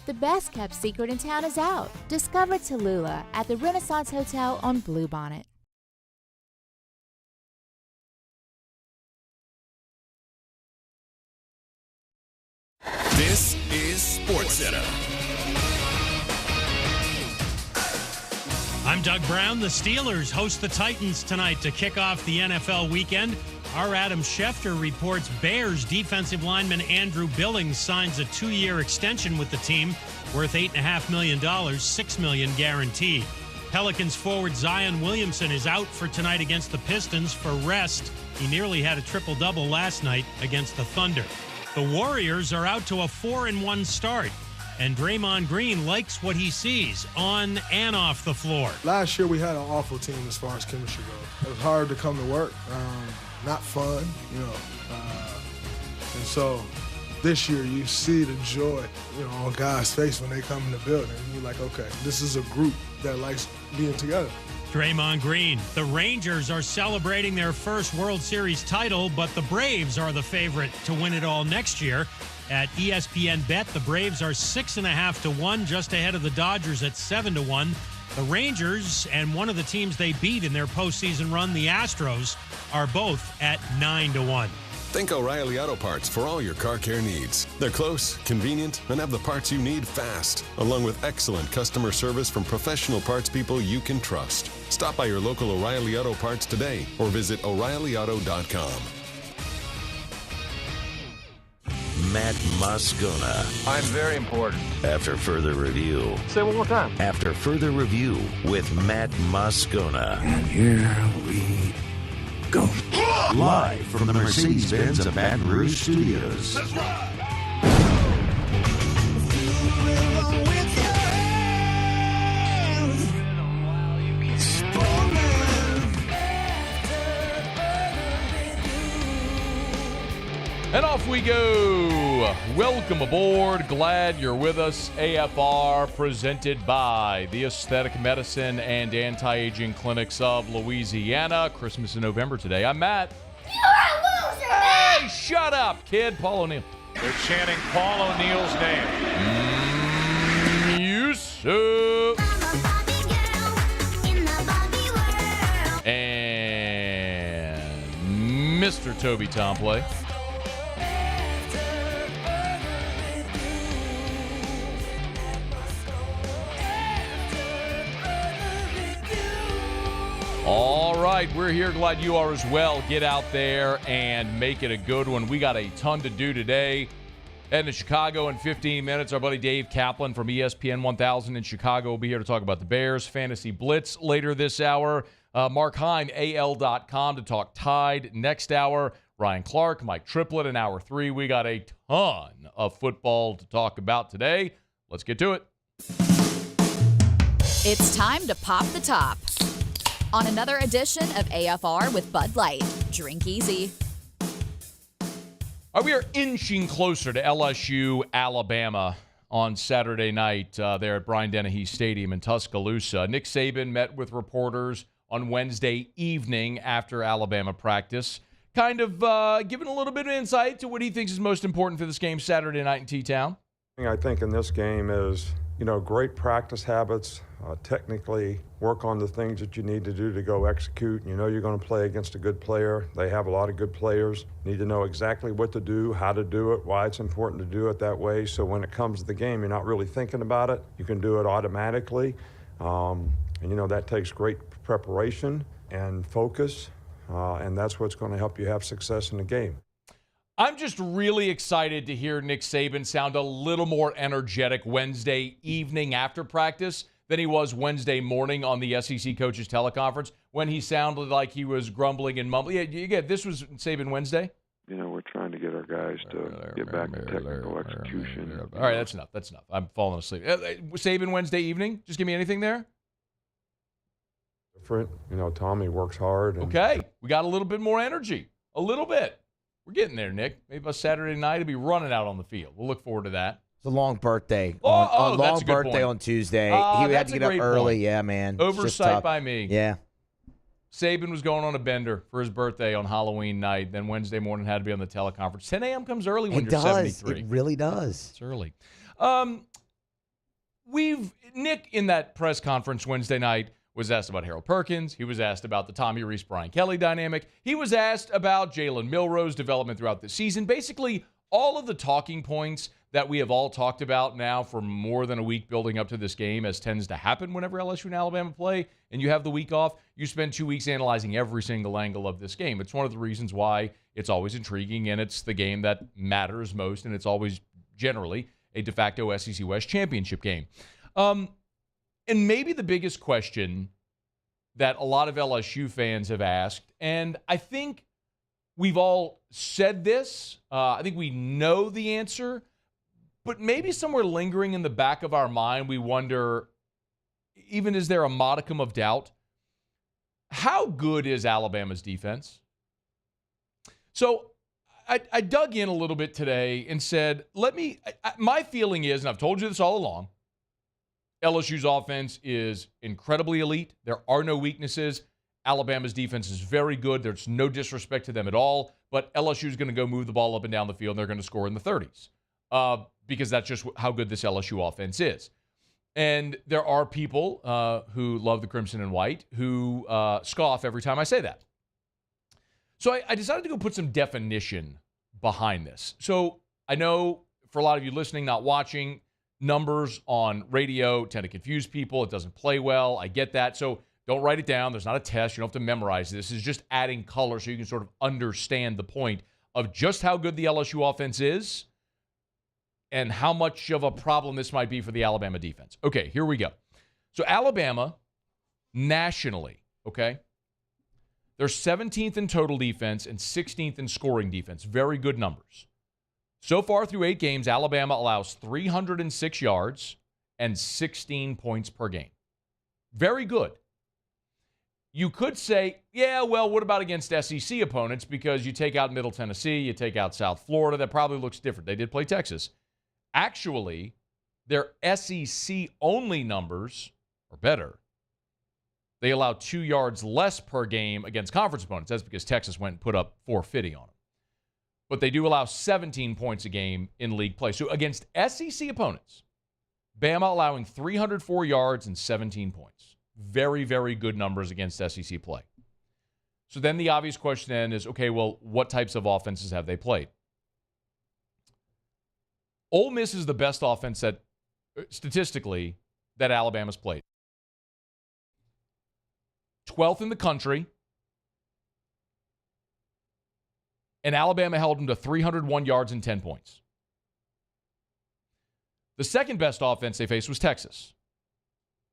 The best-kept secret in town is out. Discover Tallulah at the Renaissance Hotel on Bluebonnet. This is SportsCenter. I'm Doug Brown. The Steelers host the Titans tonight to kick off the NFL weekend. Our Adam Schefter reports Bears defensive lineman Andrew Billings signs a 2-year extension with the team worth $8.5 million, $6 million guaranteed. Pelicans forward Zion Williamson is out for tonight against the Pistons for rest. He nearly had a triple-double last night against the Thunder. The Warriors are out to a 4-1 start, and Draymond Green likes what he sees on and off the floor. Last year we had an awful team as far as chemistry goes. It was hard to come to work, not fun, and so this year you see the joy, on guys' face when they come in the building. And you're like, okay, this is a group that likes being together. Draymond Green. The Rangers are celebrating their first World Series title, but the Braves are the favorite to win it all next year. At ESPN Bet, the Braves are 6.5 to 1, just ahead of the Dodgers at 7 to 1. The Rangers and one of the teams they beat in their postseason run, the Astros, are both at 9 to 1. Think O'Reilly Auto Parts for all your car care needs. They're close, convenient, and have the parts you need fast, along with excellent customer service from professional parts people you can trust. Stop by your local O'Reilly Auto Parts today or visit O'ReillyAuto.com. Matt Moscona. I'm very important. After further review. Say it one more time. After further review with Matt Moscona. And here we go. Live from the Mercedes-Benz of Baton Rouge Studios. Let's ride! And off we go. Welcome aboard. Glad you're with us. AFR presented by the Aesthetic Medicine and Anti-Aging Clinics of Louisiana. Christmas in November today. I'm Matt. You're a loser, Matt! Hey, shut up, kid. Paul O'Neill. They're chanting Paul O'Neill's name. You so. And Mr. Toby Tomplay. All right, we're here. Glad you are as well. Get out there and make it a good one. We got a ton to do today. Heading to Chicago in 15 minutes. Our buddy Dave Kaplan from ESPN 1000 in Chicago will be here to talk about the Bears. Fantasy Blitz later this hour. Mark Heim, AL.com to talk Tide next hour. Ryan Clark, Mike Triplett in hour 3. We got a ton of football to talk about today. Let's get to it. It's time to pop the top on another edition of AFR with Bud Light. Drink easy. We are inching closer to LSU, Alabama on Saturday night there at Brian Dennehy Stadium in Tuscaloosa. Nick Saban met with reporters on Wednesday evening after Alabama practice, kind of giving a little bit of insight to what he thinks is most important for this game Saturday night in T-Town. I think in this game is, great practice habits, technically work on the things that you need to do to go execute. You're going to play against a good player. They have a lot of good players. You need to know exactly what to do, how to do it, why it's important to do it that way. So when it comes to the game, you're not really thinking about it. You can do it automatically. That takes great preparation and focus, and that's what's going to help you have success in the game. I'm just really excited to hear Nick Saban sound a little more energetic Wednesday evening after practice than he was Wednesday morning on the SEC coaches teleconference when he sounded like he was grumbling and mumbling. Yeah, this was Saban Wednesday? We're trying to get our guys to get back to technical execution. All right, that's enough. I'm falling asleep. Saban Wednesday evening? Just give me anything there? Different. Tommy works hard. Okay, we got a little bit more energy. A little bit. We're getting there, Nick. Maybe by Saturday night, he'll be running out on the field. We'll look forward to that. It's a long birthday. Long birthday on Tuesday. He had to get up early. Point. Yeah, man. Oversight by me. Yeah. Saban was going on a bender for his birthday on Halloween night. Then Wednesday morning had to be on the teleconference. 10 a.m. comes early when you're 73. It really does. It's early. Nick in that press conference Wednesday night was asked about Harold Perkins. He was asked about the Tommy Rees, Brian Kelly dynamic. He was asked about Jalen Milroe's development throughout the season. Basically, all of the talking points that we have all talked about now for more than a week building up to this game, as tends to happen whenever LSU and Alabama play, and you have the week off, you spend 2 weeks analyzing every single angle of this game. It's one of the reasons why it's always intriguing, and it's the game that matters most, and it's always generally a de facto SEC West championship game. And maybe the biggest question that a lot of LSU fans have asked, and I think we've all said this, I think we know the answer, but maybe somewhere lingering in the back of our mind, we wonder, even is there a modicum of doubt, how good is Alabama's defense? So I dug in a little bit today and said, my feeling is, and I've told you this all along, LSU's offense is incredibly elite. There are no weaknesses. Alabama's defense is very good. There's no disrespect to them at all, but LSU is going to go move the ball up and down the field, and they're going to score in the 30s because that's just how good this LSU offense is. And there are people who love the crimson and white who scoff every time I say that. So I decided to go put some definition behind this. So I know for a lot of you listening, not watching, numbers on radio tend to confuse people. It doesn't play well. I get that. So don't write it down. There's not a test. You don't have to memorize this. It's just adding color so you can sort of understand the point of just how good the LSU offense is and how much of a problem this might be for the Alabama defense. Okay, here we go. So Alabama, nationally, okay, they're 17th in total defense and 16th in scoring defense. Very good numbers. So far through 8 games, Alabama allows 306 yards and 16 points per game. Very good. You could say, yeah, well, what about against SEC opponents? Because you take out Middle Tennessee, you take out South Florida, that probably looks different. They did play Texas. Actually, their SEC-only numbers are better. They allow 2 yards less per game against conference opponents. That's because Texas went and put up 450 on them. But they do allow 17 points a game in league play. So against SEC opponents, Bama allowing 304 yards and 17 points. Very, very good numbers against SEC play. So then the obvious question then is, okay, well, what types of offenses have they played? Ole Miss is the best offense that, statistically, that Alabama's played. 12th in the country. And Alabama held them to 301 yards and 10 points. The second best offense they faced was Texas.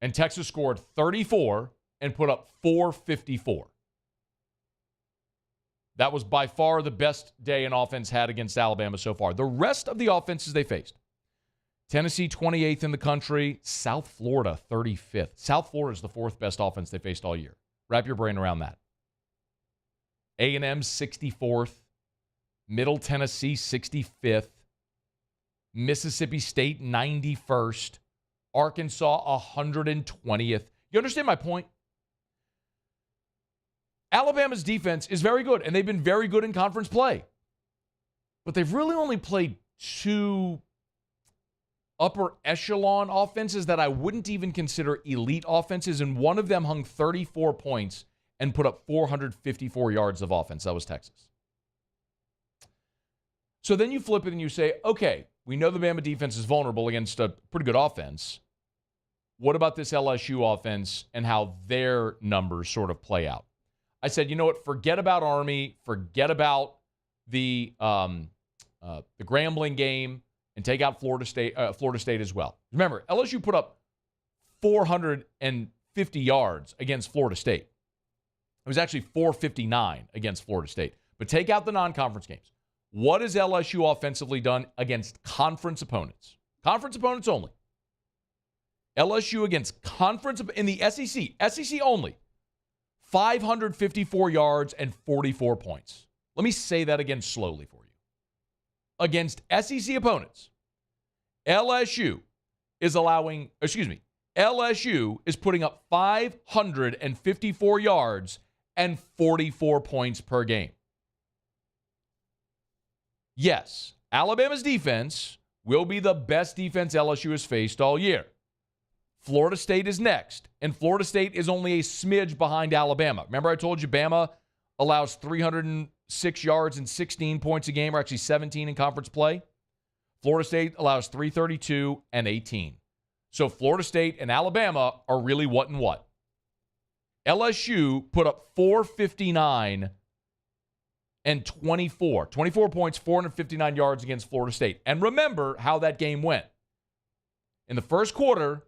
And Texas scored 34 and put up 454. That was by far the best day an offense had against Alabama so far. The rest of the offenses they faced: Tennessee 28th in the country, South Florida 35th. South Florida is the 4th best offense they faced all year. Wrap your brain around that. A&M 64th. Middle Tennessee, 65th. Mississippi State, 91st. Arkansas, 120th. You understand my point? Alabama's defense is very good, and they've been very good in conference play. But they've really only played 2 upper echelon offenses that I wouldn't even consider elite offenses, and one of them hung 34 points and put up 454 yards of offense. That was Texas. So then you flip it and you say, okay, we know the Bama defense is vulnerable against a pretty good offense. What about this LSU offense and how their numbers sort of play out? I said, you know what? Forget about Army. Forget about the Grambling game, and take out Florida State as well. Remember, LSU put up 450 yards against Florida State. It was actually 459 against Florida State. But take out the non-conference games. What has LSU offensively done against conference opponents? Conference opponents only. LSU against conference in the SEC only. 554 yards and 44 points. Let me say that again slowly for you. Against SEC opponents, LSU is putting up 554 yards and 44 points per game. Yes, Alabama's defense will be the best defense LSU has faced all year. Florida State is next, and Florida State is only a smidge behind Alabama. Remember I told you Bama allows 306 yards and 16 points a game, or actually 17 in conference play? Florida State allows 332 and 18. So Florida State and Alabama are really what and what. LSU put up 459 and 24. 24 points, 459 yards against Florida State. And remember how that game went. In the first quarter,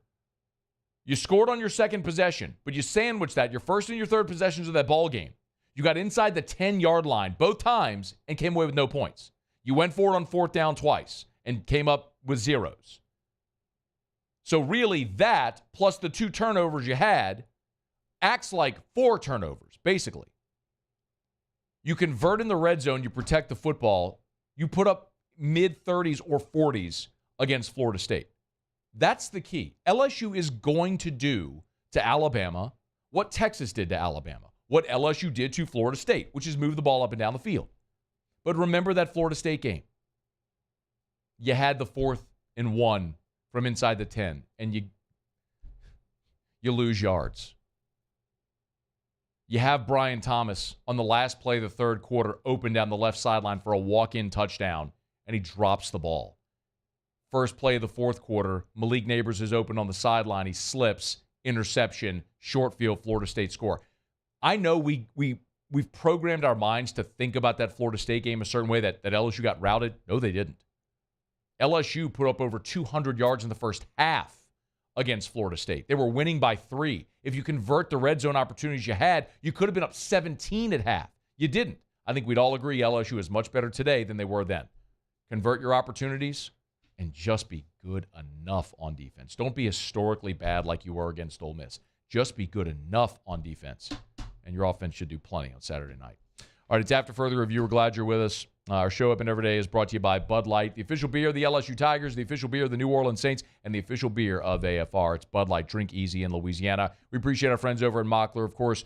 you scored on your second possession, but you sandwiched that, your first and your third possessions of that ball game. You got inside the 10-yard line both times and came away with no points. You went for it on fourth down twice and came up with zeros. So really that, plus the 2 turnovers you had, acts like 4 turnovers, basically. You convert in the red zone, you protect the football, you put up mid-30s or 40s against Florida State. That's the key. LSU is going to do to Alabama what Texas did to Alabama, what LSU did to Florida State, which is move the ball up and down the field. But remember that Florida State game. You had the 4th and 1 from inside the 10, and you lose yards. You have Brian Thomas on the last play of the third quarter open down the left sideline for a walk-in touchdown, and he drops the ball. First play of the fourth quarter, Malik Neighbors is open on the sideline. He slips, interception, short field, Florida State score. I know we've programmed our minds to think about that Florida State game a certain way, that LSU got routed. No, they didn't. LSU put up over 200 yards in the first half against Florida State. They were winning by 3. If you convert the red zone opportunities you had, you could have been up 17 at half. You didn't. I think we'd all agree LSU is much better today than they were then. Convert your opportunities and just be good enough on defense. Don't be historically bad like you were against Ole Miss. Just be good enough on defense, and your offense should do plenty on Saturday night. All right, it's After Further Review. We're glad you're with us. Our show Up and Every Day is brought to you by Bud Light, the official beer of the LSU Tigers, the official beer of the New Orleans Saints, and the official beer of AFR. It's Bud Light. Drink easy in Louisiana. We appreciate our friends over in Mockler. Of course,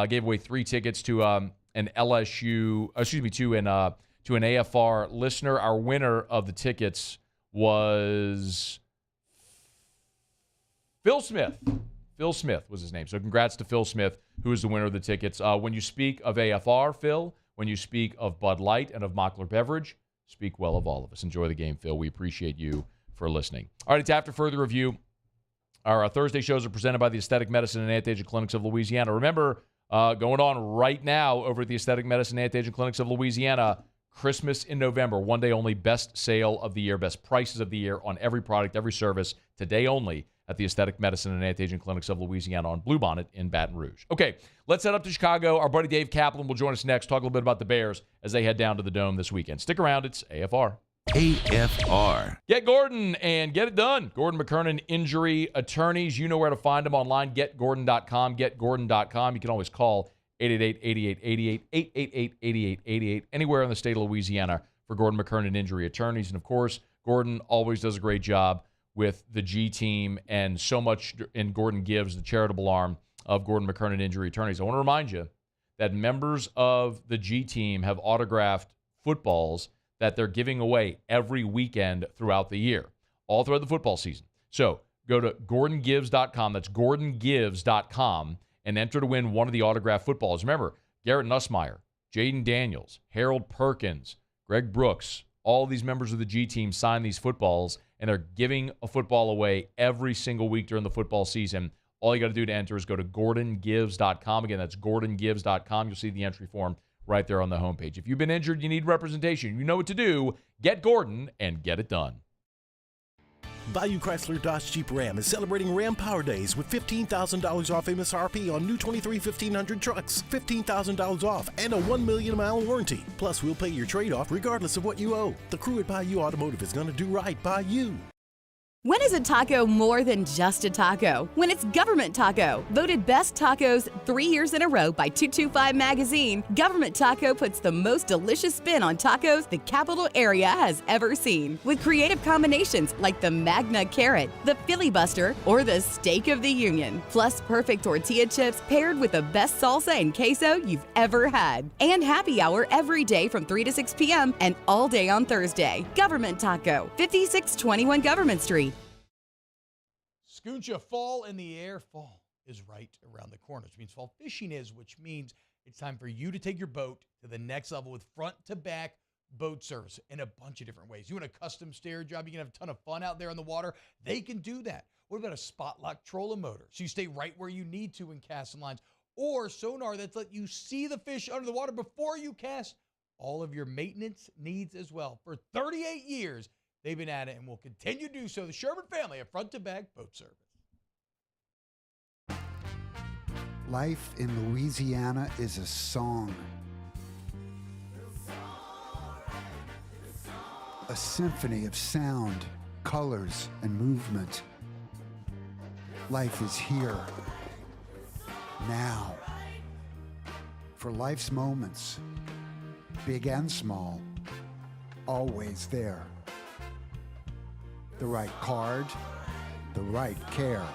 gave away 3 tickets to an AFR listener. Our winner of the tickets was Phil Smith. Phil Smith was his name. So congrats to Phil Smith, who is the winner of the tickets. When you speak of AFR, Phil, when you speak of Bud Light and of Mockler Beverage, speak well of all of us. Enjoy the game, Phil. We appreciate you for listening. All right, it's After Further Review. Our Thursday shows are presented by the Aesthetic Medicine and Anti-Aging Clinics of Louisiana. Remember, going on right now over at the Aesthetic Medicine and Anti-Aging Clinics of Louisiana, Christmas in November, one day only, best sale of the year, best prices of the year on every product, every service, today only at the Aesthetic Medicine and Anti-Aging Clinics of Louisiana on Bluebonnet in Baton Rouge. Okay, let's head up to Chicago. Our buddy Dave Kaplan will join us next, talk a little bit about the Bears as they head down to the Dome this weekend. Stick around. It's AFR. AFR. Get Gordon and get it done. Gordon McKernan Injury Attorneys. You know where to find them online. GetGordon.com. GetGordon.com. You can always call 888-8888, 888-8888, anywhere in the state of Louisiana for Gordon McKernan Injury Attorneys. And, of course, Gordon always does a great job with the G team and so much in Gordon Gives, the charitable arm of Gordon McKernan Injury Attorneys. I want to remind you that members of the G team have autographed footballs that they're giving away every weekend throughout the year, all throughout the football season. So go to GordonGives.com. That's GordonGives.com. And enter to win one of the autographed footballs. Remember, Garrett Nussmeier, Jaden Daniels, Harold Perkins, Greg Brooks, all these members of the G team signed these footballs, and they're giving a football away every single week during the football season. All you got to do to enter is go to GordonGives.com. Again, that's GordonGives.com. You'll see the entry form right there on the homepage. If you've been injured, you need representation, you know what to do. Get Gordon and get it done. Bayou Chrysler Dodge Jeep Ram is celebrating Ram Power Days with $15,000 off MSRP on new 23 1500 trucks, $15,000 off, and a 1 million mile warranty. Plus, we'll pay your trade-off regardless of what you owe. The crew at Bayou Automotive is going to do right by you. When is a taco more than just a taco? When it's Government Taco. Voted best tacos 3 years in a row by 225 Magazine, Government Taco puts the most delicious spin on tacos the capital area has ever seen. With creative combinations like the Magna Carrot, the Filibuster, or the Steak of the Union. Plus perfect tortilla chips paired with the best salsa and queso you've ever had. And happy hour every day from 3 to 6 p.m. and all day on Thursday. Government Taco, 5621 Government Street. Scoocha, fall in the air. Fall is right around the corner, which means fall fishing is, which means it's time for you to take your boat to the next level with front-to-back boat service in a bunch of different ways. You want a custom stair job, you can have a ton of fun out there on the water. They can do that. What about a spot lock trolling motor? So you stay right where you need to in casting lines. Or sonar that's let you see the fish under the water before you cast. All of your maintenance needs as well. For 38 years, they've been at it and will continue to do so. The Sherman family of front-to-back boat service. Life in Louisiana is a song. A symphony of sound, colors, and movement. Life is here, now. For life's moments, big and small, always there. The right card, the right care.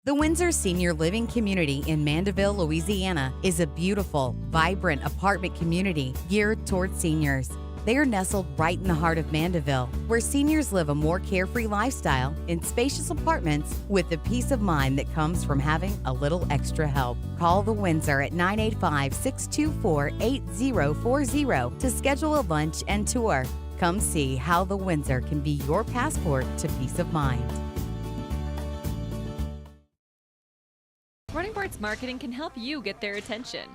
The Windsor Senior Living Community in Mandeville, Louisiana is a beautiful, vibrant apartment community geared towards seniors. They are nestled right in the heart of Mandeville, where seniors live a more carefree lifestyle in spacious apartments with the peace of mind that comes from having a little extra help. Call the Windsor at 985-624-8040 to schedule a lunch and tour. Come see how the Windsor can be your passport to peace of mind. Running Boards Marketing can help you get their attention.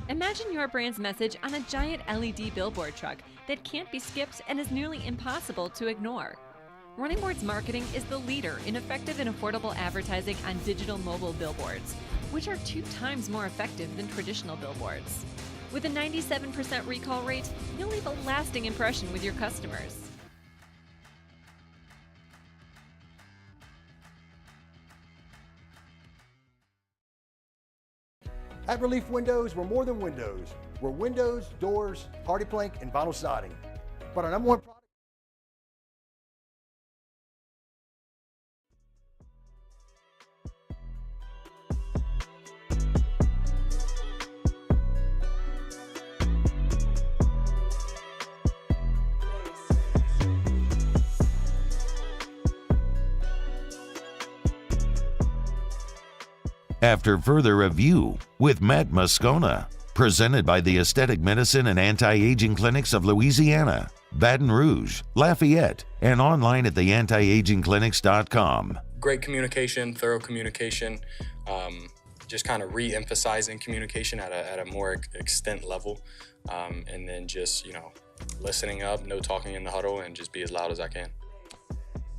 Imagine your brand's message on a giant LED billboard truck that can't be skipped and is nearly impossible to ignore. Running Boards Marketing is the leader in effective and affordable advertising on digital mobile billboards, which are 2 times more effective than traditional billboards. With a 97% recall rate, you'll leave a lasting impression with your customers. At Relief Windows, we're more than windows. We're windows, doors, hardy plank, and vinyl siding. But our number one product. After further review with Matt Moscona, presented by the Aesthetic Medicine and Anti-Aging Clinics of Louisiana, Baton Rouge, Lafayette, and online at theantiagingclinics.com. Great communication, thorough communication, just kind of re-emphasizing communication at a more extent level, and then just, listening up, no talking in the huddle, and just be as loud as I can.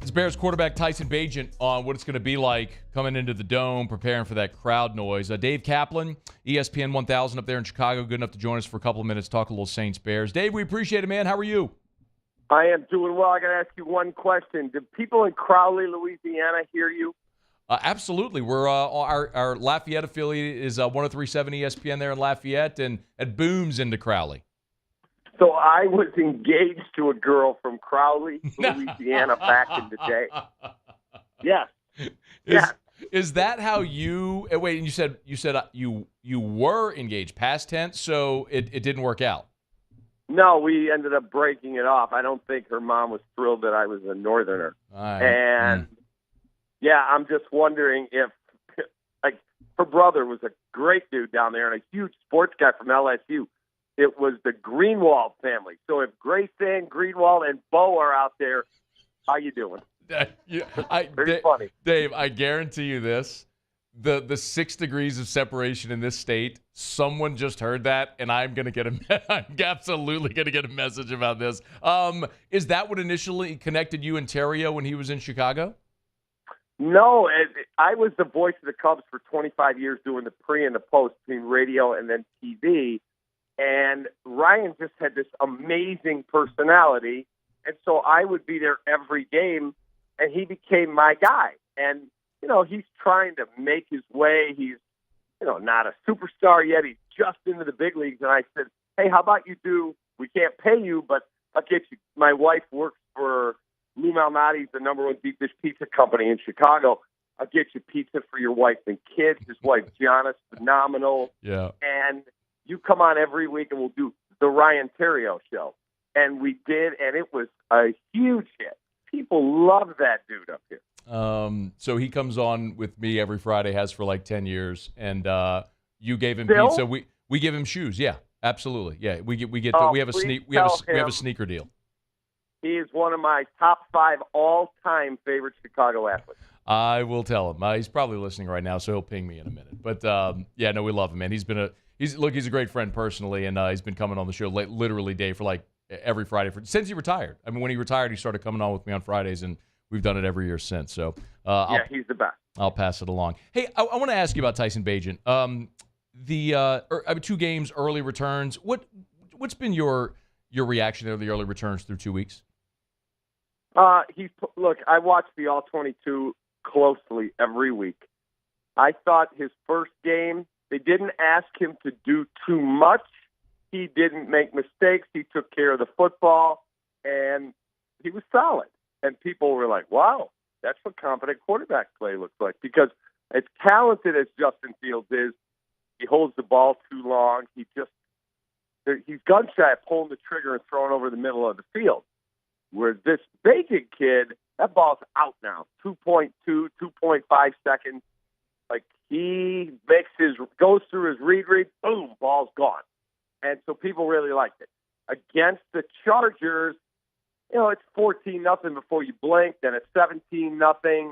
It's Bears quarterback Tyson Bagent on what it's going to be like coming into the Dome, preparing for that crowd noise. Dave Kaplan, ESPN 1000 up there in Chicago, good enough to join us for a couple of minutes, talk a little Saints-Bears. Dave, we appreciate it, man. How are you? I am doing well. I got to ask you one question. Do people in Crowley, Louisiana hear you? Absolutely. We're our Lafayette affiliate is 103.7 ESPN there in Lafayette, and it booms into Crowley. So I was engaged to a girl from Crowley, Louisiana, back in the day. Yes. Is that how you? Wait, and you said you were engaged, past tense, so it didn't work out. No, we ended up breaking it off. I don't think her mom was thrilled that I was a Northerner. And yeah, I'm just wondering if, like, her brother was a great dude down there and a huge sports guy from LSU. It was the Greenwald family. So if Grayson, Greenwald, and Bo are out there, how you doing? Very funny. Dave, I guarantee you this. The 6 degrees of separation in this state, someone just heard that, and I'm absolutely going to get a message about this. Is that what initially connected you and Terrio when he was in Chicago? No, I was the voice of the Cubs for 25 years doing the pre and the post between radio and then TV. And Ryan just had this amazing personality. And so I would be there every game, and he became my guy. And, he's trying to make his way. He's, not a superstar yet. He's just into the big leagues. And I said, hey, how about we can't pay you, but I'll get you. My wife works for Lou Malnati's, the number 1 deep dish pizza company in Chicago. I'll get you pizza for your wife and kids. His wife, Gianna's phenomenal. Yeah. And you come on every week and we'll do the Ryan Terrio show. And we did, and it was a huge hit. People love that dude up here. So he comes on with me every Friday, has for like 10 years, and you gave him Bill? pizza. We give him shoes. Yeah, absolutely. Yeah, we have a sneaker deal. He is one of my top 5 all-time favorite Chicago athletes. I will tell him. He's probably listening right now, so he'll ping me in a minute. But yeah, no, we love him, man. He's a great friend personally, and he's been coming on the show literally, Dave, for like every Friday since he retired. I mean, when he retired, he started coming on with me on Fridays, and we've done it every year since. So he's the best. I'll pass it along. Hey, I want to ask you about Tyson Bagent. 2 games, early returns. What's been your reaction to the early returns through 2 weeks? Look, I watch the All 22 closely every week. I thought his first game, they didn't ask him to do too much. He didn't make mistakes. He took care of the football, and he was solid. And people were like, wow, that's what competent quarterback play looks like. Because as talented as Justin Fields is, he holds the ball too long. He's gun shy of pulling the trigger and throwing over the middle of the field. Whereas this Bagent kid, that ball's out now. 2.2, 2.5 seconds. Like, he goes through his read, boom, ball's gone. And so people really liked it. Against the Chargers, it's 14-0 before you blink, then it's 17-0,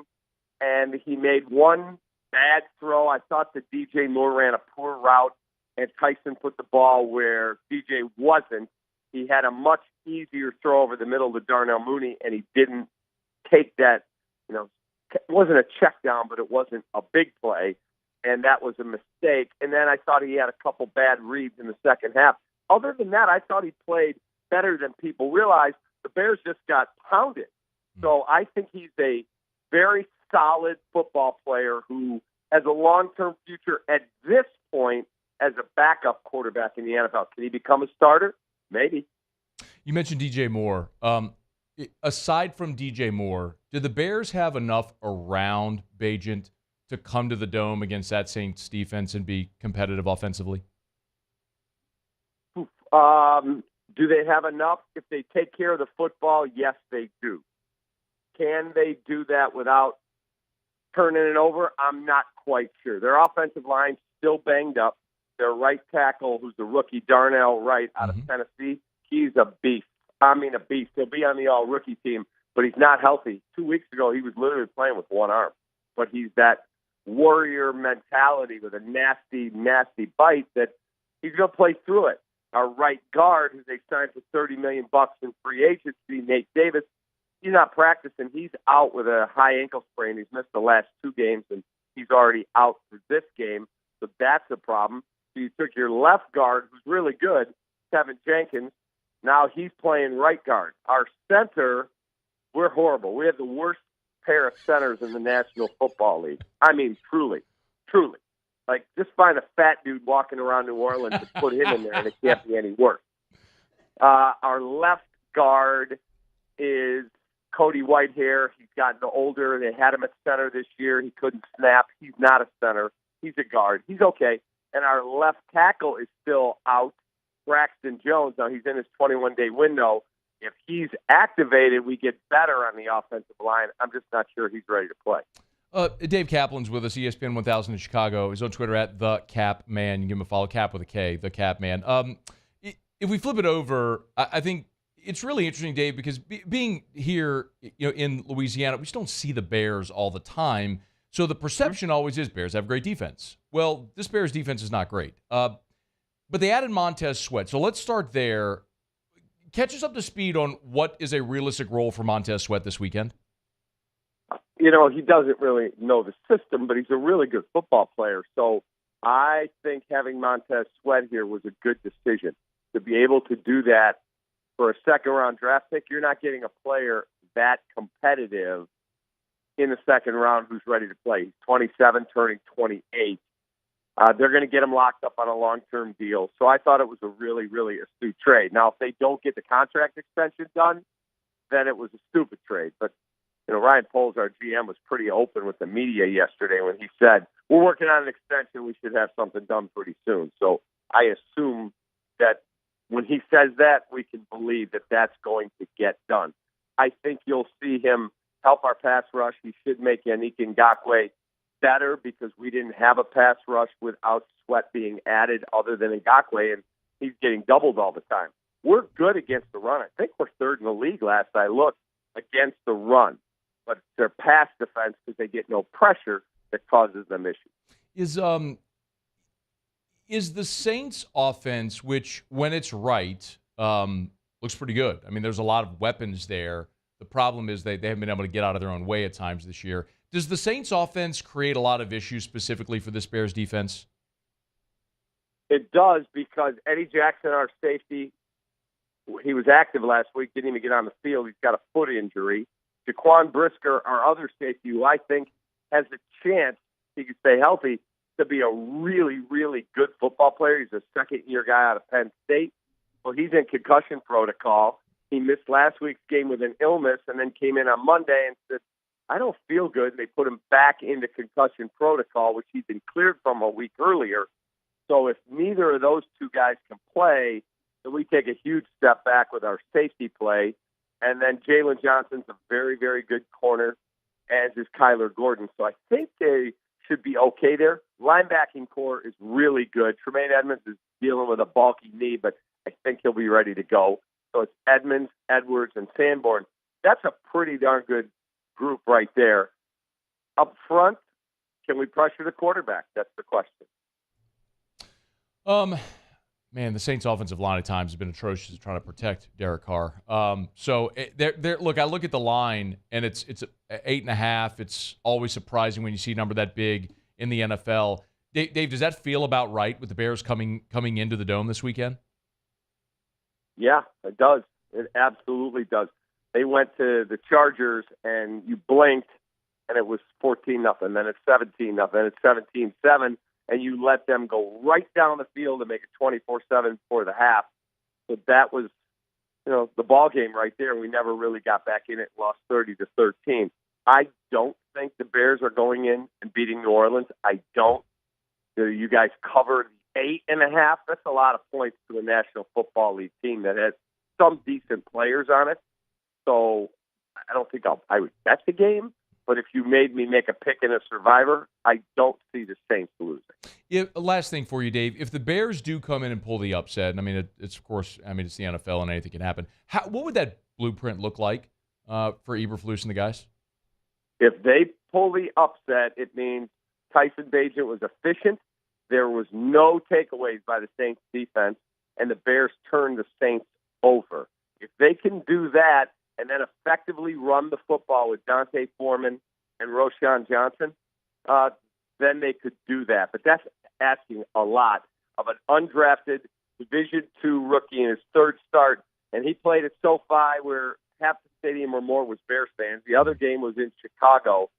and he made one bad throw. I thought that DJ Moore ran a poor route, and Tyson put the ball where DJ wasn't. He had a much easier throw over the middle to Darnell Mooney, and he didn't take that. It wasn't a check down, but it wasn't a big play, and that was a mistake. And then I thought he had a couple bad reads in the second half. Other than that, I thought he played better than people realized. The Bears just got pounded. So I think he's a very solid football player who has a long-term future at this point as a backup quarterback in the NFL. Can he become a starter? Maybe. You mentioned DJ Moore. Aside from DJ Moore, did the Bears have enough around Bagent to come to the Dome against that Saints defense and be competitive offensively? Do they have enough? If they take care of the football, yes, they do. Can they do that without turning it over? I'm not quite sure. Their offensive line's still banged up. Their right tackle, who's the rookie, Darnell Wright out of Tennessee, he's a beast. I mean, a beast. He'll be on the all-rookie team, but he's not healthy. 2 weeks ago, he was literally playing with one arm. But he's that warrior mentality with a nasty, nasty bite that he's going to play through it. Our right guard, who they signed for $30 million in free agency, Nate Davis, he's not practicing. He's out with a high ankle sprain. He's missed the last 2 games, and he's already out for this game. So that's a problem. So you took your left guard, who's really good, Kevin Jenkins. Now he's playing right guard. Our center, we're horrible. We have the worst pair of centers in the National Football League. I mean, truly. Like, just find a fat dude walking around New Orleans and put him in there, and it can't be any worse. Our left guard is Cody Whitehair. He's gotten older. They had him at center this year. He couldn't snap. He's not a center. He's a guard. He's okay. And our left tackle is still out, Braxton Jones. Now, he's in his 21-day window. If he's activated, we get better on the offensive line. I'm just not sure he's ready to play. Dave Kaplan's with us, ESPN 1000 in Chicago. He's on Twitter at @TheCapMan. You can give him a follow, Cap with a K, The Capman. If we flip it over, I think it's really interesting, Dave, because being here in Louisiana, we just don't see the Bears all the time. So the perception always is Bears have great defense. Well, this Bears defense is not great. But they added Montez Sweat. So let's start there. Catch us up to speed on what is a realistic role for Montez Sweat this weekend. He doesn't really know the system, but he's a really good football player. So I think having Montez Sweat here was a good decision. To be able to do that for a second-round draft pick, you're not getting a player that competitive in the second round who's ready to play. He's 27, turning 28. They're going to get him locked up on a long-term deal. So I thought it was a really, really astute trade. Now, if they don't get the contract extension done, then it was a stupid trade. But Ryan Poles, our GM, was pretty open with the media yesterday when he said, we're working on an extension. We should have something done pretty soon. So I assume that when he says that, we can believe that that's going to get done. I think you'll see him help our pass rush. He should make Yannick Ngakoue better because we didn't have a pass rush without Sweat being added other than Ngakoue, and he's getting doubled all the time. We're good against the run. I think we're third in the league last I looked against the run. But it's their pass defense because they get no pressure that causes them issues. Is the Saints offense, which when it's right, looks pretty good. I mean, there's a lot of weapons there. The problem is they haven't been able to get out of their own way at times this year. Does the Saints offense create a lot of issues specifically for this Bears defense? It does, because Eddie Jackson, our safety, he was active last week, didn't even get on the field. He's got a foot injury. Jaquan Brisker, our other safety, who I think has a chance, he could stay healthy, to be a really, really good football player. He's a second-year guy out of Penn State. Well, he's in concussion protocol. He missed last week's game with an illness and then came in on Monday and said, I don't feel good. And they put him back into concussion protocol, which he'd been cleared from a week earlier. So if neither of those two guys can play, then we take a huge step back with our safety play. And then Jalen Johnson's a very, very good corner, as is Kyler Gordon. So I think they should be okay there. Linebacking core is really good. Tremaine Edmonds is dealing with a bulky knee, but I think he'll be ready to go. So it's Edmonds, Edwards, and Sanborn. That's a pretty darn good group right there. Up front, can we pressure the quarterback? That's the question. Man, the Saints' offensive line at times has been atrocious trying to protect Derek Carr. Look, I look at the line, and it's 8.5. It's always surprising when you see a number that big in the NFL. Dave, does that feel about right with the Bears coming into the Dome this weekend? Yeah, it does. It absolutely does. They went to the Chargers, and you blinked, and it was 14-0. Then it's 17-0. Then it's 17-7. And you let them go right down the field and make it 24-7 for the half. So that was, the ball game right there. We never really got back in it, lost 30-13. I don't think the Bears are going in and beating New Orleans. I don't. You guys covered 8.5. That's a lot of points to a National Football League team that has some decent players on it. So I don't think I would bet the game. But if you made me make a pick in a Survivor, I don't see the Saints losing. Last thing for you, Dave. If the Bears do come in and pull the upset, and I mean, it's the NFL and anything can happen, what would that blueprint look like for Eberflus and the guys? If they pull the upset, it means Tyson Bagent was efficient. There was no takeaways by the Saints defense, and the Bears turned the Saints over. If they can do that, and then effectively run the football with Dante Foreman and Roschon Johnson, then they could do that. But that's asking a lot of an undrafted Division II rookie in his third start. And he played at SoFi where half the stadium or more was Bears fans. The other game was in Chicago.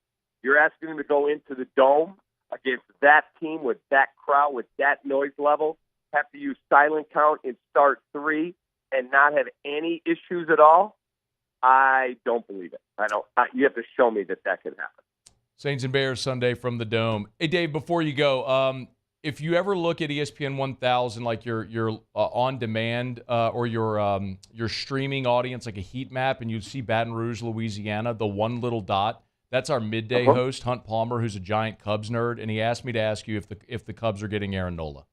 You're asking him to go into the Dome against that team with that crowd, with that noise level, have to use silent count in start 3 and not have any issues at all? I don't believe it. You have to show me that can happen. Saints and Bears Sunday from the Dome. Hey, Dave, before you go, if you ever look at ESPN 1000, like your on demand or your streaming audience, like a heat map, and you see Baton Rouge, Louisiana, the one little dot, that's our midday host, Hunt Palmer, who's a giant Cubs nerd, and he asked me to ask you if the Cubs are getting Aaron Nola.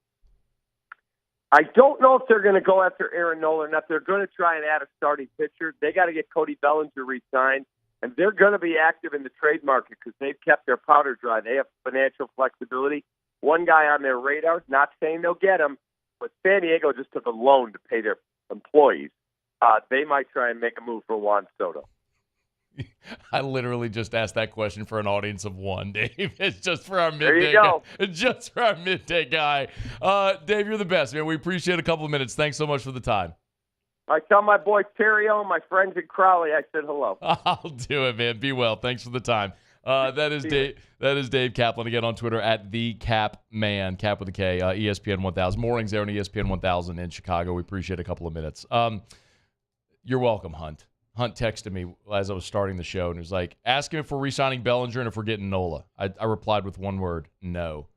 I don't know if they're going to go after Aaron Nola or not. They're going to try and add a starting pitcher. They got to get Cody Bellinger re-signed, and they're going to be active in the trade market because they've kept their powder dry. They have financial flexibility. One guy on their radar, not saying they'll get him, but San Diego just took a loan to pay their employees. They might try and make a move for Juan Soto. I literally just asked that question for an audience of one, Dave. It's just for our midday there you go. guy. It's just for our midday guy. Dave, you're the best, man. We appreciate a couple of minutes. Thanks so much for the time. I tell my boy Terrio and my friends in Crowley I said hello. I'll do it, man. Be well. Thanks for the time. That is Dave Kaplan, again on Twitter at @TheCapMan, Cap with a K, ESPN 1000. Mornings there on ESPN 1000 in Chicago. We appreciate a couple of minutes. You're welcome, Hunt. Hunt texted me as I was starting the show, and he was like, ask him if we're re-signing Bellinger and if we're getting Nola. I replied with one word, no.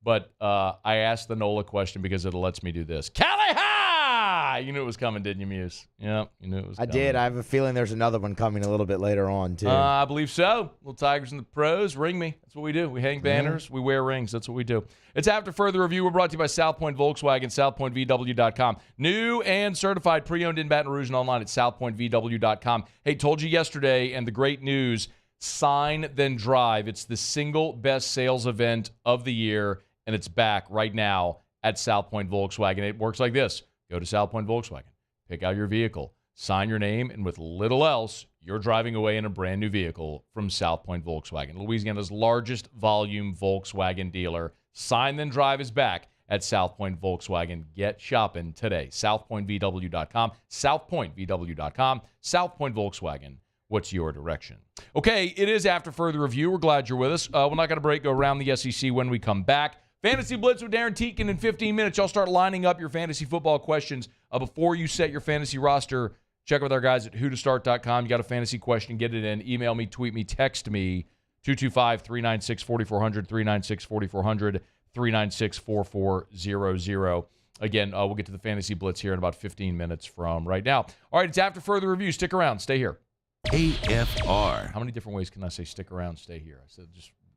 But I asked the Nola question because it lets me do this. Callahan! You knew it was coming, didn't you, Muse? Yeah, you knew it was coming. I did. I have a feeling there's another one coming a little bit later on, too. I believe so. Little Tigers and the Pros, ring me. That's what we do. We hang banners. We wear rings. That's what we do. It's After Further Review. We're brought to you by South Point Volkswagen, southpointvw.com. New and certified pre-owned in Baton Rouge and online at southpointvw.com. Hey, told you yesterday, and the great news, Sign Then Drive. It's the single best sales event of the year, and it's back right now at South Point Volkswagen. It works like this. Go to South Point Volkswagen, pick out your vehicle, sign your name, and with little else, you're driving away in a brand new vehicle from South Point Volkswagen, Louisiana's largest volume Volkswagen dealer. Sign Then Drive is back at South Point Volkswagen. Get shopping today. southpointvw.com, southpointvw.com, South Point Volkswagen. What's your direction? Okay, it is After Further Review. We're glad you're with us. We're not going to break. Go around the SEC when we come back. Fantasy Blitz with Darin Tietgen in 15 minutes. Y'all start lining up your fantasy football questions before you set your fantasy roster. Check with our guys at whotostart.com. You got a fantasy question, get it in. Email me, tweet me, text me, 225-396-4400, 396-4400, 396-4400. Again, we'll get to the Fantasy Blitz here in about 15 minutes from right now. All right, it's After Further Review. Stick around. Stay here. AFR. How many different ways can I say stick around, stay here? I said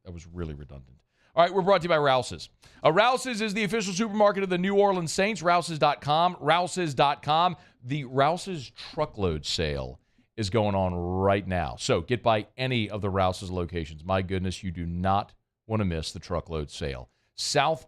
that was really redundant. All right, we're brought to you by Rouse's. Rouse's is the official supermarket of the New Orleans Saints. Rouse's.com. Rouse's.com. The Rouse's truckload sale is going on right now. So get by any of the Rouse's locations. My goodness, you do not want to miss the truckload sale. At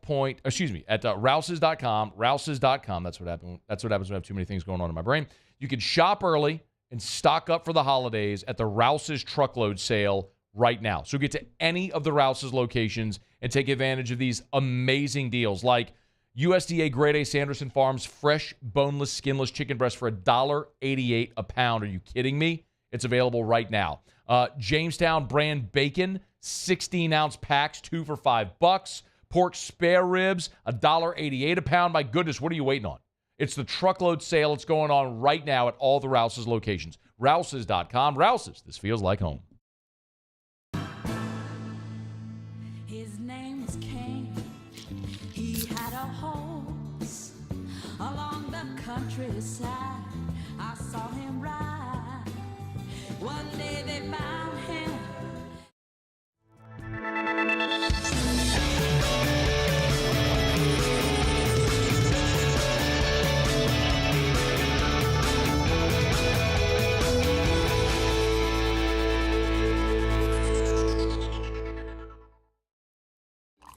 Rouse's.com. Rouse's.com. That's what happens when I have too many things going on in my brain. You can shop early and stock up for the holidays at the Rouse's truckload sale right now. So get to any of the Rouse's locations and take advantage of these amazing deals like USDA Grade A Sanderson Farms fresh, boneless, skinless chicken breast for $1.88 a pound. Are you kidding me? It's available right now. Jamestown brand bacon, 16-ounce packs, 2 for $5. Pork spare ribs, $1.88 a pound. My goodness, what are you waiting on? It's the truckload sale. It's going on right now at all the Rouse's locations. Rouse's.com. Rouse's. This feels like home. His name was King. He had a horse along the countryside. I saw him ride. One day they found him.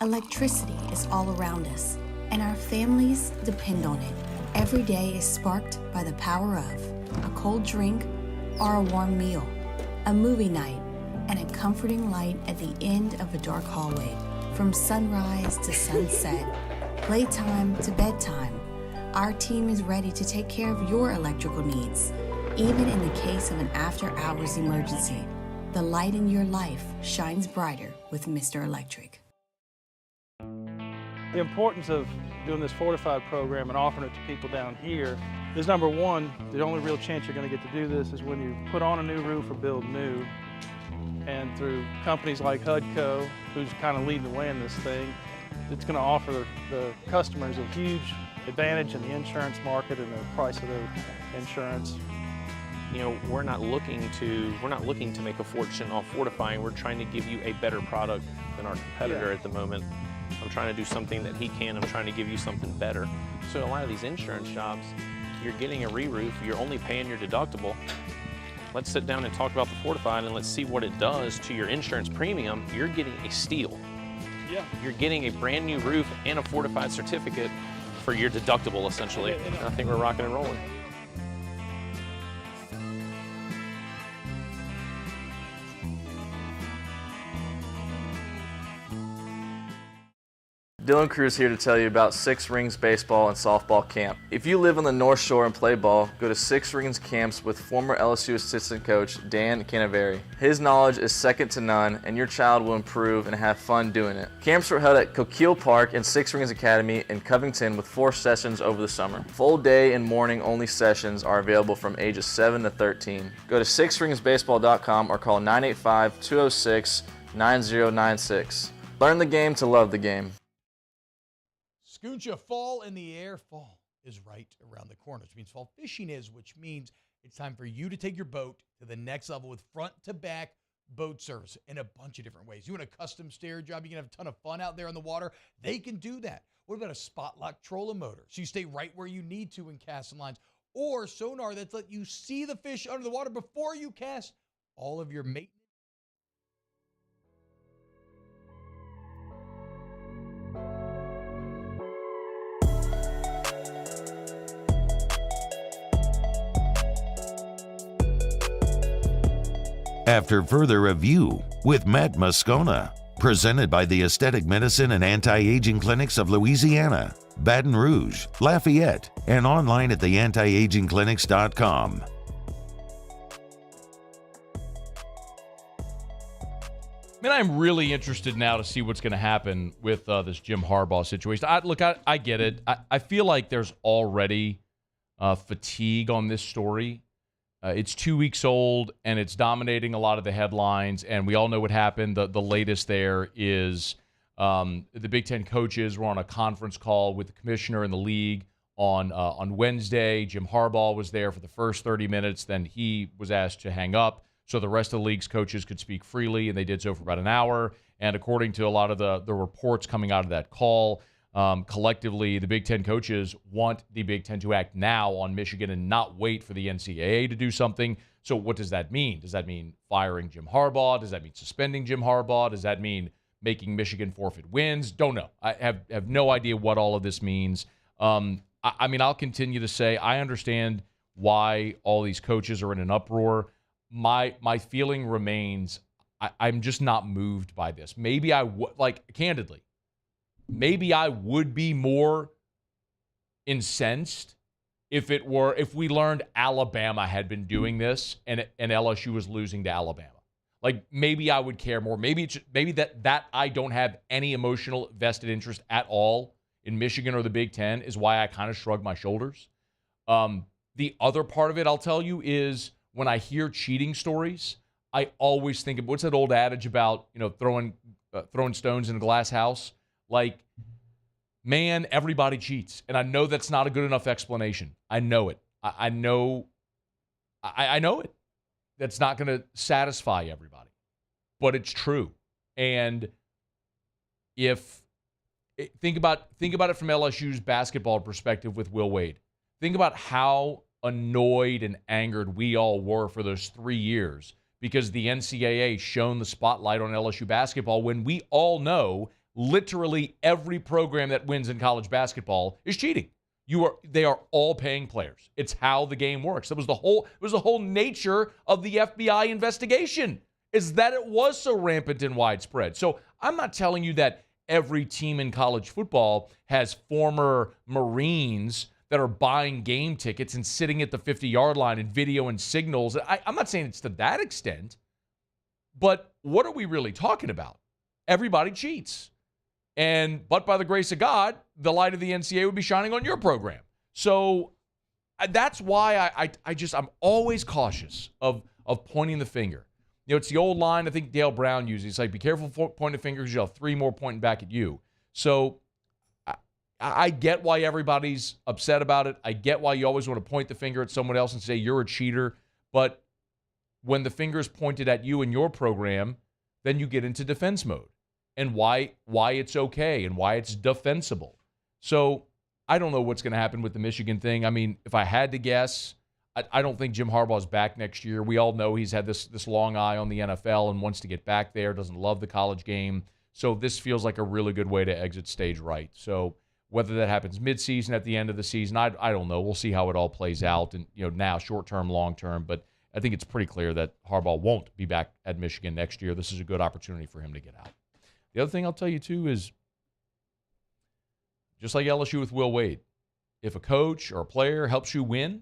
Electricity is all around us, and our families depend on it. Every day is sparked by the power of a cold drink or a warm meal, a movie night, and a comforting light at the end of a dark hallway. From sunrise to sunset, playtime to bedtime, our team is ready to take care of your electrical needs. Even in the case of an after-hours emergency, the light in your life shines brighter with Mr. Electric. The importance of doing this Fortified program and offering it to people down here is, number one, the only real chance you're going to get to do this is when you put on a new roof or build new. And through companies like HUDCO, who's kind of leading the way in this thing, it's going to offer the customers a huge advantage in the insurance market and the price of their insurance. You know, we're not looking to make a fortune off fortifying. We're trying to give you a better product than our competitor at the moment. I'm trying to do something that he can. I'm trying to give you something better. So a lot of these insurance jobs, you're getting a re-roof, you're only paying your deductible. Let's sit down and talk about the Fortified and let's see what it does to your insurance premium. You're getting a steal. Yeah. You're getting a brand new roof and a Fortified certificate for your deductible, essentially. And I think we're rocking and rolling. Dylan Cruz here to tell you about Six Rings Baseball and Softball Camp. If you live on the North Shore and play ball, go to Six Rings Camps with former LSU assistant coach Dan Canaveri. His knowledge is second to none, and your child will improve and have fun doing it. Camps were held at Coquille Park and Six Rings Academy in Covington with 4 sessions over the summer. Full day and morning only sessions are available from ages 7 to 13. Go to sixringsbaseball.com or call 985-206-9096. Learn the game to love the game. Scoocha fall in the air, fall. is right around the corner, which means fall fishing is, which means it's time for you to take your boat to the next level with front-to-back boat service in a bunch of different ways. You want a custom stair job, you can have a ton of fun out there on the water, they can do that. What about a spot lock trolling motor? So you stay right where you need to in casting lines. Or sonar that's let you see the fish under the water before you cast. All of your maintenance. After further review with Matt Moscona, presented by the Aesthetic Medicine and Anti-Aging Clinics of Louisiana, Baton Rouge, Lafayette, and online at theantiagingclinics.com. Man, I'm really interested now to see what's going to happen with this Jim Harbaugh situation. I get it. I feel like there's already fatigue on this story. It's 2 weeks old, and it's dominating a lot of the headlines, and we all know what happened. The latest there is the Big Ten coaches were on a conference call with the commissioner and the league on Wednesday. Jim Harbaugh was there for the first 30 minutes. Then he was asked to hang up so the rest of the league's coaches could speak freely, and they did so for about an hour. And according to a lot of the reports coming out of that call, collectively, the Big Ten coaches want the Big Ten to act now on Michigan and not wait for the NCAA to do something. So what does that mean? Does that mean firing Jim Harbaugh? Does that mean suspending Jim Harbaugh? Does that mean making Michigan forfeit wins? Don't know. I have no idea what all of this means. I mean, I'll continue to say I understand why all these coaches are in an uproar. My feeling remains I'm just not moved by this. Maybe I would, candidly, maybe I would be more incensed if we learned Alabama had been doing this and LSU was losing to Alabama. Like, maybe I would care more. Maybe that I don't have any emotional vested interest at all in Michigan or the Big Ten is why I kind of shrug my shoulders. The other part of it, I'll tell you, is when I hear cheating stories, I always think of what's that old adage about, throwing stones in a glass house? Like, man, everybody cheats. And I know that's not a good enough explanation. I know it. I know it. That's not going to satisfy everybody. But it's true. And think about it from LSU's basketball perspective with Will Wade. Think about how annoyed and angered we all were for those 3 years because the NCAA shone the spotlight on LSU basketball when we all know literally every program that wins in college basketball is cheating. They are all paying players. It's how the game works. It was the whole nature of the FBI investigation, is that it was so rampant and widespread. So I'm not telling you that every team in college football has former Marines that are buying game tickets and sitting at the 50-yard line and video and signals. I'm not saying it's to that extent, but what are we really talking about? Everybody cheats. But by the grace of God, the light of the NCAA would be shining on your program. So that's why I'm always cautious of pointing the finger. It's the old line I think Dale Brown uses. It's like, be careful pointing the finger because you'll have three more pointing back at you. So I get why everybody's upset about it. I get why you always want to point the finger at someone else and say you're a cheater. But when the finger is pointed at you and your program, then you get into defense mode. And why it's okay and why it's defensible. So I don't know what's going to happen with the Michigan thing. I mean, if I had to guess, I don't think Jim Harbaugh's back next year. We all know he's had this long eye on the NFL and wants to get back there, doesn't love the college game. So this feels like a really good way to exit stage right. So whether that happens midseason, at the end of the season, I don't know. We'll see how it all plays out, and now short-term, long-term. But I think it's pretty clear that Harbaugh won't be back at Michigan next year. This is a good opportunity for him to get out. The other thing I'll tell you, too, is just like LSU with Will Wade, if a coach or a player helps you win,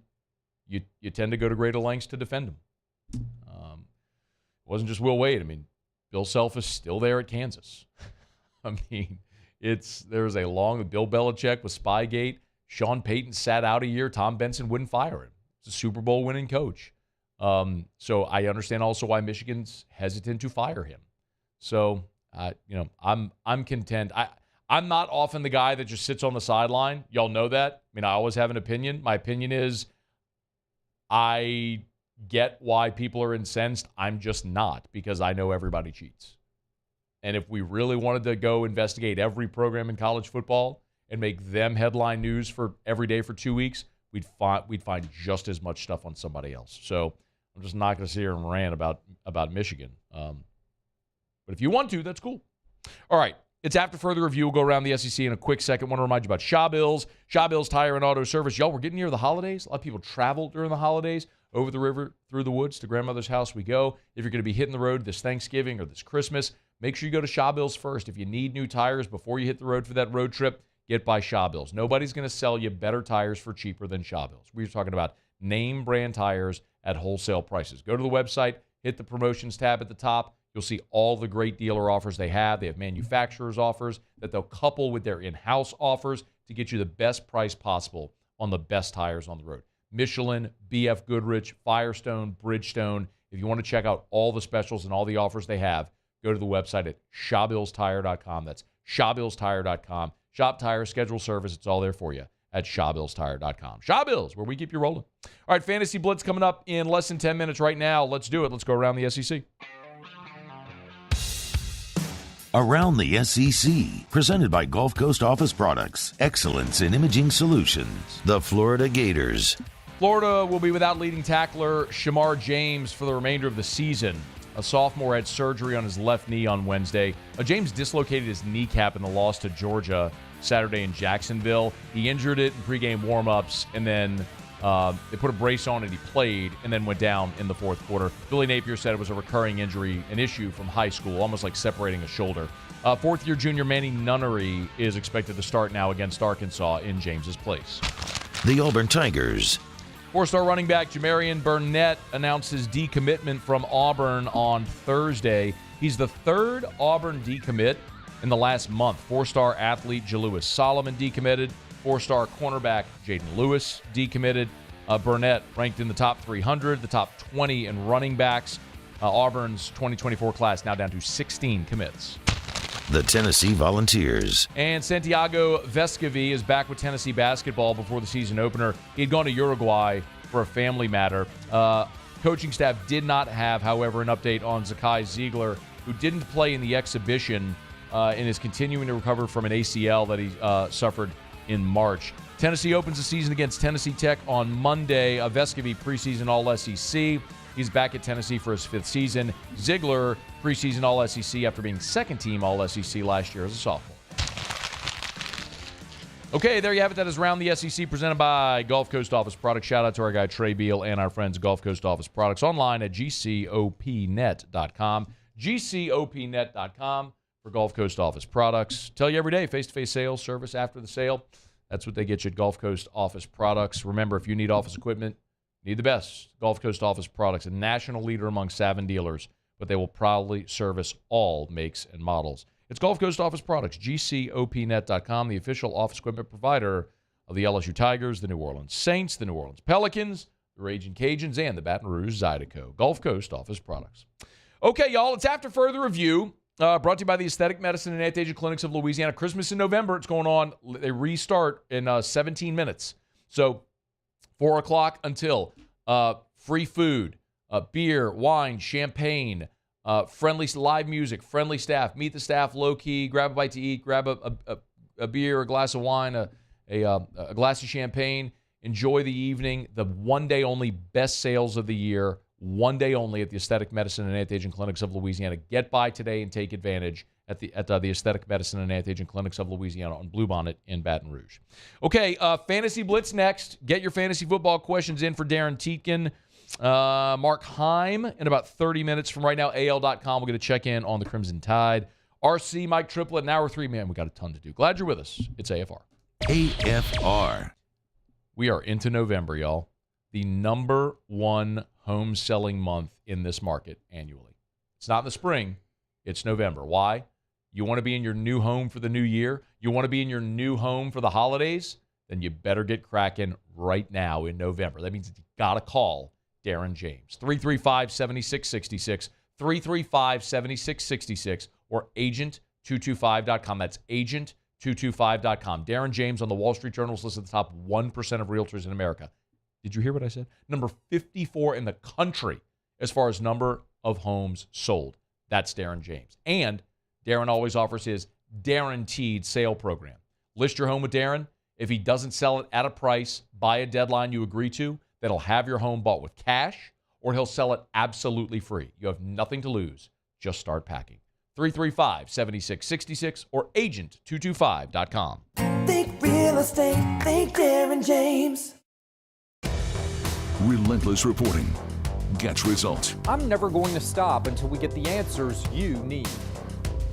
you tend to go to greater lengths to defend them. It wasn't just Will Wade. I mean, Bill Self is still there at Kansas. I mean, there was a long Bill Belichick with Spygate. Sean Payton sat out a year. Tom Benson wouldn't fire him. It's a Super Bowl winning coach. So I understand also why Michigan's hesitant to fire him. So I'm content. I'm not often the guy that just sits on the sideline. Y'all know that. I mean, I always have an opinion. My opinion is I get why people are incensed. I'm just not, because I know everybody cheats. And if we really wanted to go investigate every program in college football and make them headline news for every day for 2 weeks, we'd find just as much stuff on somebody else. So I'm just not going to sit here and rant about Michigan. But if you want to, that's cool. All right. It's after further review. We'll go around the SEC in a quick second. I want to remind you about Shaw Bills Tire and Auto Service. Y'all, we're getting near the holidays. A lot of people travel during the holidays. Over the river, through the woods, to grandmother's house we go. If you're going to be hitting the road this Thanksgiving or this Christmas, make sure you go to Shaw Bills first. If you need new tires before you hit the road for that road trip, get by Shaw Bills. Nobody's going to sell you better tires for cheaper than Shaw Bills. We're talking about name brand tires at wholesale prices. Go to the website, hit the promotions tab at the top. You'll see all the great dealer offers they have. They have manufacturer's offers that they'll couple with their in-house offers to get you the best price possible on the best tires on the road. Michelin, BF Goodrich, Firestone, Bridgestone. If you want to check out all the specials and all the offers they have, go to the website at ShawBillsTire.com. That's ShawBillsTire.com. Shop tire, schedule service. It's all there for you at ShawBillsTire.com. Shaw Bills, where we keep you rolling. All right, Fantasy Blitz coming up in less than 10 minutes right now. Let's do it. Let's go around the SEC. Around the SEC, presented by Gulf Coast Office Products, excellence in imaging solutions. The Florida Gators. Florida will be without leading tackler Shamar James for the remainder of the season. A sophomore had surgery on his left knee on Wednesday. James dislocated his kneecap in the loss to Georgia Saturday in Jacksonville. He injured it in pregame warmups, and then they put a brace on and he played and then went down in the fourth quarter. Billy Napier said it was a recurring injury, an issue from high school, almost like separating a shoulder. Fourth-year junior Manny Nunnery is expected to start now against Arkansas in James's place. The Auburn Tigers. Four-star running back Jamarian Burnett announced his decommitment from Auburn on Thursday. He's the third Auburn decommit in the last month. Four-star athlete Jalewis Solomon decommitted. Four-star cornerback Jaden Lewis decommitted. Burnett ranked in the top 300, the top 20 in running backs. Auburn's 2024 class now down to 16 commits. The Tennessee Volunteers. And Santiago Vescovi is back with Tennessee basketball before the season opener. He had gone to Uruguay for a family matter. Coaching staff did not have, however, an update on Zakai Ziegler, who didn't play in the exhibition and is continuing to recover from an ACL that he suffered in March. Tennessee opens the season against Tennessee Tech on Monday. Vescovi, preseason All-SEC. He's back at Tennessee for his fifth season. Ziegler, preseason All-SEC after being second-team All-SEC last year as a sophomore. Okay, there you have it. That is Round the SEC presented by Gulf Coast Office Products. Shout out to our guy Trey Beal and our friends Gulf Coast Office Products online at gcopnet.com. gcopnet.com for Gulf Coast Office Products. Tell you every day, face-to-face sales, service after the sale. That's what they get you at Gulf Coast Office Products. Remember, if you need office equipment, need the best. Gulf Coast Office Products, a national leader among Savin dealers, but they will proudly service all makes and models. It's Gulf Coast Office Products, gcopnet.com, the official office equipment provider of the LSU Tigers, the New Orleans Saints, the New Orleans Pelicans, the Raging Cajuns, and the Baton Rouge Zydeco. Gulf Coast Office Products. Okay, y'all, it's after further review. Brought to you by the Aesthetic Medicine and Anti-Aging Clinics of Louisiana. Christmas in November, it's going on. They restart in 17 minutes. So 4 o'clock until free food, beer, wine, champagne, friendly live music, friendly staff. Meet the staff low-key, grab a bite to eat, grab a beer, a glass of wine, a glass of champagne. Enjoy the evening. The one-day-only best sales of the year. One day only at the Aesthetic Medicine and Anti-Aging Clinics of Louisiana. Get by today and take advantage at the Aesthetic Medicine and Anti-Aging Clinics of Louisiana on Bluebonnet in Baton Rouge. Okay, Fantasy Blitz next. Get your fantasy football questions in for Darin Tietgen. Mark Heim in about 30 minutes from right now. AL.com will get a check-in on the Crimson Tide. RC, Mike Triplett, in hour 3. Man, we got a ton to do. Glad you're with us. It's AFR. AFR. We are into November, y'all. The number one home selling month in this market annually. It's not in the spring. It's November. Why? You want to be in your new home for the new year? You want to be in your new home for the holidays? Then you better get cracking right now in November. That means you got to call Darin James. 335-7666, 335-7666, or agent225.com. That's agent agent225.com. Darin James on the Wall Street Journal is listed the top 1% of realtors in America. Did you hear what I said? Number 54 in the country as far as number of homes sold. That's Darin James. And Darin always offers his guaranteed sale program. List your home with Darin. If he doesn't sell it at a price by a deadline you agree to, then he'll have your home bought with cash, or he'll sell it absolutely free. You have nothing to lose. Just start packing. 335-7666 or agent225.com. Think real estate, think Darin James. Relentless reporting gets results. I'm never going to stop until we get the answers you need.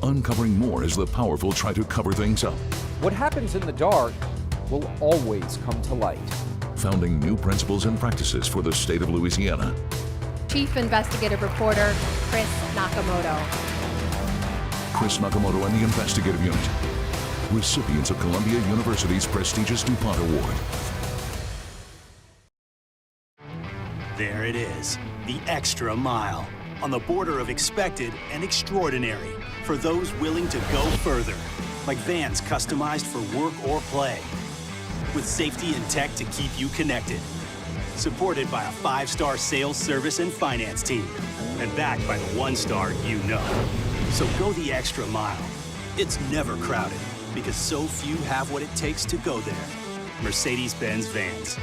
Uncovering more as the powerful try to cover things up. What happens in the dark will always come to light. Founding new principles and practices for the state of Louisiana. Chief Investigative Reporter Chris Nakamoto. Chris Nakamoto and the Investigative Unit. Recipients of Columbia University's prestigious DuPont Award. There it is, the extra mile. On the border of expected and extraordinary. For those willing to go further. Like vans customized for work or play. With safety and tech to keep you connected. Supported by a 5-star sales, service, and finance team. And backed by the 1-star you know. So go the extra mile. It's never crowded because so few have what it takes to go there. Mercedes-Benz Vans.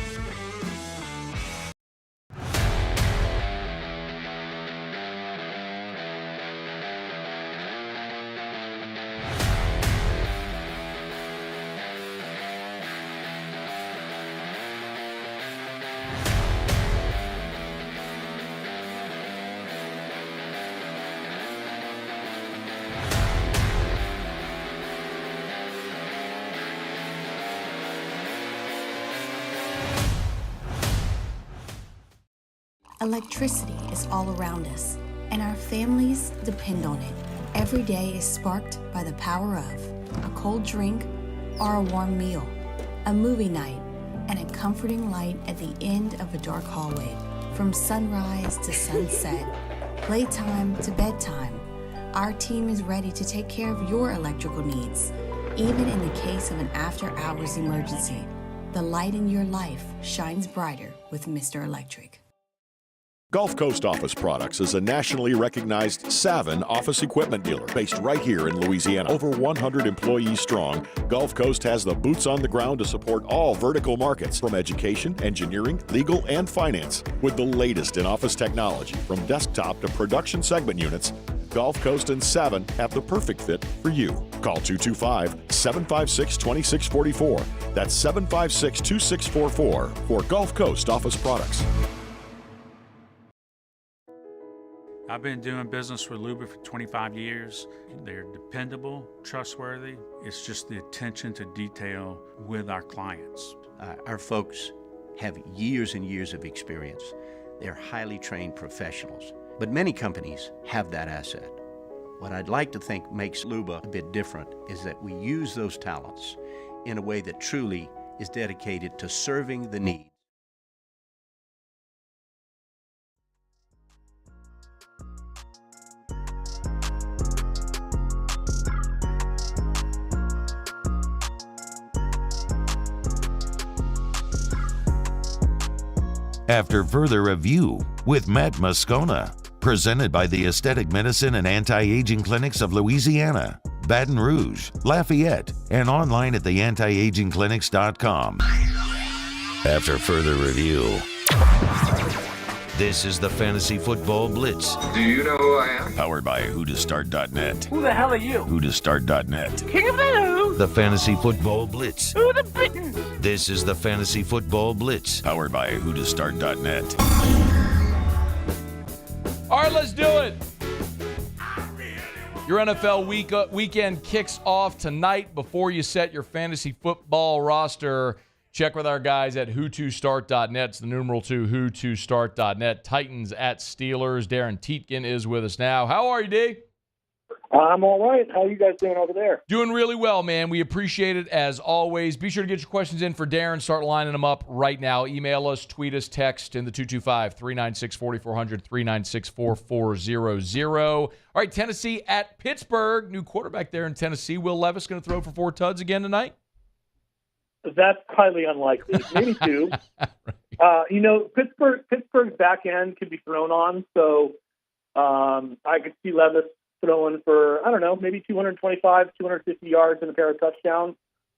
Electricity is all around us, and our families depend on it. Every day is sparked by the power of a cold drink or a warm meal, a movie night, and a comforting light at the end of a dark hallway. From sunrise to sunset, playtime to bedtime, our team is ready to take care of your electrical needs. Even in the case of an after-hours emergency, the light in your life shines brighter with Mr. Electric. Gulf Coast Office Products is a nationally recognized Savin office equipment dealer based right here in Louisiana. Over 100 employees strong, Gulf Coast has the boots on the ground to support all vertical markets, from education, engineering, legal, and finance. With the latest in office technology, from desktop to production segment units, Gulf Coast and Savin have the perfect fit for you. Call 225-756-2644. That's 756-2644 for Gulf Coast Office Products. I've been doing business with Luba for 25 years. They're dependable, trustworthy. It's just the attention to detail with our clients. Our folks have years and years of experience. They're highly trained professionals, but many companies have that asset. What I'd like to think makes Luba a bit different is that we use those talents in a way that truly is dedicated to serving the needs. After further review with Matt Moscona, presented by the Aesthetic Medicine and Anti-Aging Clinics of Louisiana, Baton Rouge, Lafayette, and online at theantiagingclinics.com. After further review, this is the Fantasy Football Blitz. Do you know who I am? Powered by whotostart.net. Who the hell are you? Whotostart.net. King of the Who? The Fantasy Football Blitz. Who the Bitten? This is the Fantasy Football Blitz, powered by whotostart.net. All right, let's do it. Your NFL weekend kicks off tonight. Before you set your fantasy football roster, check with our guys at who2start.net. It's the numeral 2, who2start.net. Titans at Steelers. Darin Tietgen is with us now. How are you, D? I'm all right. How are you guys doing over there? Doing really well, man. We appreciate it as always. Be sure to get your questions in for Darin. Start lining them up right now. Email us, tweet us, text in the 225-396-4400, 396-4400. All right, Tennessee at Pittsburgh. New quarterback there in Tennessee. Will Levis going to throw for 4 tuds again tonight? That's highly unlikely. Maybe 2. Pittsburgh's back end could be thrown on, so I could see Levis throwing for, I don't know, maybe 225, 250 yards and a pair of touchdowns.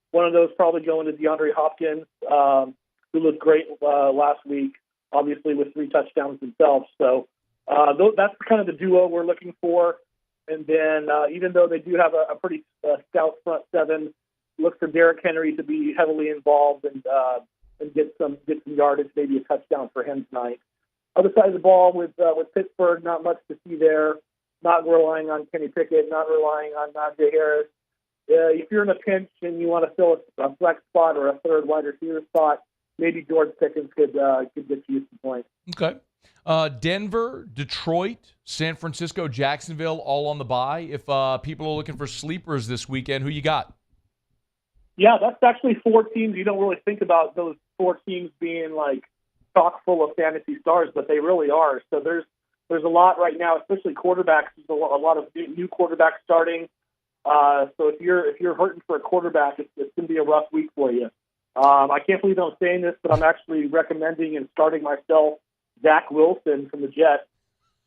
One of those probably going to DeAndre Hopkins, who looked great last week, obviously with 3 touchdowns himself. So that's kind of the duo we're looking for. And then even though they do have a pretty stout front seven, look for Derrick Henry to be heavily involved and get some yardage, maybe a touchdown for him tonight. Other side of the ball with Pittsburgh, not much to see there. Not relying on Kenny Pickett, not relying on Najee Harris. If you're in a pinch and you want to fill a flex spot or a third wide receiver spot, maybe George Pickens could get you some points. Okay. Denver, Detroit, San Francisco, Jacksonville, all on the bye. If people are looking for sleepers this weekend, who you got? Yeah, that's actually 4 teams. You don't really think about those 4 teams being like chock full of fantasy stars, but they really are. So there's a lot right now, especially quarterbacks. There's a lot of new quarterbacks starting. So if you're hurting for a quarterback, it's going to be a rough week for you. I can't believe I'm saying this, but I'm actually recommending and starting myself Zach Wilson from the Jets.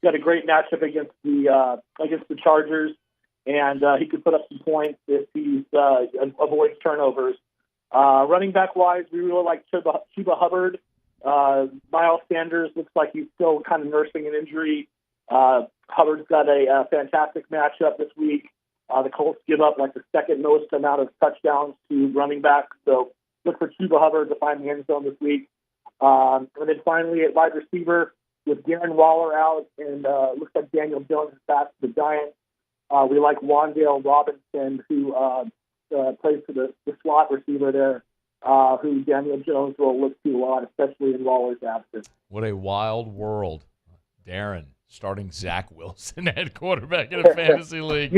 He's got a great matchup against the Chargers, and he could put up some points if he avoids turnovers. Running back wise, we really like Chuba Hubbard. Miles Sanders looks like he's still kind of nursing an injury. Hubbard's got a fantastic matchup this week. The Colts give up like the second most amount of touchdowns to running backs, so look for Chuba Hubbard to find the end zone this week. And then finally at wide receiver, with Darren Waller out and looks like Daniel Jones is back to the Giants, we like Wan'Dale Robinson, who plays for the slot receiver there, who Daniel Jones will look to a lot, especially in Waller's absence. What a wild world. Darin starting Zach Wilson at quarterback in a fantasy league.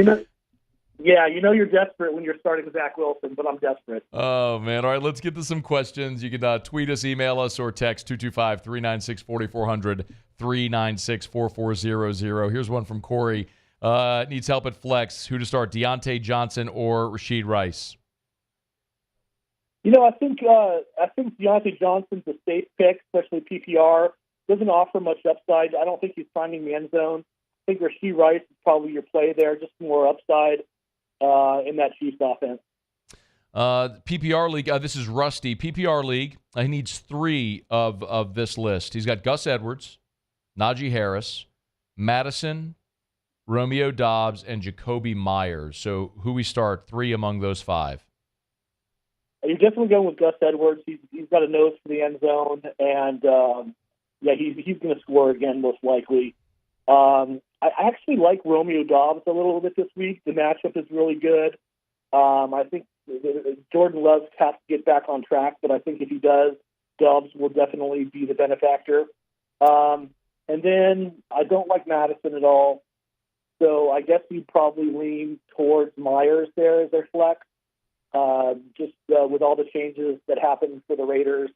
You're desperate when you're starting Zach Wilson, but I'm desperate. Oh, man. All right, let's get to some questions. You can tweet us, email us, or text 225-396-4400, 396-4400. Here's one from Corey. Needs help at flex. Who to start, Deontay Johnson or Rashid Rice? I think Deontay Johnson's a safe pick, especially PPR. Doesn't offer much upside. I don't think he's finding the end zone. I think Rashid Rice is probably your play there, just more upside in that Chiefs offense. PPR league. This is Rusty. PPR league. He needs 3 of this list. He's got Gus Edwards, Najee Harris, Madison, Romeo Doubs, and Jacoby Myers. So who we start? 3 among those 5. You're definitely going with Gus Edwards. He's got a nose for the end zone, and he's going to score again most likely. I actually like Romeo Doubs a little bit this week. The matchup is really good. I think Jordan Love has to get back on track, but I think if he does, Doubs will definitely be the benefactor. And then I don't like Madison at all, so I guess you'd probably lean towards Myers there as their flex. With all the changes that happened for the Raiders,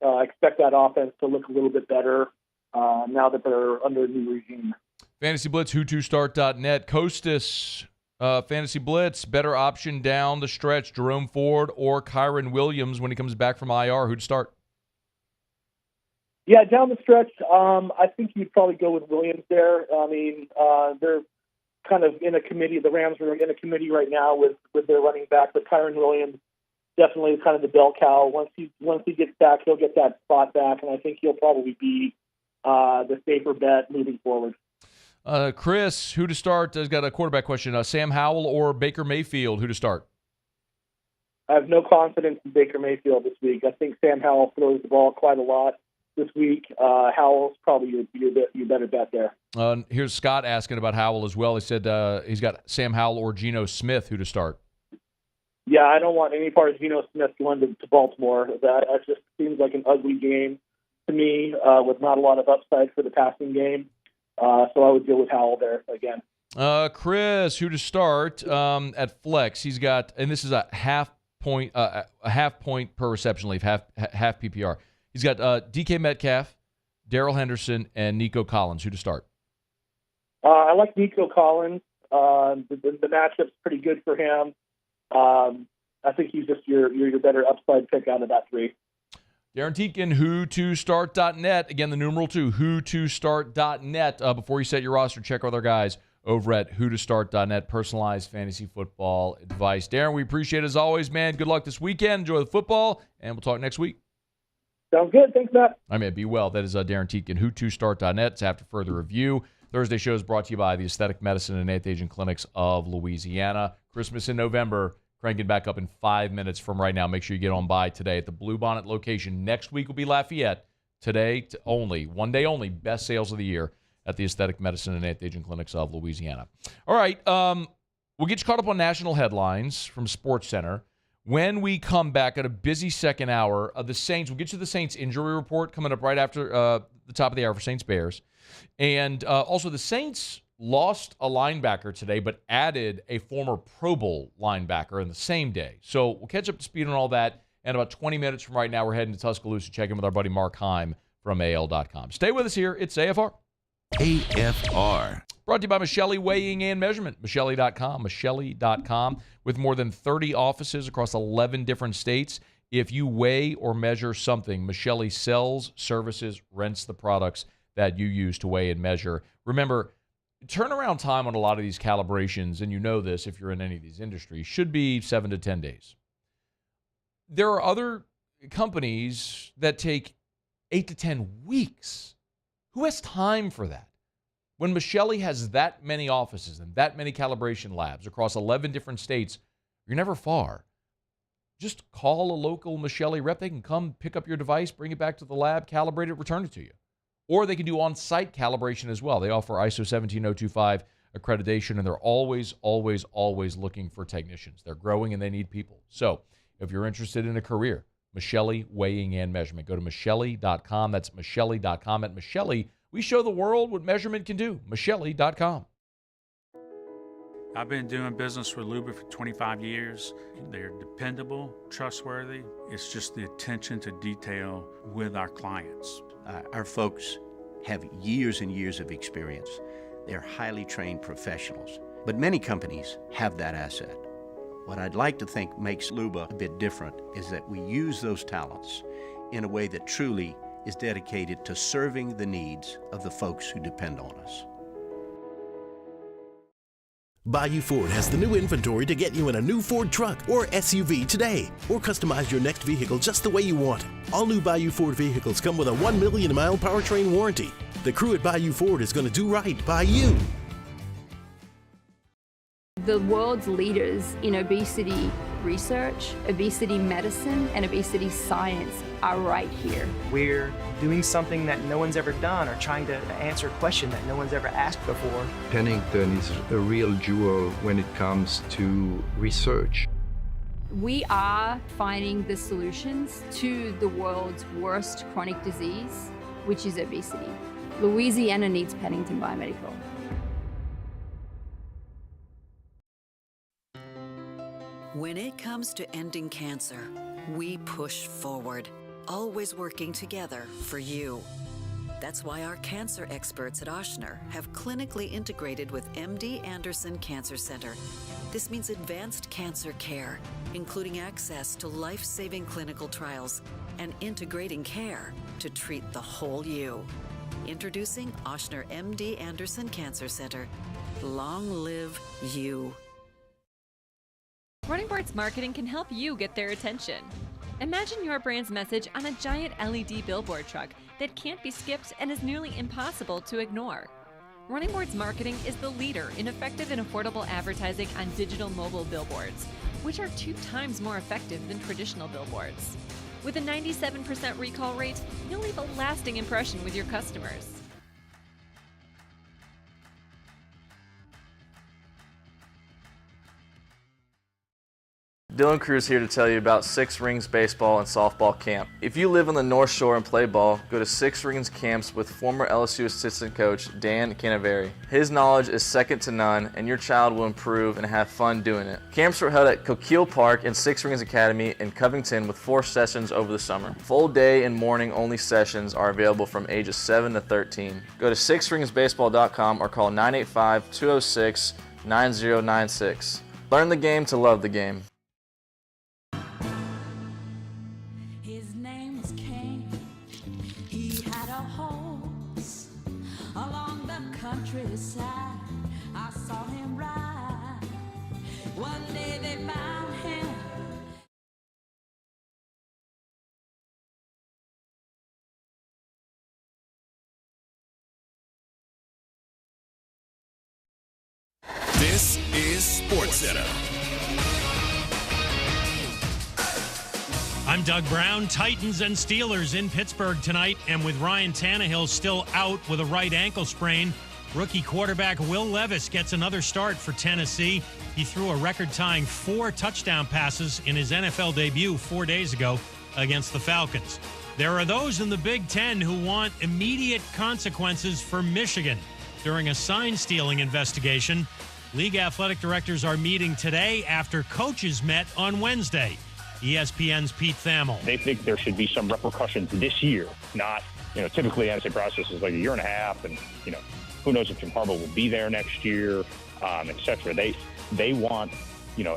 I expect that offense to look a little bit better now that they're under a new regime. Fantasy Blitz, who2start.net. Costas, Fantasy Blitz, better option down the stretch, Jerome Ford or Kyron Williams when he comes back from IR. Who to start? Yeah, down the stretch, I think you'd probably go with Williams there. I mean, they're kind of in a committee. The Rams are in a committee right now with their running back, but Kyron Williams definitely kind of the bell cow. Once he gets back, he'll get that spot back, and I think he'll probably be the safer bet moving forward. Chris, who to start? Has got a quarterback question. Sam Howell or Baker Mayfield? Who to start? I have no confidence in Baker Mayfield this week. I think Sam Howell throws the ball quite a lot this week. Howell's probably your better bet there. Here's Scott asking about Howell as well. He said he's got Sam Howell or Geno Smith. Who to start? Yeah, I don't want any part of Geno Smith going to Baltimore. That just seems like an ugly game to me with not a lot of upside for the passing game. So I would deal with Howell there again. Chris, who to start at flex? He's got, and this is a half point per reception leave, half PPR. He's got DK Metcalf, Darrell Henderson, and Nico Collins. Who to start? I like Nico Collins. The matchup's pretty good for him. I think he's just your better upside pick out of that three. Darin Tietgen, who2start.net. Again, the numeral 2, who2start.net. Before you set your roster, check out our guys over at who2start.net. Personalized fantasy football advice. Darin, we appreciate it as always, man. Good luck this weekend. Enjoy the football, and we'll talk next week. Sounds good. Thanks, Matt. I mean, be well. That is Darin Tietgen, who2start.net. It's after further review. Thursday show is brought to you by the Aesthetic Medicine and Anti-Aging Clinics of Louisiana. Christmas in November, cranking back up in 5 minutes from right now. Make sure you get on by today at the Bluebonnet location. Next week will be Lafayette. Today only, one day only, best sales of the year at the Aesthetic Medicine and Anti-Aging Clinics of Louisiana. All right, we'll get you caught up on national headlines from SportsCenter. When we come back at a busy second hour of the Saints, we'll get you the Saints injury report coming up right after the top of the hour for Saints-Bears. And also the Saints lost a linebacker today, but added a former Pro Bowl linebacker in the same day. So we'll catch up to speed on all that. And about 20 minutes from right now, we're heading to Tuscaloosa to check in with our buddy Mark Heim from AL.com. Stay with us here. It's AFR. AFR. Brought to you by Michelli Weighing and Measurement. Michelli.com. Michelli.com. With more than 30 offices across 11 different states. If you weigh or measure something, Michelli sells, services, rents the products that you use to weigh and measure. Remember, turnaround time on a lot of these calibrations, and you know this if you're in any of these industries, should be 7 to 10 days. There are other companies that take 8 to 10 weeks. Who has time for that? When Michelli has that many offices and that many calibration labs across 11 different states, you're never far. Just call a local Michelli rep. They can come pick up your device, bring it back to the lab, calibrate it, return it to you. Or they can do on-site calibration as well. They offer ISO 17025 accreditation, and they're always, always, always looking for technicians. They're growing, and they need people. So if you're interested in a career, Michelli Weighing and Measurement. Go to Michelli.com. That's Michelli.com. At Michelli, we show the world what measurement can do. Michelli.com. I've been doing business with Luba for 25 years. They're dependable, trustworthy. It's just the attention to detail with our clients. Our folks have years and years of experience. They're highly trained professionals, but many companies have that asset. What I'd like to think makes Luba a bit different is that we use those talents in a way that truly is dedicated to serving the needs of the folks who depend on us. Bayou Ford has the new inventory to get you in a new Ford truck or SUV today, or customize your next vehicle just the way you want. All new Bayou Ford vehicles come with a 1 million mile powertrain warranty. The crew at Bayou Ford is going to do right by you. The world's leaders in obesity research, obesity medicine, and obesity science are right here. We're doing something that no one's ever done, or trying to answer a question that no one's ever asked before. Pennington is a real jewel when it comes to research. We are finding the solutions to the world's worst chronic disease, which is obesity. Louisiana needs Pennington Biomedical. When it comes to ending cancer, we push forward, always working together for you. That's why our cancer experts at Ochsner have clinically integrated with MD Anderson Cancer Center. This means advanced cancer care, including access to life-saving clinical trials and integrating care to treat the whole you. Introducing Ochsner MD Anderson Cancer Center. Long live you. Running Boards Marketing can help you get their attention. Imagine your brand's message on a giant LED billboard truck that can't be skipped and is nearly impossible to ignore. Running Boards Marketing is the leader in effective and affordable advertising on digital mobile billboards, which are 2 times more effective than traditional billboards. With a 97% recall rate, you'll leave a lasting impression with your customers. Dylan Cruz here to tell you about Six Rings Baseball and Softball Camp. If you live on the North Shore and play ball, go to Six Rings Camps with former LSU assistant coach Dan Canaveri. His knowledge is second to none, and your child will improve and have fun doing it. Camps were held at Coquille Park and Six Rings Academy in Covington with 4 sessions over the summer. Full day and morning only sessions are available from ages 7 to 13. Go to sixringsbaseball.com or call 985-206-9096. Learn the game to love the game. His name was Cain. He had a horse along the countryside. I saw him ride. One day they found him. This is SportsCenter. I'm Doug Brown. Titans and Steelers in Pittsburgh tonight, and with Ryan Tannehill still out with a right ankle sprain, rookie quarterback Will Levis gets another start for Tennessee. He threw a record-tying 4 touchdown passes in his NFL debut 4 days ago against the Falcons. There are those in the Big Ten who want immediate consequences for Michigan during a sign-stealing investigation. League athletic directors are meeting today after coaches met on Wednesday. ESPN's Pete Thamel. They think there should be some repercussions this year, not, typically the NCAA process is like a year and a half, and, who knows if Jim Harbaugh will be there next year, et cetera. They want,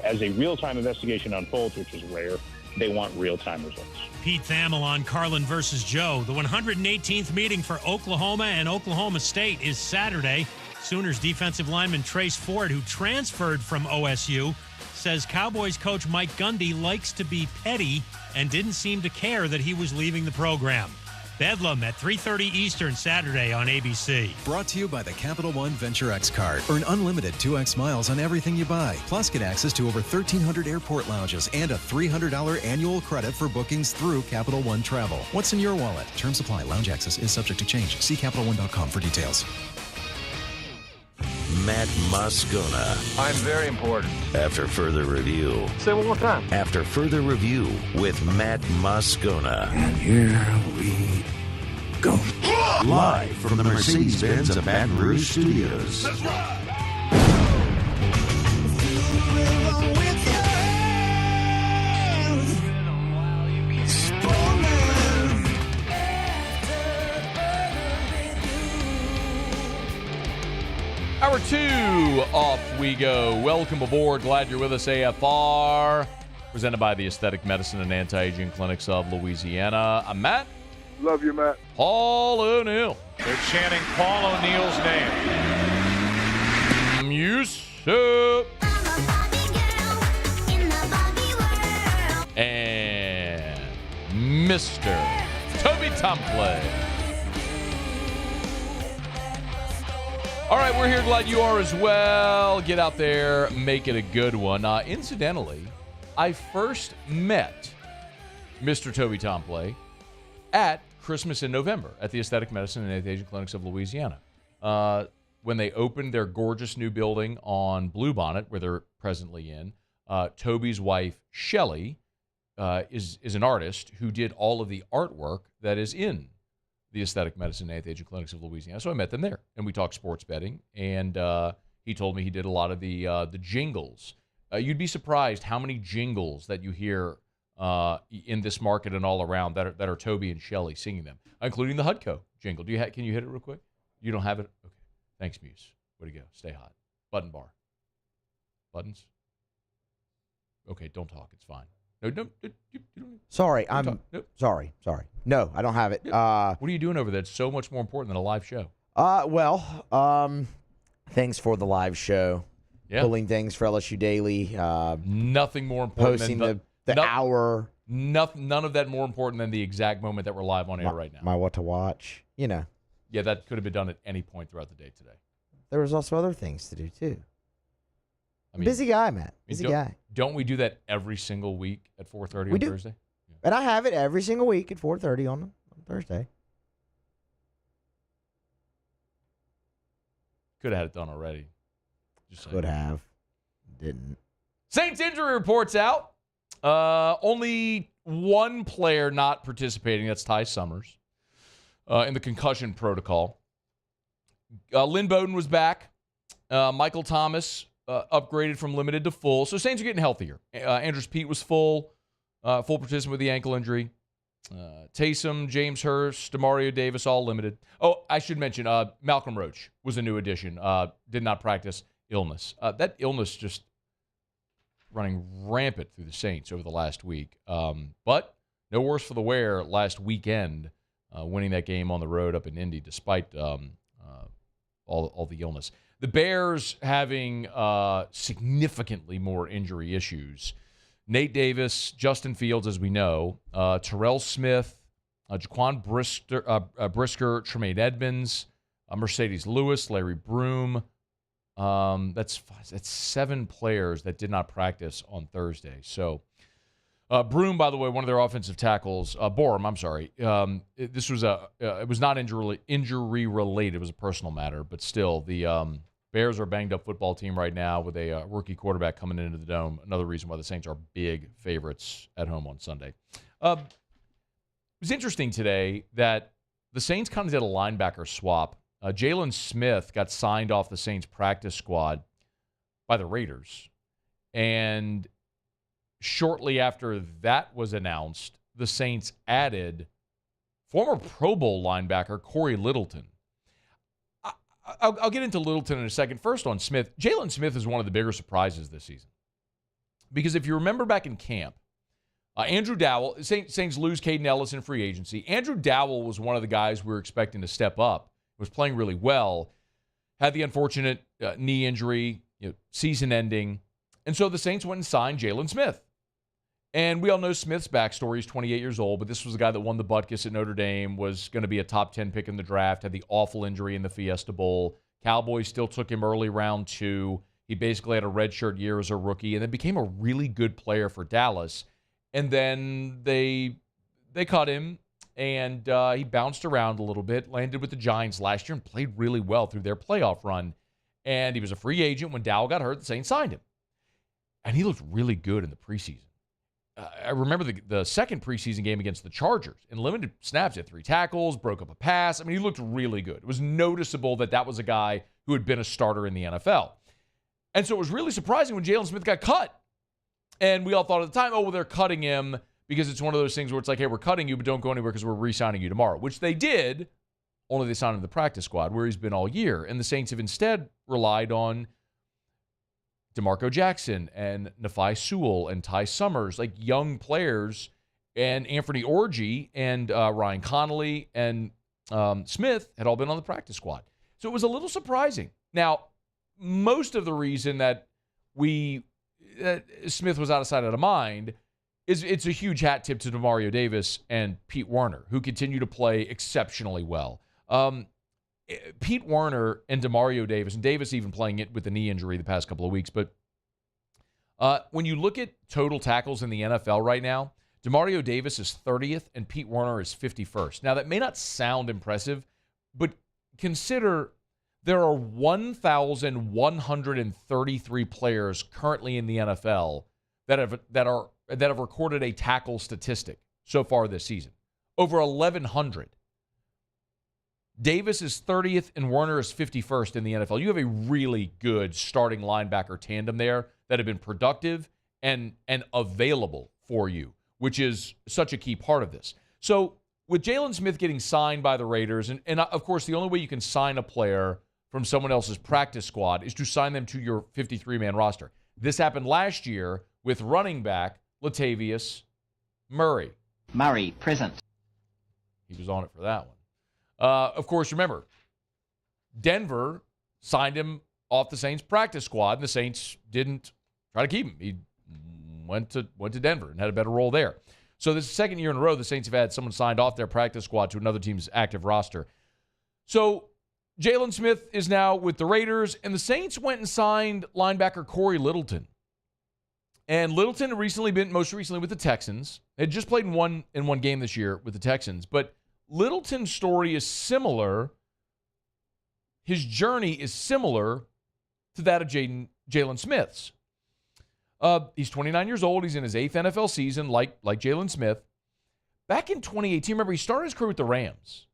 as a real-time investigation unfolds, which is rare, they want real-time results. Pete Thamel on Carlin versus Joe. The 118th meeting for Oklahoma and Oklahoma State is Saturday. Sooners defensive lineman Trace Ford, who transferred from OSU, says Cowboys coach Mike Gundy likes to be petty and didn't seem to care that he was leaving the program. Bedlam at 3:30 Eastern Saturday on ABC. Brought to you by the Capital One Venture X card. Earn unlimited 2x miles on everything you buy. Plus get access to over 1,300 airport lounges and a $300 annual credit for bookings through Capital One Travel. What's in your wallet? Terms apply. Lounge access is subject to change. See CapitalOne.com for details. Matt Moscona. I'm very important. After further review. Say it one more time. After further review with Matt Moscona. And here we go. Live from the Mercedes-Benz of Baton Rouge Studios. That's right. Hour 2, off we go. Welcome aboard. Glad you're with us, AFR. Presented by the Aesthetic Medicine and Anti-Aging Clinics of Louisiana. I'm Matt. Love you, Matt. Paul O'Neill. They're chanting Paul O'Neill's name. Yusuf. And Mr. Toby Tomplay. All right, we're here. Glad you are as well. Get out there, make it a good one. Incidentally, I first met Mr. Toby Tomplay at Christmas in November at the Aesthetic Medicine and Anti-Aging Clinics of Louisiana. When they opened their gorgeous new building on Bluebonnet, where they're presently in, Toby's wife, Shelley, is an artist who did all of the artwork that is in the Aesthetic Medicine and Anti-Aging Clinics of Louisiana. So I met them there, and we talked sports betting, and he told me he did a lot of the jingles. You'd be surprised how many jingles that you hear in this market and all around that are Toby and Shelley singing them, including the Hudco jingle. Can you hit it real quick? You don't have it? Okay. Thanks, Muse. Way to go. Stay hot. Button bar. Buttons? Okay, don't talk. It's fine. No, Sorry, sorry. No, I don't have it. What are you doing over there? It's so much more important than a live show. Things for the live show. Yeah. Pulling things for LSU Daily. Nothing more important posting than the hour. None of that more important than the exact moment that we're live on air right now. My what to watch. Yeah, that could have been done at any point throughout the day today. There was also other things to do, too. Busy guy, Matt. Busy guy. Don't we do that every single week at 4:30 on Thursday? Yeah. And I have it every single week at 4:30 on Thursday. Could have had it done already. Could have. Didn't. Saints injury reports out. Only one player not participating. That's Ty Summers in the concussion protocol. Lynn Bowden was back. Michael Thomas upgraded from limited to full. So Saints are getting healthier. Andrews Pete was full participant with the ankle injury. Taysom, James Hurst, Demario Davis, all limited. Oh, I should mention Malcolm Roach was a new addition. Did not practice, illness. That illness just running rampant through the Saints over the last week. But no worse for the wear last weekend, winning that game on the road up in Indy despite all the illness. The Bears having significantly more injury issues. Nate Davis, Justin Fields, as we know, Terrell Smith, Jaquan Brisker, Tremaine Edmonds, Mercedes Lewis, Larry Broom. That's 7 players that did not practice on Thursday. So Broom, by the way, one of their offensive tackles, Borum, I'm sorry. This was it was not injury related. It was a personal matter, but still, the Bears are a banged up football team right now with a rookie quarterback coming into the Dome. Another reason why the Saints are big favorites at home on Sunday. It was interesting today that the Saints kind of did a linebacker swap. Jalen Smith got signed off the Saints practice squad by the Raiders. And shortly after that was announced, the Saints added former Pro Bowl linebacker Corey Littleton. I'll get into Littleton in a second. First on Smith, Jalen Smith is one of the bigger surprises this season. Because if you remember back in camp, Andrew Dowell, Saints lose Caden Ellis in free agency. Andrew Dowell was one of the guys we were expecting to step up, was playing really well, had the unfortunate knee injury, season ending. And so the Saints went and signed Jalen Smith. And we all know Smith's backstory. He's 28 years old, but this was a guy that won the Butkus at Notre Dame, was going to be a top 10 pick in the draft, had the awful injury in the Fiesta Bowl. Cowboys still took him early round 2. He basically had a redshirt year as a rookie and then became a really good player for Dallas. And then they cut him, and he bounced around a little bit, landed with the Giants last year and played really well through their playoff run. And he was a free agent. When Dowell got hurt, the Saints signed him. And he looked really good in the preseason. I remember the second preseason game against the Chargers. In limited snaps, he had 3 tackles, broke up a pass. I mean, he looked really good. It was noticeable that was a guy who had been a starter in the NFL. And so it was really surprising when Jalen Smith got cut. And we all thought at the time, oh, well, they're cutting him because it's one of those things where it's like, hey, we're cutting you, but don't go anywhere because we're re-signing you tomorrow, which they did, only they signed him to the practice squad where he's been all year. And the Saints have instead relied on DeMarco Jackson and Nephi Sewell and Ty Summers, like young players, and Anthony Orji and Ryan Connolly and Smith had all been on the practice squad. So it was a little surprising. Now, most of the reason that Smith was out of sight, out of mind is it's a huge hat tip to Demario Davis and Pete Werner, who continue to play exceptionally well. Pete Werner and Demario Davis, and Davis even playing it with the knee injury the past couple of weeks, but when you look at total tackles in the NFL right now, Demario Davis is 30th and Pete Werner is 51st. Now, that may not sound impressive, but consider there are 1,133 players currently in the NFL that have recorded a tackle statistic so far this season. Over 1,100. Davis is 30th and Werner is 51st in the NFL. You have a really good starting linebacker tandem there that have been productive and available for you, which is such a key part of this. So with Jalen Smith getting signed by the Raiders, and of course the only way you can sign a player from someone else's practice squad is to sign them to your 53-man roster. This happened last year with running back Latavius Murray. Murray, present. He was on it for that one. Of course, remember, Denver signed him off the Saints practice squad, and the Saints didn't try to keep him. He went to Denver and had a better role there. So this is the second year in a row the Saints have had someone signed off their practice squad to another team's active roster. So Jalen Smith is now with the Raiders, and the Saints went and signed linebacker Corey Littleton. And Littleton most recently with the Texans. They had just played in one game this year with the Texans, but Littleton's story is similar. His journey is similar to that of Jalen Smith's. He's 29 years old. He's in his 8th NFL season, like Jalen Smith. Back in 2018, remember, he started his career with the Rams.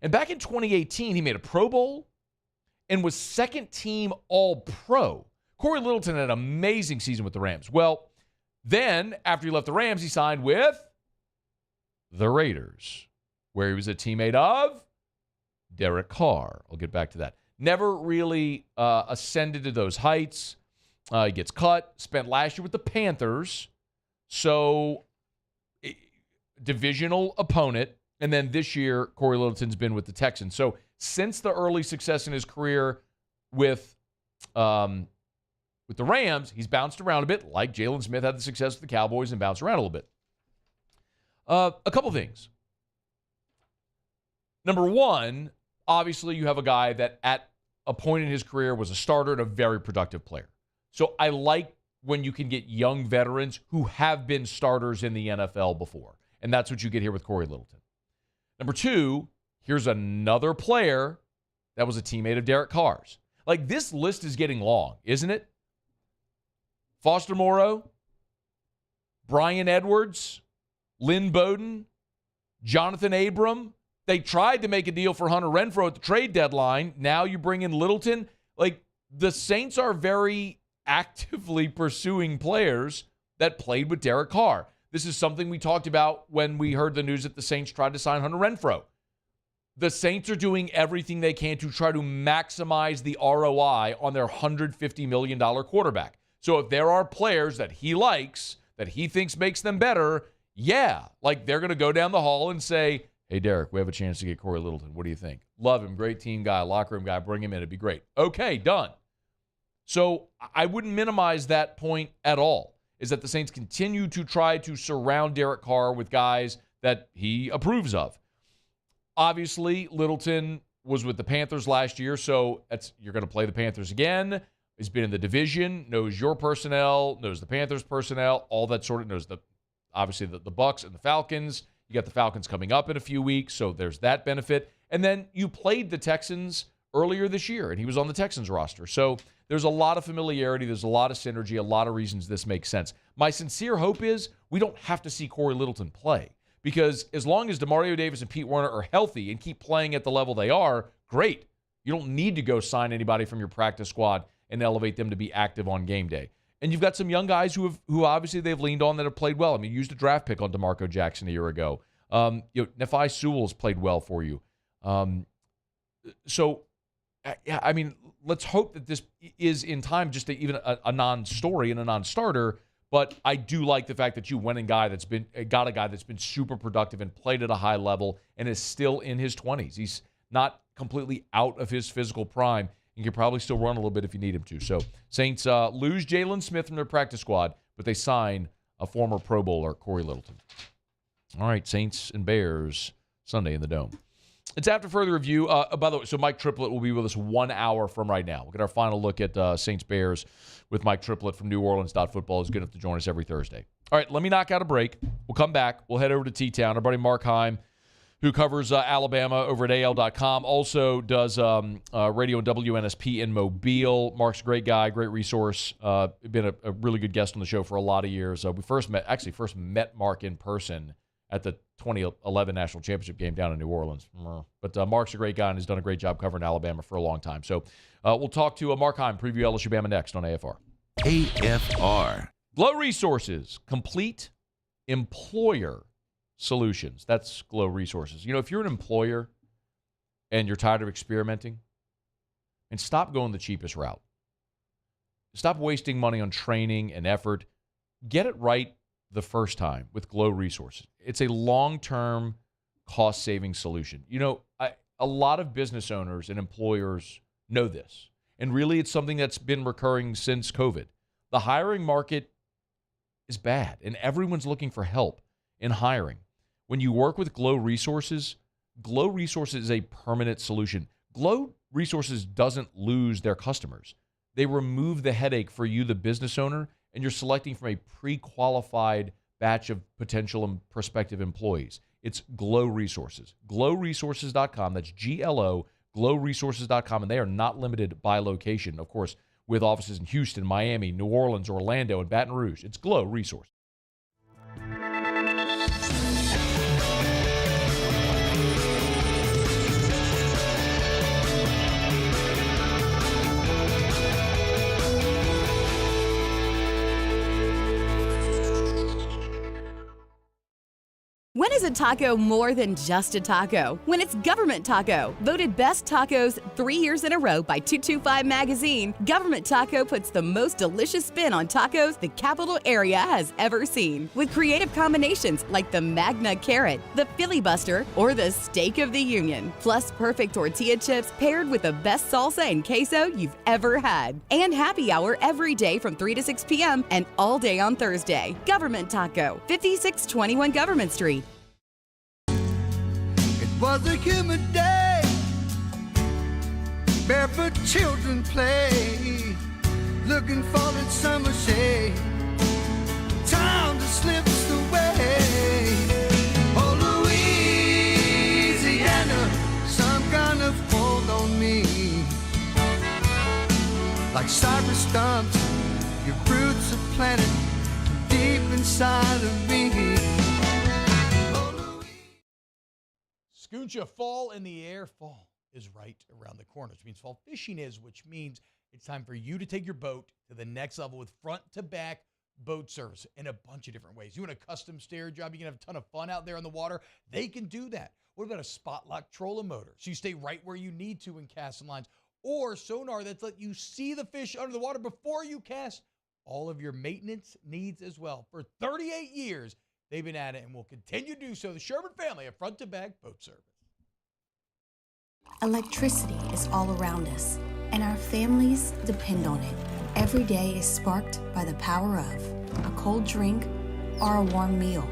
And back in 2018, he made a Pro Bowl and was second-team All-Pro. Corey Littleton had an amazing season with the Rams. Well, then, after he left the Rams, he signed with the Raiders, where he was a teammate of Derek Carr. I'll get back to that. Never really ascended to those heights. He gets cut. Spent last year with the Panthers. So, divisional opponent. And then this year, Corey Littleton's been with the Texans. So, since the early success in his career with the Rams, he's bounced around a bit, like Jalen Smith had the success with the Cowboys and bounced around a little bit. A couple things. Number one, obviously you have a guy that at a point in his career was a starter and a very productive player. So I like when you can get young veterans who have been starters in the NFL before. And that's what you get here with Corey Littleton. Number two, here's another player that was a teammate of Derek Carr's. Like, this list is getting long, isn't it? Foster Moreau, Brian Edwards, Lynn Bowden, Jonathan Abram. They tried to make a deal for Hunter Renfrow at the trade deadline. Now you bring in Littleton. Like, the Saints are very actively pursuing players that played with Derek Carr. This is something we talked about when we heard the news that the Saints tried to sign Hunter Renfrow. The Saints are doing everything they can to try to maximize the ROI on their $150 million quarterback. So if there are players that he likes, that he thinks makes them better, yeah, like they're going to go down the hall and say, hey, Derek, we have a chance to get Corey Littleton. What do you think? Love him. Great team guy, locker room guy. Bring him in. It'd be great. Okay, done. So I wouldn't minimize that point at all, is that the Saints continue to try to surround Derek Carr with guys that he approves of. Obviously, Littleton was with the Panthers last year, so you're going to play the Panthers again. He's been in the division, knows your personnel, knows the Panthers personnel, all that sort of, knows obviously the Bucs and the Falcons. You got the Falcons coming up in a few weeks, so there's that benefit. And then you played the Texans earlier this year, and he was on the Texans roster. So there's a lot of familiarity. There's a lot of synergy, a lot of reasons this makes sense. My sincere hope is we don't have to see Corey Littleton play, because as long as DeMario Davis and Pete Werner are healthy and keep playing at the level they are, great. You don't need to go sign anybody from your practice squad and elevate them to be active on game day. And you've got some young guys who obviously they've leaned on that have played well. I mean, you used a draft pick on DeMarco Jackson a year ago. Nephi Sewell's played well for you. So, I mean, let's hope that this is in time just even a non-story and a non-starter. But I do like the fact that you went and got a guy that's been super productive and played at a high level and is still in his 20s. He's not completely out of his physical prime. He can probably still run a little bit if you need him to. So Saints lose Jalen Smith from their practice squad, but they sign a former Pro Bowler, Corey Littleton. All right, Saints and Bears, Sunday in the Dome. It's after further review. By the way, so Mike Triplett will be with us 1 hour from right now. We'll get our final look at Saints Bears with Mike Triplett from New Orleans. Football. Is good enough to join us every Thursday. All right, let me knock out a break. We'll come back. We'll head over to T-Town. Our buddy Mark Heim, who covers Alabama over at AL.com, also does radio and WNSP in Mobile. Mark's a great guy, great resource. Been a really good guest on the show for a lot of years. We first met Mark in person at the 2011 National Championship game down in New Orleans. But Mark's a great guy and has done a great job covering Alabama for a long time. So we'll talk to Mark Heim, preview LSU-Bama next on AFR. AFR. Glow Resources, complete employer solutions. That's Glow Resources. You know, if you're an employer and you're tired of experimenting, and stop going the cheapest route. Stop wasting money on training and effort. Get it right the first time with Glow Resources. It's a long-term cost-saving solution. You know, a lot of business owners and employers know this, and really it's something that's been recurring since COVID. The hiring market is bad, and everyone's looking for help in hiring. When you work with Glow Resources is a permanent solution. Glow Resources doesn't lose their customers. They remove the headache for you, the business owner, and you're selecting from a pre-qualified batch of potential and prospective employees. It's Glow Resources. GlowResources.com. That's GLO, GlowResources.com, and they are not limited by location. Of course, with offices in Houston, Miami, New Orleans, Orlando, and Baton Rouge. It's Glow Resources. When is a taco more than just a taco? When it's Government Taco. Voted best tacos 3 years in a row by 225 Magazine, Government Taco puts the most delicious spin on tacos the capital area has ever seen. With creative combinations like the Magna Carrot, the Filibuster, or the Steak of the Union. Plus perfect tortilla chips paired with the best salsa and queso you've ever had. And happy hour every day from 3 to 6 p.m. and all day on Thursday. Government Taco, 5621 Government Street. Was a humid day, barefoot children play, looking for that summer shade. Time just slips away. Oh, Louisiana, some kind of hold on me. Like cypress stumps, your roots are planted deep inside of me. Scooncha, fall in the air. Fall is right around the corner, which means fall fishing is, which means it's time for you to take your boat to the next level with front-to-back boat service in a bunch of different ways. You want a custom stair job, you can have a ton of fun out there on the water. They can do that. What about a spot lock trolling motor? So you stay right where you need to in casting lines. Or sonar that's let you see the fish under the water before you cast. All of your maintenance needs as well. For 38 years, they've been at it and will continue to do so. The Sherman family of front-to-back boat service. Electricity is all around us, and our families depend on it. Every day is sparked by the power of a cold drink or a warm meal,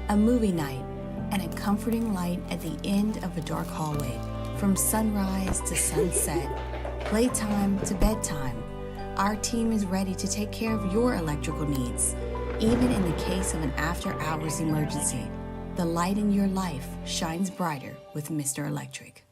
a movie night, and a comforting light at the end of a dark hallway. From sunrise to sunset, playtime to bedtime, our team is ready to take care of your electrical needs. Even in the case of an after-hours emergency, the light in your life shines brighter with Mr. Electric.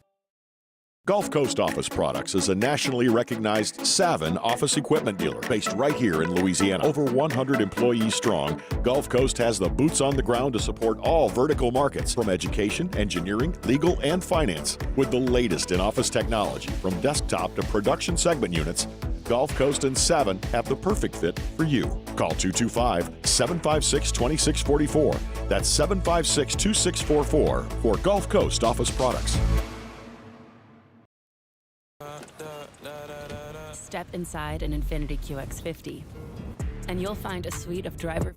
Gulf Coast Office Products is a nationally recognized Savin office equipment dealer based right here in Louisiana. Over 100 employees strong, Gulf Coast has the boots on the ground to support all vertical markets from education, engineering, legal, and finance. With the latest in office technology from desktop to production segment units, Gulf Coast and Savin have the perfect fit for you. Call 225-756-2644. That's 756-2644 for Gulf Coast Office Products. Step inside an Infiniti QX50, and you'll find a suite of driver.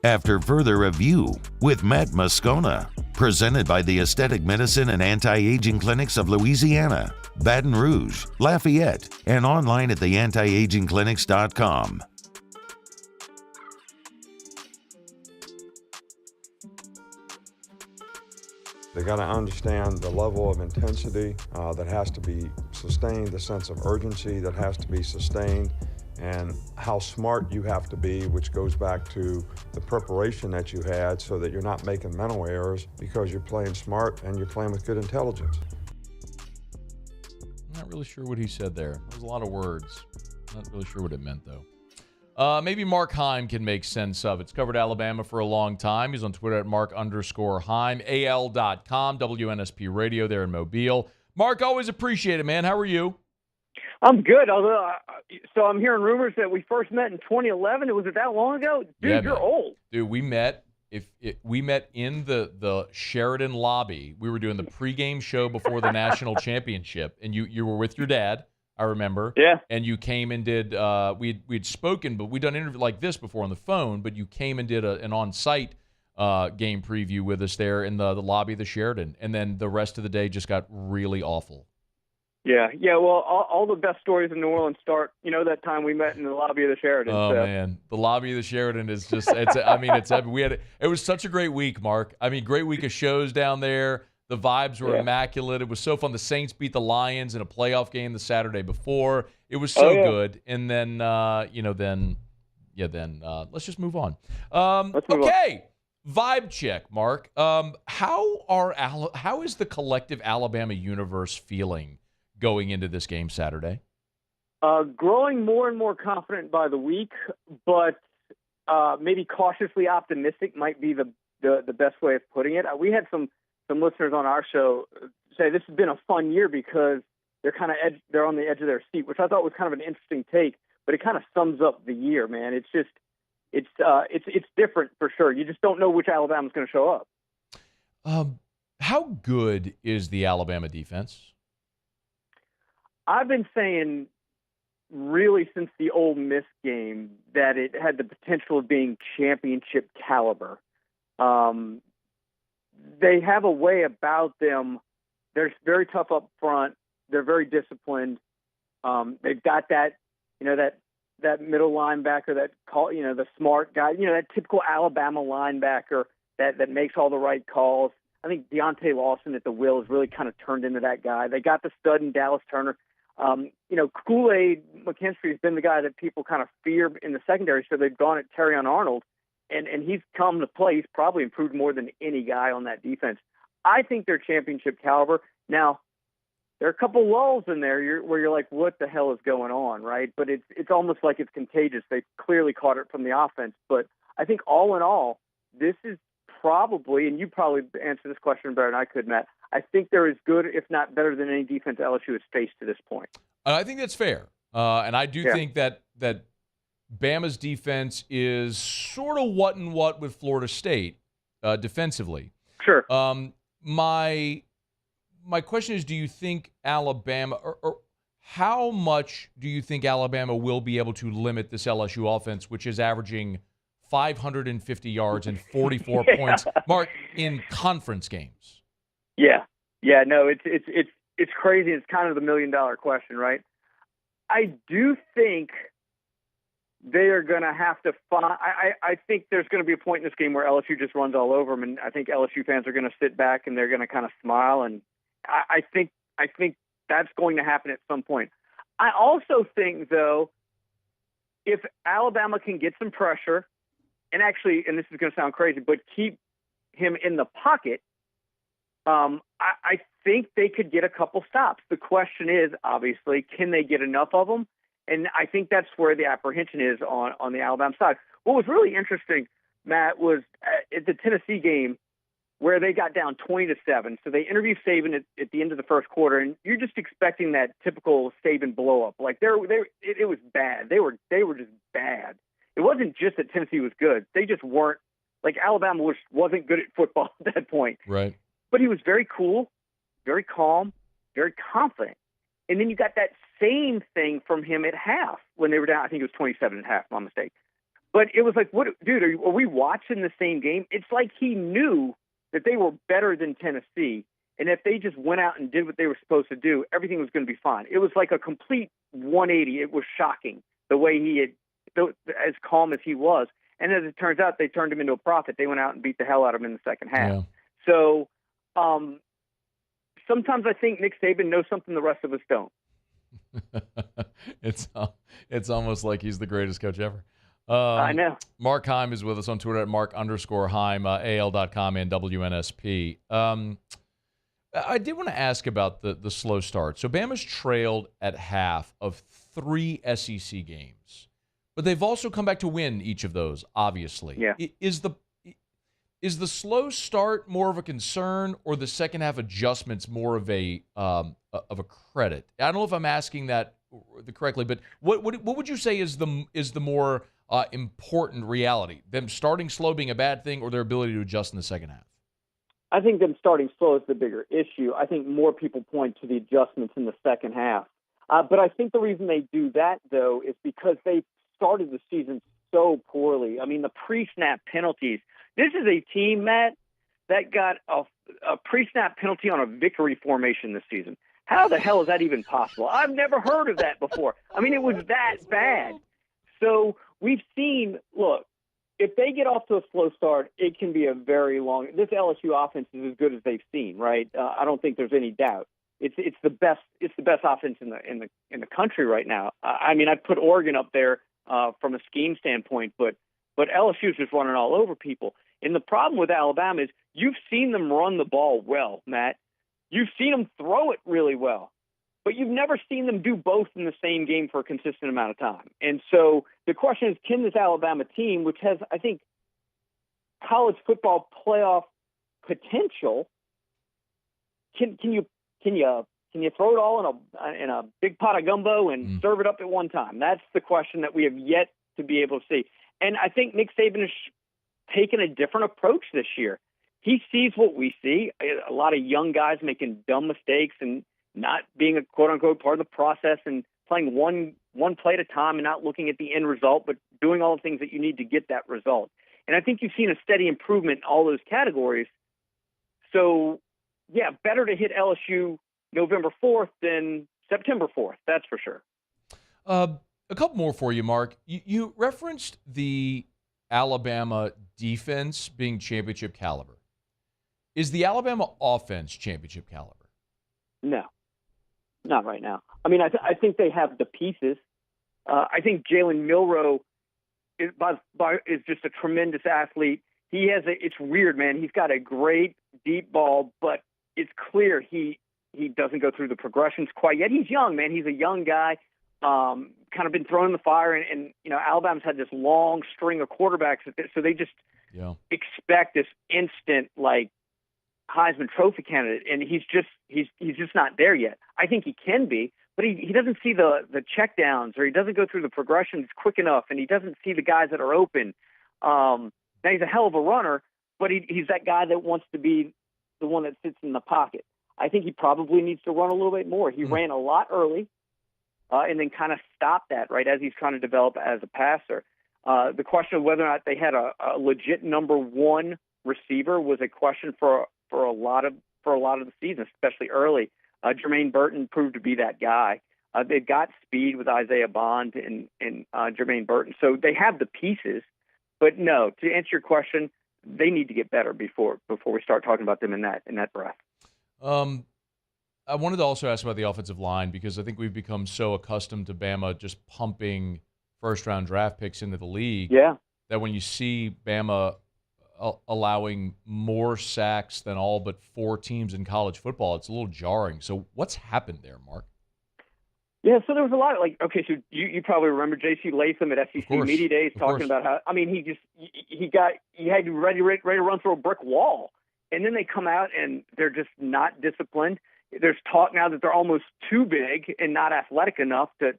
After further review with Matt Moscona, presented by the Aesthetic Medicine and Anti-Aging Clinics of Louisiana, Baton Rouge, Lafayette, and online at theantiagingclinics.com. They got to understand the level of intensity that has to be sustained, the sense of urgency that has to be sustained, and how smart you have to be, which goes back to the preparation that you had so that you're not making mental errors because you're playing smart and you're playing with good intelligence. Not really sure what he said there. There was a lot of words. Not really sure what it meant, though. Maybe Mark Heim can make sense of it. It's covered Alabama for a long time. He's on Twitter at Mark_Heim, AL.com, WNSP Radio there in Mobile. Mark, always appreciate it, man. How are you? I'm good. Although, so I'm hearing rumors that we first met in 2011. Was it that long ago? Dude, Yeah, you're man. old. Dude, we met. We met in the Sheridan lobby. We were doing the pregame show before the national championship, and you were with your dad, I remember. Yeah. And you came and did. We'd spoken, but we'd done an interview like this before on the phone. But you came and did an on-site game preview with us there in the lobby of the Sheridan, and then the rest of the day just got really awful. Yeah. Well, all the best stories in New Orleans start, that time we met in the lobby of the Sheridan. Oh, so. man. The lobby of the Sheridan is just, it's epic. It was such a great week, Mark. I mean, great week of shows down there. The vibes were immaculate. It was so fun. The Saints beat the Lions in a playoff game the Saturday before. It was so good. And then, then yeah, then let's just move on. Let's move okay. Vibe check, Mark. How is the collective Alabama universe feeling going into this game Saturday? Growing more and more confident by the week, but maybe cautiously optimistic might be the best way of putting it. We had some listeners on our show say this has been a fun year because they're on the edge of their seat, which I thought was kind of an interesting take. But it kind of sums up the year, man. It's just it's different for sure. You just don't know which Alabama's going to show up. How good is the Alabama defense? I've been saying really since the Ole Miss game that it had the potential of being championship caliber. They have a way about them. They're very tough up front. They're very disciplined. They've got that, that middle linebacker, the smart guy, that typical Alabama linebacker that makes all the right calls. I think Deontay Lawson at the wheel has really kind of turned into that guy. They got the stud in Dallas Turner. Kool-Aid McKinstry has been the guy that people kind of fear in the secondary, so they've gone at Terrion Arnold, and he's come to play. He's probably improved more than any guy on that defense. I think they're championship caliber. Now, there are a couple lulls in there where you're like, what the hell is going on, right? But it's almost like it's contagious. They clearly caught it from the offense. But I think all in all, this is probably, and you probably answer this question better than I could, Matt, I think they're as good, if not better, than any defense LSU has faced to this point. I think that's fair. And I do think that Bama's defense is sort of what and what with Florida State defensively. Sure. My question is, do you think Alabama, or how much do you think Alabama will be able to limit this LSU offense, which is averaging 550 yards and 44 points, Mark, in conference games? Yeah, no, it's crazy. It's kind of the $1 million question, right? I do think they are going to have to find. I think there's going to be a point in this game where LSU just runs all over them, and I think LSU fans are going to sit back and they're going to kind of smile. And I think that's going to happen at some point. I also think, though, if Alabama can get some pressure, and actually, and this is going to sound crazy, but keep him in the pocket, I think they could get a couple stops. The question is, obviously, can they get enough of them? And I think that's where the apprehension is on the Alabama side. What was really interesting, Matt, was at the Tennessee game where they got down 20-7. So they interviewed Saban at the end of the first quarter, and you're just expecting that typical Saban blow up. Like it was bad. They were just bad. It wasn't just that Tennessee was good. They just weren't. Like Alabama wasn't good at football at that point. Right. But he was very cool, very calm, very confident. And then you got that same thing from him at half when they were down. I think it was 27 at half, my mistake. But it was like, what, dude, are we watching the same game? It's like he knew that they were better than Tennessee. And if they just went out and did what they were supposed to do, everything was going to be fine. It was like a complete 180. It was shocking the way he had, as calm as he was. And as it turns out, they turned him into a prophet. They went out and beat the hell out of him in the second half. Yeah. So sometimes I think Nick Saban knows something the rest of us don't. It's almost like he's the greatest coach ever. I know. Mark Heim is with us on Twitter at Mark_Heim, AL.com and WNSP. I did want to ask about the slow start. So Bama's trailed at half of 3 SEC games, but they've also come back to win each of those, obviously. Yeah. Is the slow start more of a concern, or the second half adjustments more of a credit? I don't know if I'm asking that correctly, but what would you say is the more important reality? Them starting slow being a bad thing, or their ability to adjust in the second half? I think them starting slow is the bigger issue. I think more people point to the adjustments in the second half. But I think the reason they do that, though, is because they started the season so poorly. I mean, the pre-snap penalties. This is a team, Matt, that got a pre-snap penalty on a victory formation this season. How the hell is that even possible? I've never heard of that before. I mean, it was that bad. So we've seen, look, if they get off to a slow start, it can be a very long. This LSU offense is as good as they've seen, right? I don't think there's any doubt. It's the best offense in the country right now. I mean, I'd put Oregon up there from a scheme standpoint, but LSU's just running all over people. And the problem with Alabama is you've seen them run the ball well, Matt. You've seen them throw it really well, but you've never seen them do both in the same game for a consistent amount of time. And so the question is, can this Alabama team, which has, I think, college football playoff potential, can you throw it all in a big pot of gumbo and serve it up at one time? That's the question that we have yet to be able to see. And I think Nick Saban has taken a different approach this year. He sees what we see, a lot of young guys making dumb mistakes and not being a quote-unquote part of the process and playing one play at a time and not looking at the end result, but doing all the things that you need to get that result. And I think you've seen a steady improvement in all those categories. So, yeah, better to hit LSU November 4th than September 4th, that's for sure. A couple more for you, Mark. You referenced the Alabama defense being championship caliber. Is the Alabama offense championship caliber? No, not right now. I mean, I think they have the pieces. I think Jalen Milroe is just a tremendous athlete. It's weird, man. He's got a great deep ball, but it's clear he doesn't go through the progressions quite yet. He's young, man. He's a young guy, kind of been thrown in the fire, and Alabama's had this long string of quarterbacks, so they just expect this instant, like, Heisman Trophy candidate, and he's just not there yet. I think he can be, but he doesn't see the checkdowns, or he doesn't go through the progressions quick enough, and he doesn't see the guys that are open. Now he's a hell of a runner, but he's that guy that wants to be the one that sits in the pocket. I think he probably needs to run a little bit more. He ran a lot early, and then kind of stopped that right as he's trying to develop as a passer. The question of whether or not they had a legit number one receiver was a question for a lot of the season, especially early. Jermaine Burton proved to be that guy. They've got speed with Isaiah Bond and Jermaine Burton, so they have the pieces. But no, to answer your question, they need to get better before we start talking about them in that breath. I wanted to also ask about the offensive line, because I think we've become so accustomed to Bama just pumping first-round draft picks into the league that when you see Bama allowing more sacks than all but 4 teams in college football, it's a little jarring. So what's happened there, Mark? Yeah, so there was a lot of, so you probably remember J.C. Latham at SEC Media Days talking about how, he had you ready to run through a brick wall. And then they come out and they're just not disciplined. There's talk now that they're almost too big and not athletic enough to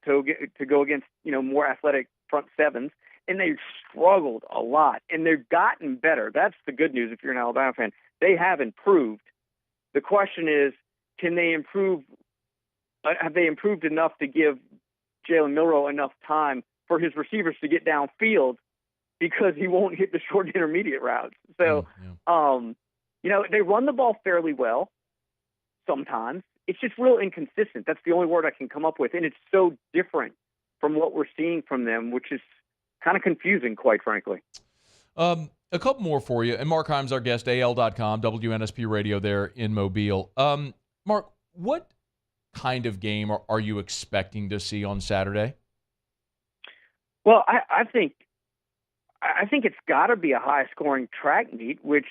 go against, more athletic front sevens. And they've struggled a lot, and they've gotten better. That's the good news if you're an Alabama fan. They have improved. The question is, can they improve? Have they improved enough to give Jalen Milroe enough time for his receivers to get downfield, because he won't hit the short intermediate routes? So, they run the ball fairly well sometimes. It's just real inconsistent. That's the only word I can come up with, and it's so different from what we're seeing from them, which is kind of confusing, quite frankly. A couple more for you. And Mark Heim's our guest, AL.com, WNSP Radio there in Mobile. Mark, what kind of game are you expecting to see on Saturday? Well, I think it's got to be a high-scoring track meet, which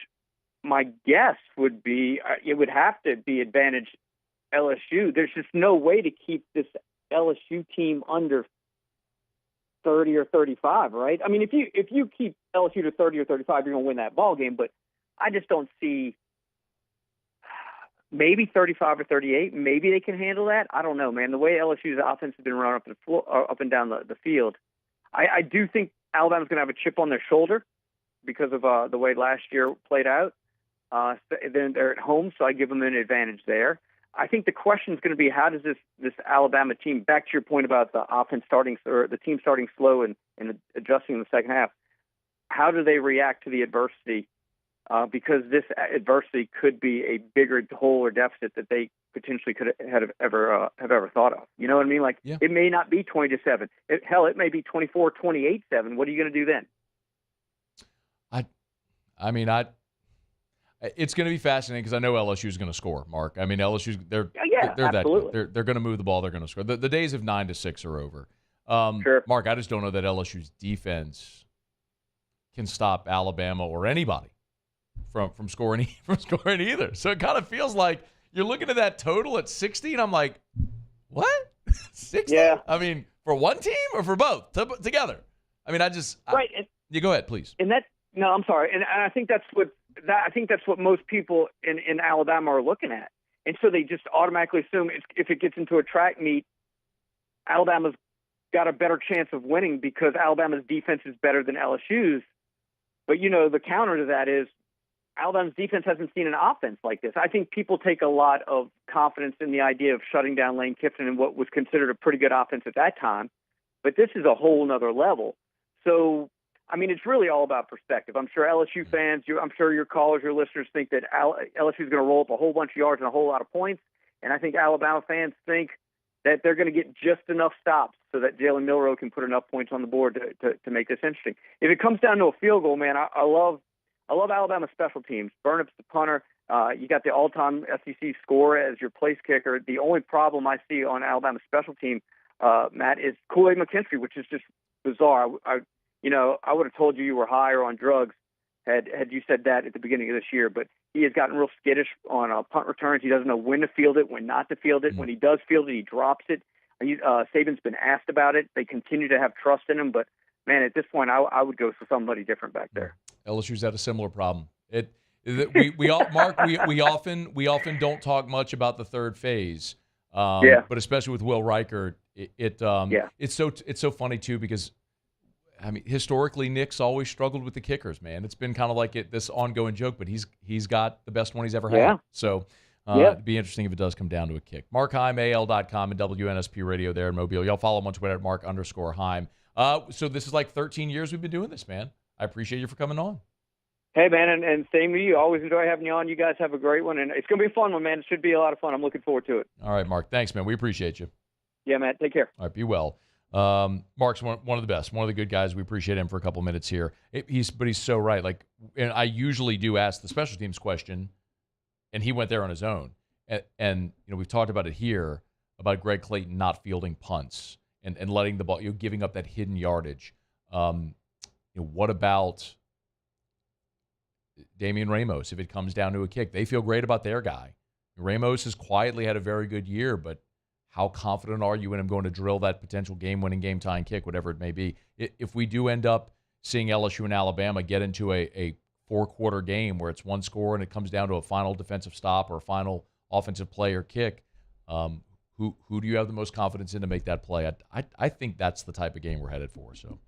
my guess would be it would have to be advantage LSU. There's just no way to keep this LSU team under 30 or 35, right? I mean, if you keep LSU to 30 or 35, you're going to win that ball game. But I just don't see, maybe 35 or 38. Maybe they can handle that. I don't know, man. The way LSU's offense has been run up and down the field, I do think Alabama's going to have a chip on their shoulder because of the way last year played out. Then they're at home, so I give them an advantage there. I think the question is going to be, how does this Alabama team, back to your point about the offense starting, or the team starting slow and adjusting in the second half, how do they react to the adversity? Because this adversity could be a bigger hole or deficit that they potentially could have ever thought of. You know what I mean? It may not be 20-7. It may be 24, 28-7. What are you going to do then? It's going to be fascinating because I know LSU is going to score, Mark. LSU's they're absolutely. that good. They're going to move the ball. They're going to score. The days of 9-6 are over. Sure. Mark, I just don't know that LSU's defense can stop Alabama or anybody from scoring either. So it kind of feels like you're looking at that total at 60, and I'm like, what? 60? Yeah. I mean, for one team or for both together? I mean, right. You go ahead, please. And I'm sorry, and I think that's what most people in Alabama are looking at, and so they just automatically assume if it gets into a track meet, Alabama's got a better chance of winning because Alabama's defense is better than LSU's. But the counter to that is Alabama's defense hasn't seen an offense like this. I think people take a lot of confidence in the idea of shutting down Lane Kiffin and what was considered a pretty good offense at that time, but this is a whole nother level. So, I mean, it's really all about perspective. I'm sure LSU fans, I'm sure your callers, your listeners think that LSU is going to roll up a whole bunch of yards and a whole lot of points. And I think Alabama fans think that they're going to get just enough stops so that Jalen Milroe can put enough points on the board to make this interesting. If it comes down to a field goal, man, I love Alabama special teams. Burnup's the punter. You got the all-time SEC scorer as your place kicker. The only problem I see on Alabama's special team, Matt, is Kool-Aid McKinstry, which is just bizarre. I would have told you were higher on drugs had you said that at the beginning of this year, but he has gotten real skittish on punt returns. He doesn't know when to field it, when not to field it. When he does field it, he drops it. Saban's been asked about it. They continue to have trust in him, but man, at this point, I would go for somebody different back there. LSU's had a similar problem. We often don't talk much about the third phase, but especially with Will Reichert, it's so funny too because I mean historically Nick's always struggled with the kickers. Man, it's been kind of like this ongoing joke, but he's got the best one he's ever had. So it'd be interesting if it does come down to a kick. Mark Heim, AL.com and WNSP Radio there in Mobile. Y'all follow him on Twitter at Mark_Heim. So this is like 13 years we've been doing this, man. I appreciate you for coming on. Hey, man, and same to you. Always enjoy having you on. You guys have a great one, and it's going to be a fun one, man. It should be a lot of fun. I'm looking forward to it. All right, Mark. Thanks, man. We appreciate you. Yeah, Matt. Take care. All right, be well. Mark's one of the best, one of the good guys. We appreciate him for a couple minutes here. But he's so right. Like, and I usually do ask the special teams question, and he went there on his own. And we've talked about it here about Greg Clayton not fielding punts and letting the ball, giving up that hidden yardage. What about Damian Ramos if it comes down to a kick? They feel great about their guy. Ramos has quietly had a very good year, but how confident are you in him going to drill that potential game-winning, game-tying kick, whatever it may be? If we do end up seeing LSU and Alabama get into a four-quarter game where it's one score and it comes down to a final defensive stop or a final offensive play or kick, who do you have the most confidence in to make that play? I think that's the type of game we're headed for. So,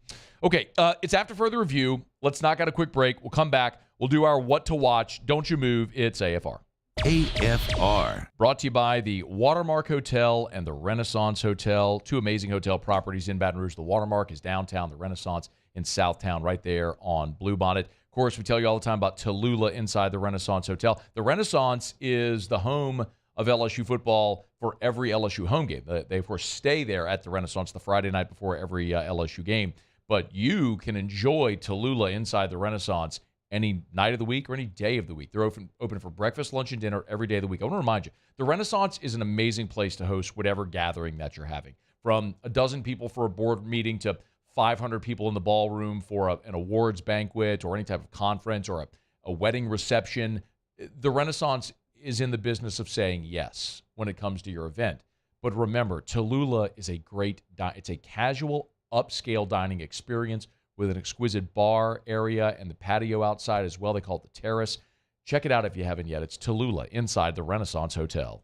okay, it's after further review. Let's knock out a quick break. We'll come back. We'll do our what to watch. Don't you move. It's AFR. AFR. Brought to you by the Watermark Hotel and the Renaissance Hotel. Two amazing hotel properties in Baton Rouge. The Watermark is downtown. The Renaissance in Southtown, right there on Bluebonnet. Of course, we tell you all the time about Tallulah inside the Renaissance Hotel. The Renaissance is the home of LSU football for every LSU home game. They, of course, stay there at the Renaissance the Friday night before every LSU game. But you can enjoy Tallulah inside the Renaissance any night of the week or any day of the week. They're open for breakfast, lunch, and dinner every day of the week. I want to remind you, the Renaissance is an amazing place to host whatever gathering that you're having. From a dozen people for a board meeting to 500 people in the ballroom for an awards banquet or any type of conference or a wedding reception. The Renaissance is in the business of saying yes when it comes to your event. But remember, Tallulah is it's a casual, upscale dining experience with an exquisite bar area and the patio outside as well. They call it the Terrace. Check it out if you haven't yet. It's Tallulah inside the Renaissance Hotel.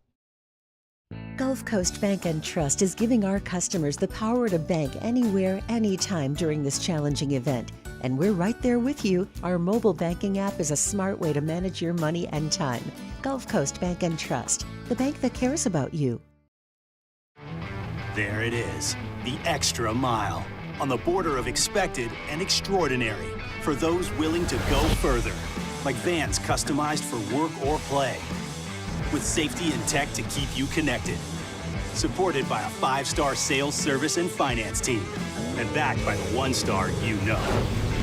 Gulf Coast Bank and Trust is giving our customers the power to bank anywhere, anytime during this challenging event. And we're right there with you. Our mobile banking app is a smart way to manage your money and time. Gulf Coast Bank and Trust, the bank that cares about you. There it is, the extra mile. On the border of expected and extraordinary for those willing to go further. Like vans customized for work or play. With safety and tech to keep you connected. Supported by a 5-star sales, service, and finance team. And backed by the 1-star you know.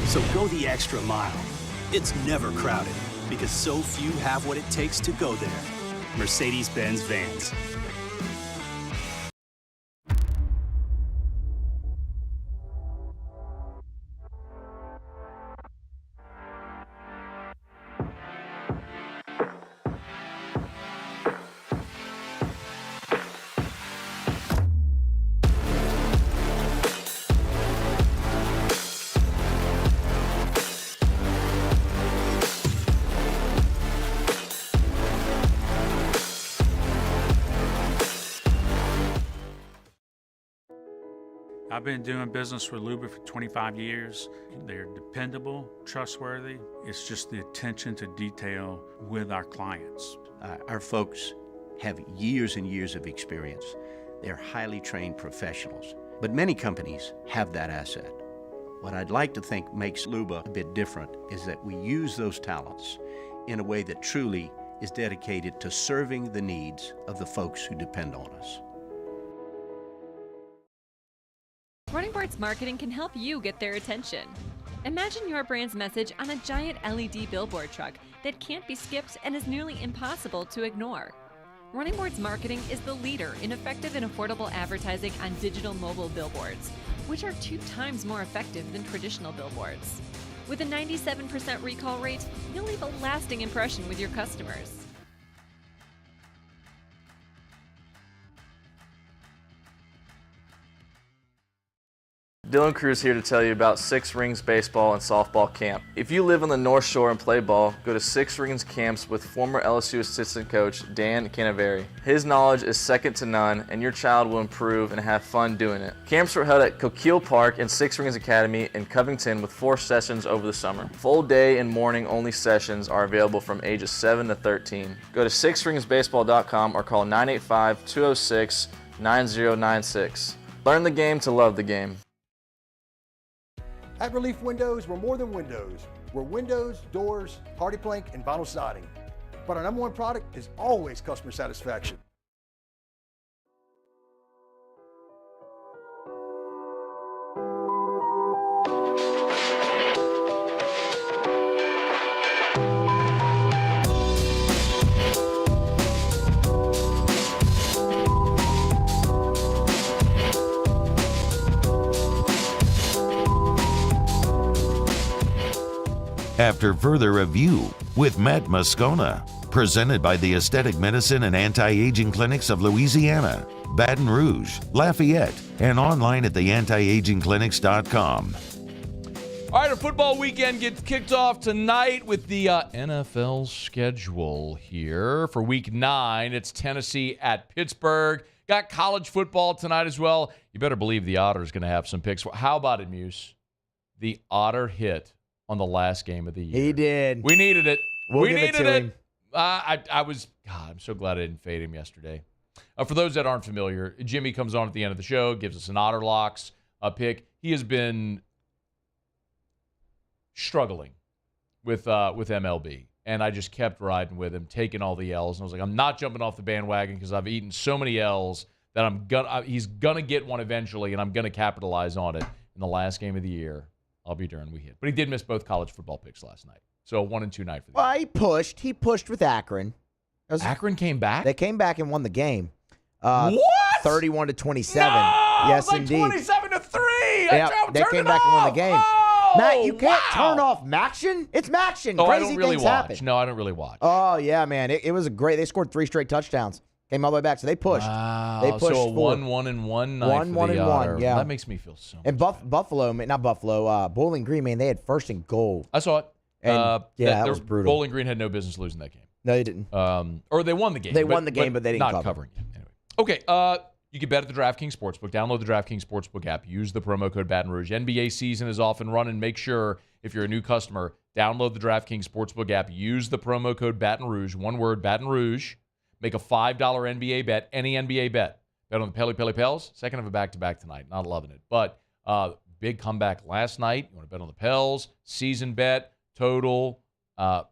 So go the extra mile. It's never crowded because so few have what it takes to go there. Mercedes-Benz Vans. I've been doing business with Luba for 25 years. They're dependable, trustworthy. It's just the attention to detail with our clients. Our folks have years and years of experience. They're highly trained professionals, but many companies have that asset. What I'd like to think makes Luba a bit different is that we use those talents in a way that truly is dedicated to serving the needs of the folks who depend on us. Running Boards Marketing can help you get their attention. Imagine your brand's message on a giant LED billboard truck that can't be skipped and is nearly impossible to ignore. Running Boards Marketing is the leader in effective and affordable advertising on digital mobile billboards, which are 2 times more effective than traditional billboards. With a 97% recall rate, you'll leave a lasting impression with your customers. Dylan Cruz here to tell you about Six Rings Baseball and Softball Camp. If you live on the North Shore and play ball, go to Six Rings Camps with former LSU assistant coach Dan Canaveri. His knowledge is second to none, and your child will improve and have fun doing it. Camps were held at Coquille Park and Six Rings Academy in Covington with 4 sessions over the summer. Full day and morning only sessions are available from ages 7 to 13. Go to sixringsbaseball.com or call 985-206-9096. Learn the game to love the game. At Relief Windows, we're more than windows. We're windows, doors, hardy plank, and vinyl siding. But our number one product is always customer satisfaction. After further review with Matt Moscona, presented by the Aesthetic Medicine and Anti-Aging Clinics of Louisiana, Baton Rouge, Lafayette, and online at theantiagingclinics.com. All right, our football weekend gets kicked off tonight with the NFL schedule here for Week 9. It's Tennessee at Pittsburgh. Got college football tonight as well. You better believe the Otter's going to have some picks. How about it, Muse? The Otter hit on the last game of the year. He did. We needed it. We needed it. I'm so glad I didn't fade him yesterday. For those that aren't familiar, Jimmy comes on at the end of the show, gives us an Otter Locks pick. He has been struggling with MLB, and I just kept riding with him, taking all the L's. And I was like, I'm not jumping off the bandwagon because I've eaten so many L's that he's gonna get one eventually, and I'm gonna capitalize on it in the last game of the year. I'll be darned we hit. But he did miss both college football picks last night. So 1-2 night for the Well, he pushed with Akron. Akron came back? They came back and won the game. What? 31-27. No! Yes, like indeed. 27-3. Yeah, they came back and won the game. Oh, Matt, you can't turn off Maction. It's Maction. Oh, Crazy I don't really things watch. happen. No, I don't really watch. Oh, yeah, man. It was a great. They scored 3 straight touchdowns. Came all the way back, so they pushed. Wow. They pushed so a forward. 1-1-1 night for the Otter. Yeah. That makes me feel so much And Bowling Green, man, they had first and goal. I saw it. And, that was brutal. Bowling Green had no business losing that game. No, they didn't. Or they won the game. They won the game, but they didn't not cover. covering it. Anyway. Okay, you can bet at the DraftKings Sportsbook. Download the DraftKings Sportsbook app. Use the promo code Baton Rouge. NBA season is off and running. Make sure, if you're a new customer, download the DraftKings Sportsbook app. Use the promo code Baton Rouge. One word, Baton Rouge. Make a $5 NBA bet, any NBA bet. Bet on the Pele Pels. Second of a back-to-back tonight. Not loving it. But big comeback last night. You want to bet on the Pels. Season bet, total, the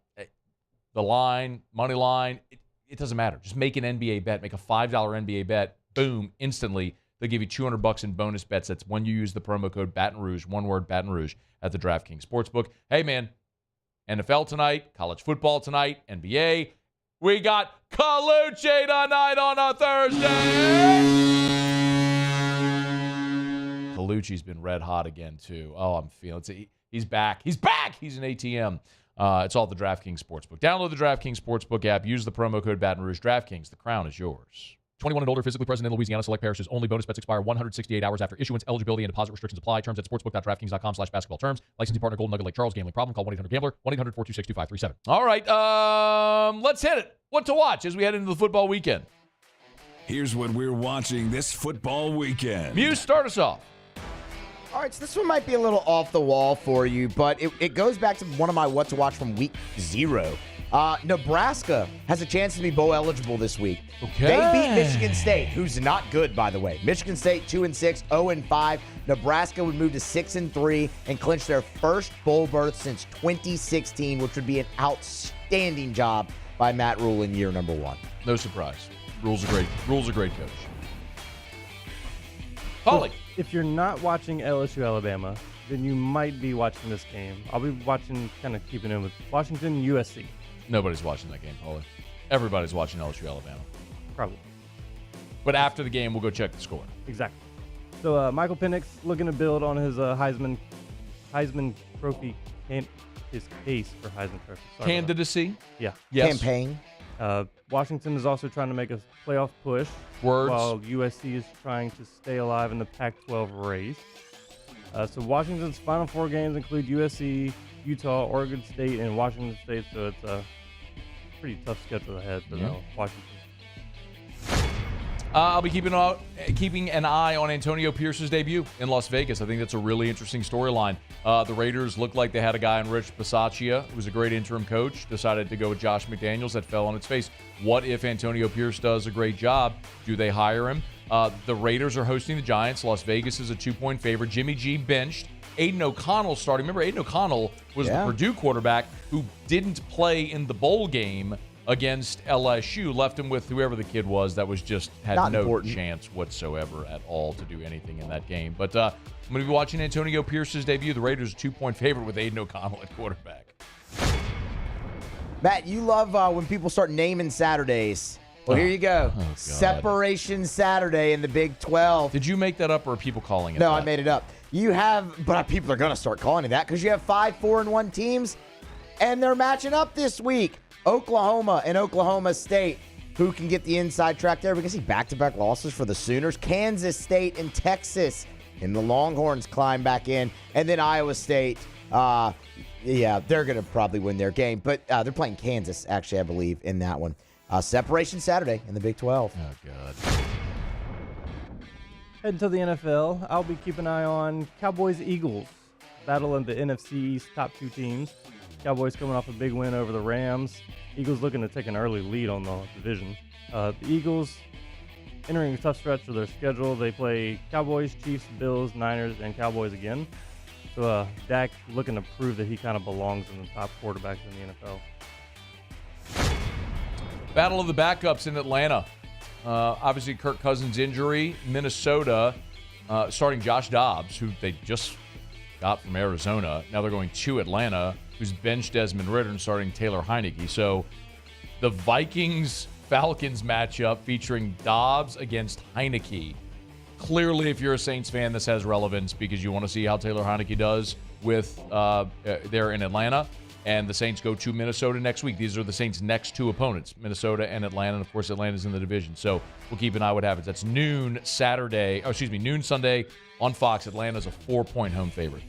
line, money line. It doesn't matter. Just make an NBA bet. Make a $5 NBA bet. Boom, instantly. They'll give you $200 in bonus bets. That's when you use the promo code Baton Rouge. One word, Baton Rouge, at the DraftKings Sportsbook. Hey, man, NFL tonight, college football tonight, NBA. We got Colucci tonight on a Thursday. Colucci's been red hot again, too. Oh, I'm feeling it. He's back. He's back. He's an ATM. It's all the DraftKings Sportsbook. Download the DraftKings Sportsbook app. Use the promo code Baton Rouge. DraftKings, the crown is yours. 21 and older, physically present in Louisiana, select parishes only. Bonus bets expire 168 hours after issuance. Eligibility and deposit restrictions apply. Terms at sportsbook.draftkings.com/basketball terms. Licensing partner Golden Nugget Lake Charles. Gambling problem? Call 1-800-GAMBLER. 1-800-426-2537. All right, let's hit it. What to watch as we head into the football weekend? Here's what we're watching this football weekend. Muse, start us off. All right, so this one might be a little off the wall for you, but it goes back to one of my what to watch from week 0. Nebraska has a chance to be bowl eligible this week. Okay. They beat Michigan State, who's not good, by the way. Michigan State 2-6, 0-5. Nebraska would move to 6-3 and clinch their first bowl berth since 2016, which would be an outstanding job by Matt Rule in year number 1. No surprise. Rule's a great coach. Holly. If you're not watching LSU-Alabama, then you might be watching this game. I'll be watching, kind of keeping in with Washington, USC. Nobody's watching that game, Holly. Everybody's watching LSU-Alabama. Probably. But after the game, we'll go check the score. Exactly. So Michael Penix looking to build on his Heisman Trophy, his case for Heisman Trophy. Candidacy? Yeah. Yes. Campaign. Washington is also trying to make a playoff push. Words. While USC is trying to stay alive in the Pac-12 race. So Washington's final 4 games include USC, Utah, Oregon State, and Washington State. So it's a pretty tough schedule ahead for Washington. I'll be keeping an eye on Antonio Pierce's debut in Las Vegas. I think that's a really interesting storyline. The Raiders looked like they had a guy in Rich Bisaccia, who was a great interim coach, decided to go with Josh McDaniels. That fell on its face. What if Antonio Pierce does a great job? Do they hire him? The Raiders are hosting the Giants. Las Vegas is a 2-point favorite. Jimmy G benched. Aiden O'Connell starting. Remember, Aiden O'Connell was the Purdue quarterback who didn't play in the bowl game against LSU, left him with whoever the kid was that was just had Not no important. chance whatsoever at all to do anything in that game. But I'm going to be watching Antonio Pierce's debut. The Raiders 2-point favorite with Aiden O'Connell at quarterback. Matt, you love when people start naming Saturdays. Well, here you go. God. Separation Saturday in the Big 12. Did you make that up or are people calling it No, that? I made it up. You have, but people are going to start calling it that because you have 5 4-1 teams, and they're matching up this week. Oklahoma and Oklahoma State. Who can get the inside track there? We can see back-to-back losses for the Sooners. Kansas State and Texas. And the Longhorns climb back in. And then Iowa State. They're going to probably win their game. But they're playing Kansas, actually, I believe, in that one. Separation Saturday in the Big 12. Oh, God. Heading to the NFL, I'll be keeping an eye on Cowboys-Eagles. Battle of the NFC East top 2 teams. Cowboys coming off a big win over the Rams. Eagles looking to take an early lead on the division. The Eagles entering a tough stretch of their schedule. They play Cowboys, Chiefs, Bills, Niners, and Cowboys again. So Dak looking to prove that he kind of belongs in the top quarterbacks in the NFL. Battle of the backups in Atlanta. Obviously, Kirk Cousins' injury. Minnesota starting Josh Dobbs, who they just got from Arizona. Now they're going to Atlanta, who's benched Desmond Ridder and starting Taylor Heineke. So the Vikings-Falcons matchup featuring Dobbs against Heineke. Clearly, if you're a Saints fan, this has relevance because you want to see how Taylor Heineke does with there in Atlanta. And the Saints go to Minnesota next week. These are the Saints' next 2 opponents, Minnesota and Atlanta. And, of course, Atlanta's in the division. So we'll keep an eye what happens. That's noon Sunday on Fox. Atlanta's a 4-point home favorite.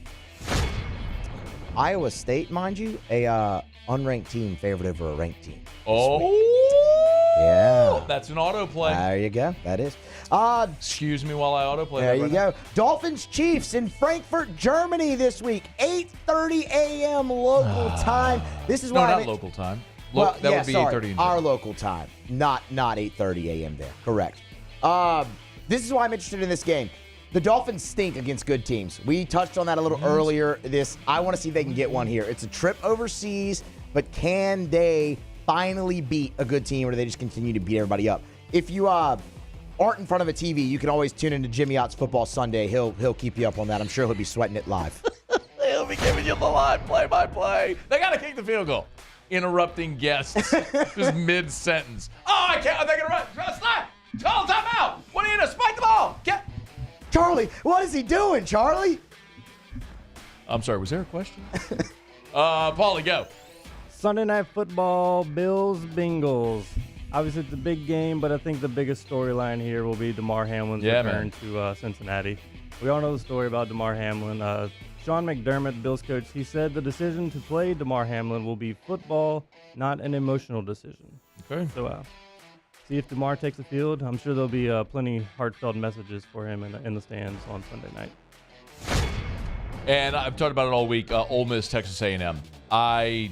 Iowa State, mind you, a unranked team favored over a ranked team. Oh, yeah, that's an autoplay. There you go. That is. Excuse me while I autoplay. There you go. Dolphins Chiefs in Frankfurt, Germany this week, 8:30 a.m. local time. This is why not local time. That would be 8:30. Our local time, not 8:30 a.m. there. Correct. This is why I'm interested in this game. The Dolphins stink against good teams. We touched on that a little earlier. I want to see if they can get one here. It's a trip overseas, but can they finally beat a good team, or do they just continue to beat everybody up? If you aren't in front of a TV, you can always tune into Jimmy Ott's Football Sunday. He'll keep you up on that. I'm sure he'll be sweating it live. He'll be giving you the live play-by-play. They got to kick the field goal. Interrupting guests just mid-sentence. Oh, I can't. They're going to run. Slap. Call timeout. What are you going to spike the ball? Charlie, what is he doing, Charlie? I'm sorry, was there a question? Paulie, go. Sunday Night Football, Bills, Bengals. Obviously, it's a big game, but I think the biggest storyline here will be Damar Hamlin's return to Cincinnati. We all know the story about Damar Hamlin. Sean McDermott, Bills coach, he said the decision to play Damar Hamlin will be football, not an emotional decision. Okay. So, see if Damar takes the field. I'm sure there'll be plenty heartfelt messages for him in the stands on Sunday night. And I've talked about it all week. Ole Miss, Texas A&M. I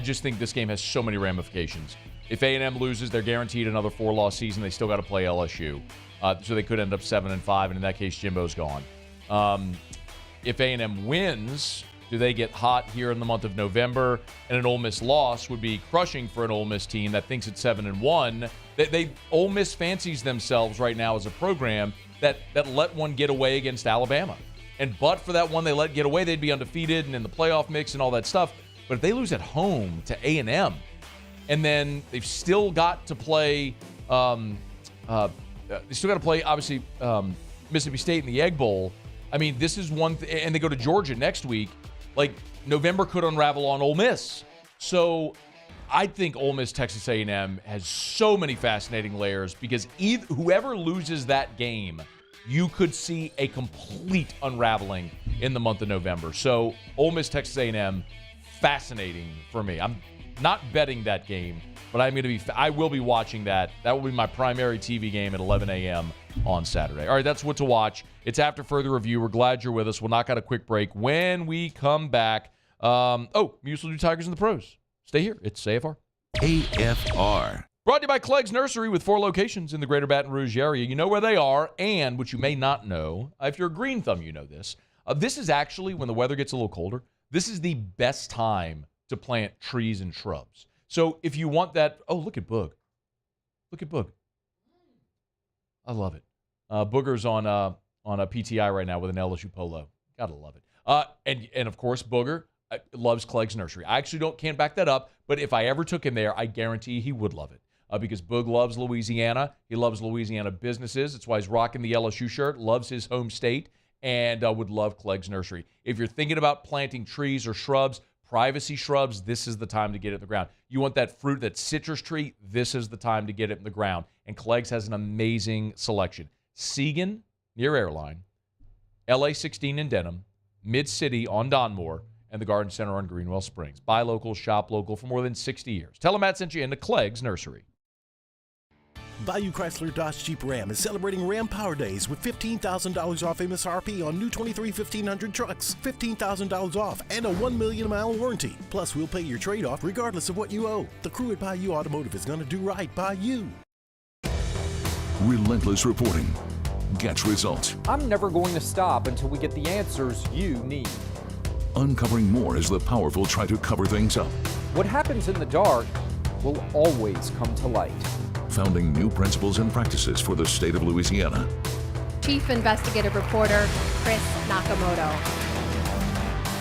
just think this game has so many ramifications. If A&M loses, they're guaranteed another 4-loss season. They still got to play LSU. So they could end up 7-5, and in that case, Jimbo's gone. If A&M wins, do they get hot here in the month of November? And an Ole Miss loss would be crushing for an Ole Miss team that thinks it's 7-1. Ole Miss fancies themselves right now as a program that let one get away against Alabama. And but for that one they let get away, they'd be undefeated and in the playoff mix and all that stuff. But if they lose at home to A&M, and then they've still got to play, obviously, Mississippi State in the Egg Bowl. I mean, this is one, and they go to Georgia next week. Like, November could unravel on Ole Miss. So I think Ole Miss, Texas A&M has so many fascinating layers because whoever loses that game, you could see a complete unraveling in the month of November. So Ole Miss, Texas A&M, fascinating for me. I'm not betting that game, but I will be watching that. That will be my primary TV game at 11 a.m. on Saturday. All right, that's what to watch. It's after further review. We're glad you're with us. We'll knock out a quick break. When we come back, Muse will do Tigers and the Pros. Stay here. It's AFR. AFR. Brought to you by Clegg's Nursery with 4 locations in the greater Baton Rouge area. You know where they are, and what you may not know, if you're a green thumb, you know this. This is actually, when the weather gets a little colder, this is the best time to plant trees and shrubs. So if you want that, look at Boog. Look at Boog. I love it. Booger's on a PTI right now with an LSU polo. Gotta love it. And of course, Booger loves Clegg's Nursery. I actually can't back that up, but if I ever took him there, I guarantee he would love it. Because Boog loves Louisiana. He loves Louisiana businesses. That's why he's rocking the LSU shirt, loves his home state, and would love Clegg's Nursery. If you're thinking about planting trees or shrubs, privacy shrubs, this is the time to get it in the ground. You want that fruit, that citrus tree, this is the time to get it in the ground. And Clegg's has an amazing selection. Segan, near Airline, LA 16 in Denham, Mid-City on Donmore, and the Garden Center on Greenwell Springs. Buy local, shop local for more than 60 years. Tell them Matt sent you into Clegg's Nursery. Bayou Chrysler Dodge Jeep Ram is celebrating Ram Power Days with $15,000 off MSRP on new 23 1500 trucks, $15,000 off, and a 1 million mile warranty. Plus, we'll pay your trade-off regardless of what you owe. The crew at Bayou Automotive is going to do right by you. Relentless reporting gets results. I'm never going to stop until we get the answers you need. Uncovering more as the powerful try to cover things up. What happens in the dark will always come to light. Founding new principles and practices for the state of Louisiana. Chief Investigative Reporter Chris Nakamoto.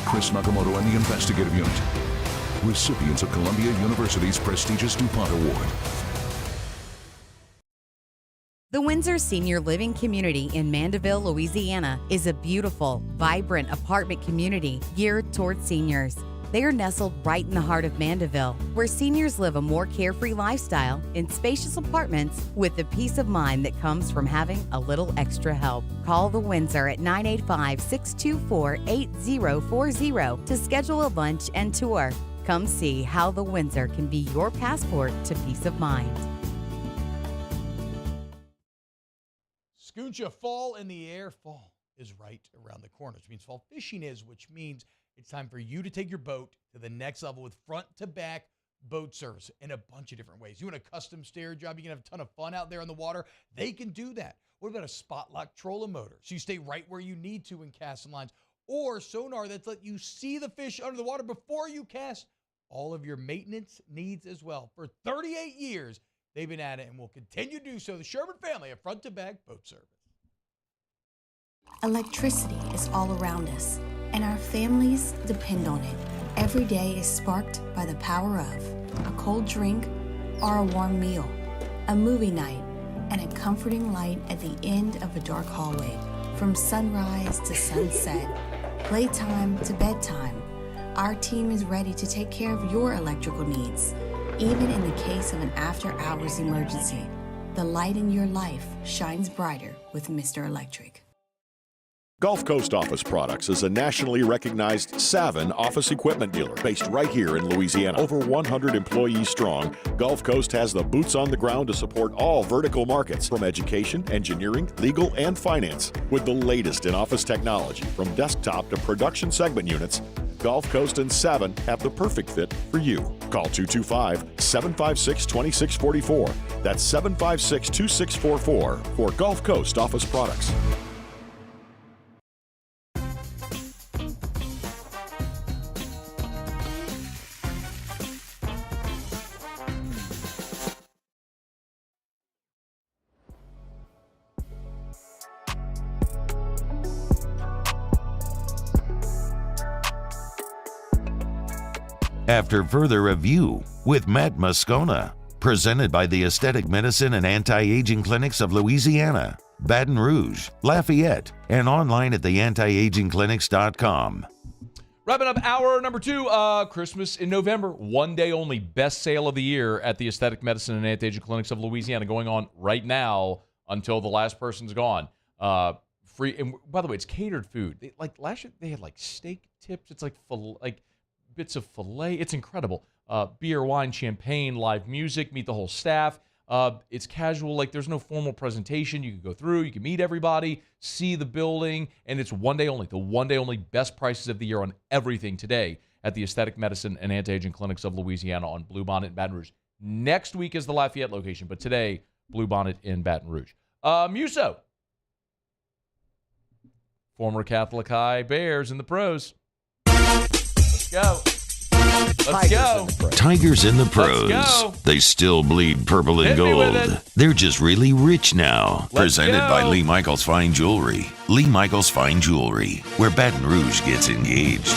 Chris Nakamoto and the Investigative Unit. Recipients of Columbia University's prestigious DuPont Award. The Windsor Senior Living Community in Mandeville, Louisiana is a beautiful, vibrant apartment community geared towards seniors. They are nestled right in the heart of Mandeville, where seniors live a more carefree lifestyle in spacious apartments with the peace of mind that comes from having a little extra help. Call the Windsor at 985-624-8040 to schedule a lunch and tour. Come see how the Windsor can be your passport to peace of mind. Scooncha, fall in the air. Fall is right around the corner, which means fall fishing is, which means it's time for you to take your boat to the next level with front-to-back boat service in a bunch of different ways. You want a custom stair job, you can have a ton of fun out there on the water, they can do that. What about a spot lock trolling motor? So you stay right where you need to in casting lines, or sonar that's let you see the fish under the water before you cast. All of your maintenance needs as well. For 38 years, they've been at it and will continue to do so. The Sherman family of front-to-back boat service. Electricity is all around us, and our families depend on it. Every day is sparked by the power of a cold drink or a warm meal, a movie night, and a comforting light at the end of a dark hallway. From sunrise to sunset, playtime to bedtime, our team is ready to take care of your electrical needs. Even in the case of an after-hours emergency, the light in your life shines brighter with Mr. Electric. Gulf Coast Office Products is a nationally recognized Savin office equipment dealer based right here in Louisiana. Over 100 employees strong, Gulf Coast has the boots on the ground to support all vertical markets, from education, engineering, legal, and finance. With the latest in office technology, from desktop to production segment units, Gulf Coast and Savin have the perfect fit for you. Call 225-756-2644. That's 756-2644 for Gulf Coast Office Products. After further review with Matt Moscona, presented by the Aesthetic Medicine and Anti-Aging Clinics of Louisiana, Baton Rouge, Lafayette, and online at theantiagingclinics.com. Wrapping up hour number 2, Christmas in November. One day only, best sale of the year at the Aesthetic Medicine and Anti-Aging Clinics of Louisiana, going on right now until the last person's gone. Free, and by the way, it's catered food. Like last year, they had like steak tips. It's like bits of filet. It's incredible. Beer, wine, champagne, live music, meet the whole staff. It's casual, like there's no formal presentation. You can go through, you can meet everybody, see the building, and it's one day only. The one day only best prices of the year on everything today at the Aesthetic Medicine and Anti-Aging Clinics of Louisiana on Bluebonnet in Baton Rouge. Next week is the Lafayette location, but today, Bluebonnet in Baton Rouge. Muso. Former Catholic High Bears in the pros. Let's go. Let's go. Tigers in the pros. Let's go. They still bleed purple and Hit me with gold. it. They're just really rich now. Let's Presented go. by Lee Michaels Fine Jewelry. Lee Michaels Fine Jewelry, where Baton Rouge gets engaged.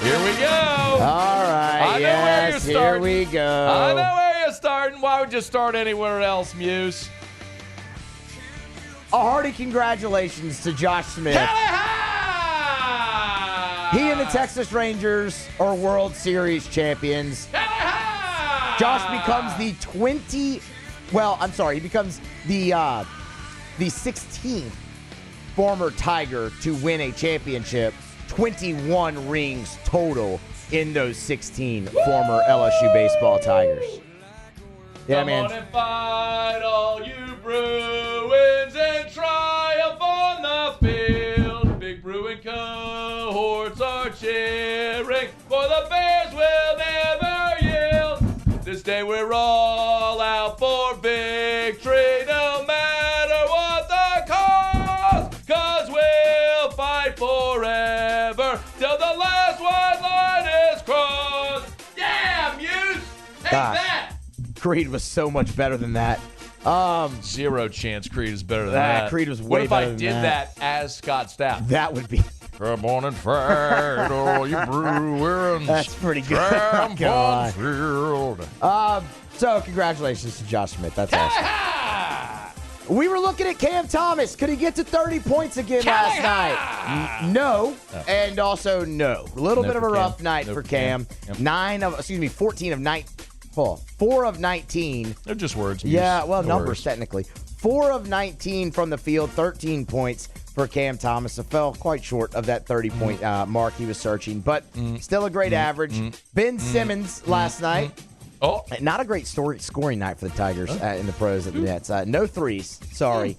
Here we go. All right, I know where you're here starting. we go. I know where you're starting. Why would you start anywhere else, Muse? A hearty congratulations to Josh Smith. He and the Texas Rangers are World Series champions. Josh becomes he becomes the 16th former Tiger to win a championship. 21 rings total in those 16 former LSU baseball Tigers. Yeah, Come man. on and fight, all you Bruins, and triumph on the field. Big Bruin cohorts are cheering, for the Bears will never yield. This day we're all out for victory, no matter what the cost, 'cause we'll fight forever till the last white line is crossed. Yeah, Muse! Take that! Creed was so much better than that. Zero chance Creed is better than that. Creed was way What if better I than did that. that as Scott Stapp? That would be. Come on and fight, all you Bruins. That's pretty good. Tramp God. on field. So congratulations to Josh Smith. That's awesome. We were looking at Cam Thomas. Could he get to 30 points again last night? No, and also no. A little No bit of for a Cam. rough night No for for Cam. Cam. 4 of 19. They're just words. Muse. Yeah, well, No numbers worries. technically. 4 of 19 from the field, 13 points for Cam Thomas. It fell quite short of that 30-point mark he was searching, but still a great average. Ben Simmons last night. Oh, not a great scoring night for the Tigers in the pros at the Nets. No threes, sorry.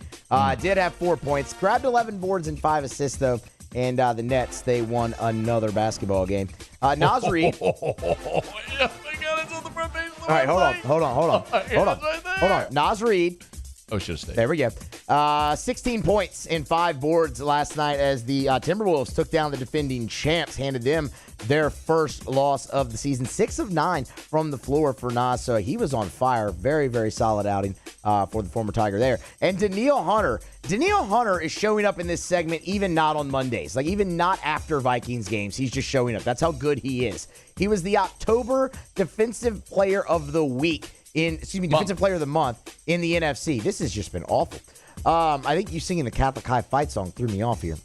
Did have 4 points. Grabbed 11 boards and 5 assists, though. And the Nets, they won another basketball game. Naz Reid. All right, hold on. Naz Reid. Oh, should have stayed. There we go. 16 points and 5 boards last night as the Timberwolves took down the defending champs, handed them their first loss of the season. 6 of 9 from the floor for Naz, so he was on fire. Very, very solid outing for the former Tiger there. And Danielle Hunter. Danielle Hunter is showing up in this segment even not on Mondays, like even not after Vikings games. He's just showing up. That's how good he is. He was the October Defensive Player of the Week. Defensive Player of the Month in the NFC. This has just been awful. I think you singing the Catholic High Fight song threw me off here.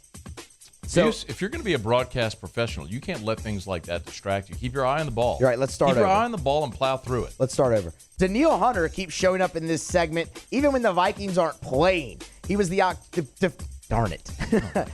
So, if you're going to be a broadcast professional, you can't let things like that distract you. Keep your eye on the ball. You're right, let's start Keep your over. eye on the ball and plow through it. Let's start over. Danielle Hunter keeps showing up in this segment even when the Vikings aren't playing. He was the Darn it.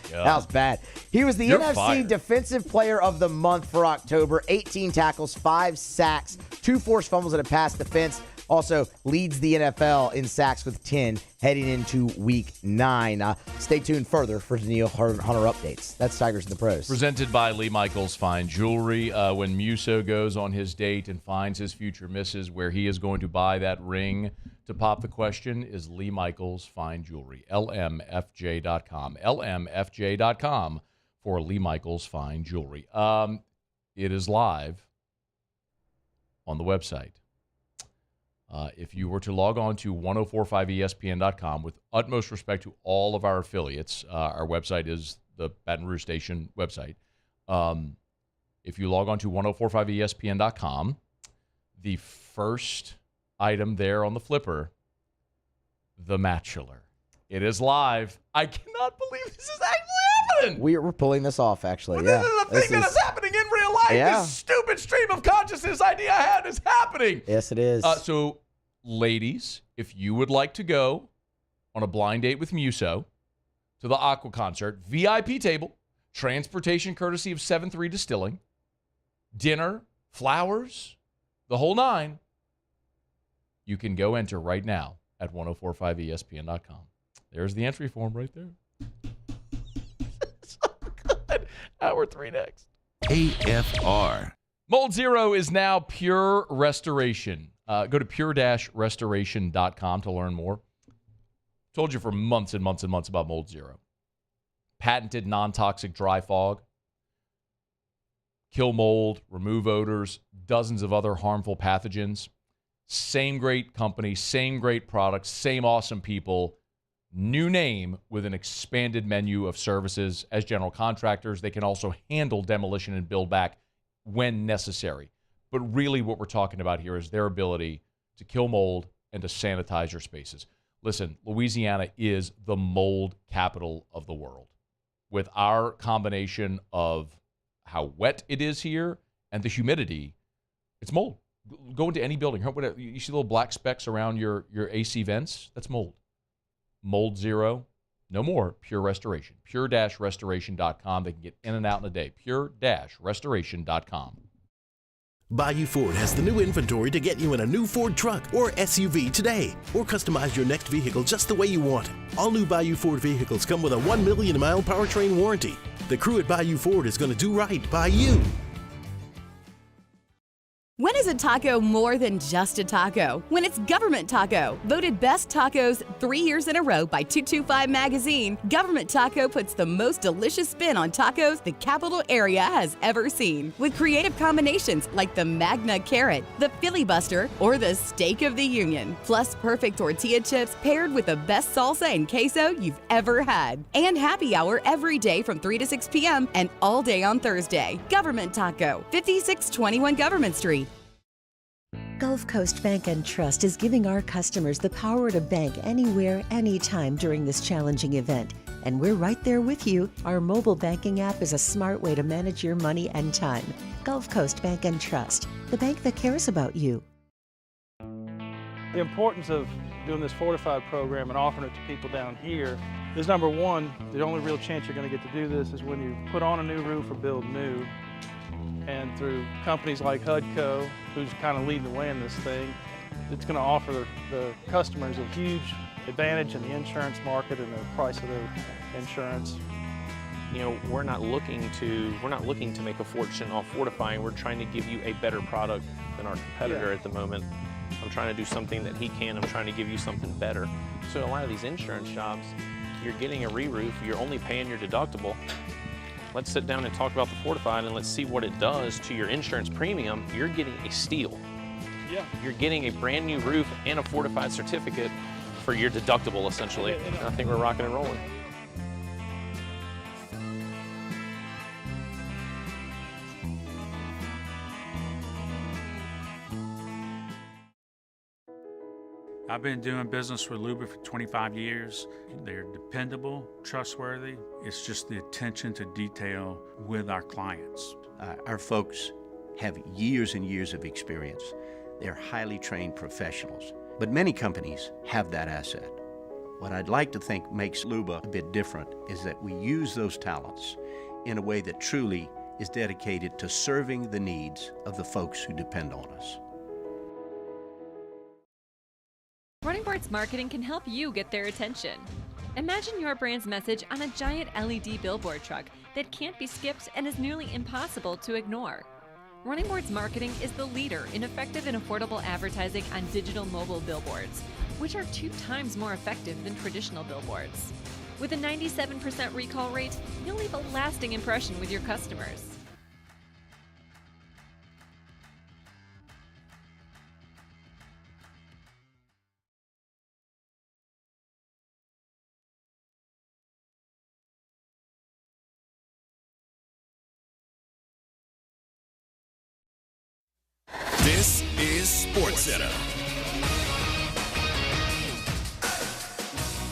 That was bad. He was the You're NFC fired. Defensive Player of the Month for October. 18 tackles, 5 sacks, 2 forced fumbles, and a pass defense. Also leads the NFL in sacks with 10 heading into Week 9. Stay tuned further for Daniil Hunter updates. That's Tigers in the Pros. Presented by Lee Michaels Fine Jewelry. When Musso goes on his date and finds his future missus where he is going to buy that ring to pop the question is Lee Michaels Fine Jewelry. LMFJ.com. LMFJ.com for Lee Michaels Fine Jewelry. It is live on the website. If you were to log on to 1045ESPN.com, with utmost respect to all of our affiliates, our website is the Baton Rouge Station website. If you log on to 1045ESPN.com, the first item there on the flipper, the Matchular. It is live. I cannot believe this is actually happening. We're pulling this off, actually. Yeah. This is a thing that is happening in real life. Yeah. This stupid stream of consciousness idea I had is happening. Yes, it is. So, ladies, if you would like to go on a blind date with Musso to the Aqua concert, VIP table, transportation courtesy of 7-3 Distilling, dinner, flowers, the whole 9, you can go enter right now at 1045ESPN.com. There's the entry form right there. So good. Hour 3 next. AFR. Mold Zero is now Pure Restoration. Go to pure-restoration.com to learn more. Told you for months and months and months about Mold Zero. Patented non-toxic dry fog. Kill mold, remove odors, dozens of other harmful pathogens. Same great company, same great products, same awesome people. New name with an expanded menu of services. As general contractors, they can also handle demolition and build back when necessary. But really what we're talking about here is their ability to kill mold and to sanitize your spaces. Listen, Louisiana is the mold capital of the world. With our combination of how wet it is here and the humidity, it's mold. Go into any building. You see little black specks around your AC vents? That's mold. Mold Zero, no more. Pure Restoration. Pure-restoration.com. They can get in and out in a day. Pure-restoration.com. Bayou Ford has the new inventory to get you in a new Ford truck or SUV today, or customize your next vehicle just the way you want it. All new Bayou Ford vehicles come with a 1 million mile powertrain warranty. The crew at Bayou Ford is going to do right by you. When is a taco more than just a taco? When it's Government Taco. Voted best tacos 3 years in a row by 225 Magazine, Government Taco puts the most delicious spin on tacos the capital area has ever seen. With creative combinations like the Magna Carrot, the Filibuster, or the Steak of the Union. Plus perfect tortilla chips paired with the best salsa and queso you've ever had. And happy hour every day from 3 to 6 p.m. and all day on Thursday. Government Taco, 5621 Government Street. Gulf Coast Bank and Trust is giving our customers the power to bank anywhere, anytime during this challenging event. And we're right there with you. Our mobile banking app is a smart way to manage your money and time. Gulf Coast Bank and Trust, the bank that cares about you. The importance of doing this Fortified program and offering it to people down here is, number one, the only real chance you're going to get to do this is when you put on a new roof or build new. And through companies like HUDCO, who's kind of leading the way in this thing, it's going to offer the customers a huge advantage in the insurance market and the price of their insurance. You know, we're not looking to make a fortune off fortifying. We're trying to give you a better product than our competitor at the moment. I'm trying to do something that he can. I'm trying to give you something better. So a lot of these insurance shops, you're getting a re-roof, you're only paying your deductible. Let's sit down and talk about the Fortified and let's see what it does to your insurance premium. You're getting a steal. Yeah. You're getting a brand new roof and a Fortified certificate for your deductible, essentially. I think we're rocking and rolling. I've been doing business with Luba for 25 years. They're dependable, trustworthy. It's just the attention to detail with our clients. Our folks have years and years of experience. They're highly trained professionals. But many companies have that asset. What I'd like to think makes Luba a bit different is that we use those talents in a way that truly is dedicated to serving the needs of the folks who depend on us. Running Boards Marketing can help you get their attention. Imagine your brand's message on a giant LED billboard truck that can't be skipped and is nearly impossible to ignore. Running Boards Marketing is the leader in effective and affordable advertising on digital mobile billboards, which are 2 times more effective than traditional billboards. With a 97% recall rate, you'll leave a lasting impression with your customers. This is SportsCenter.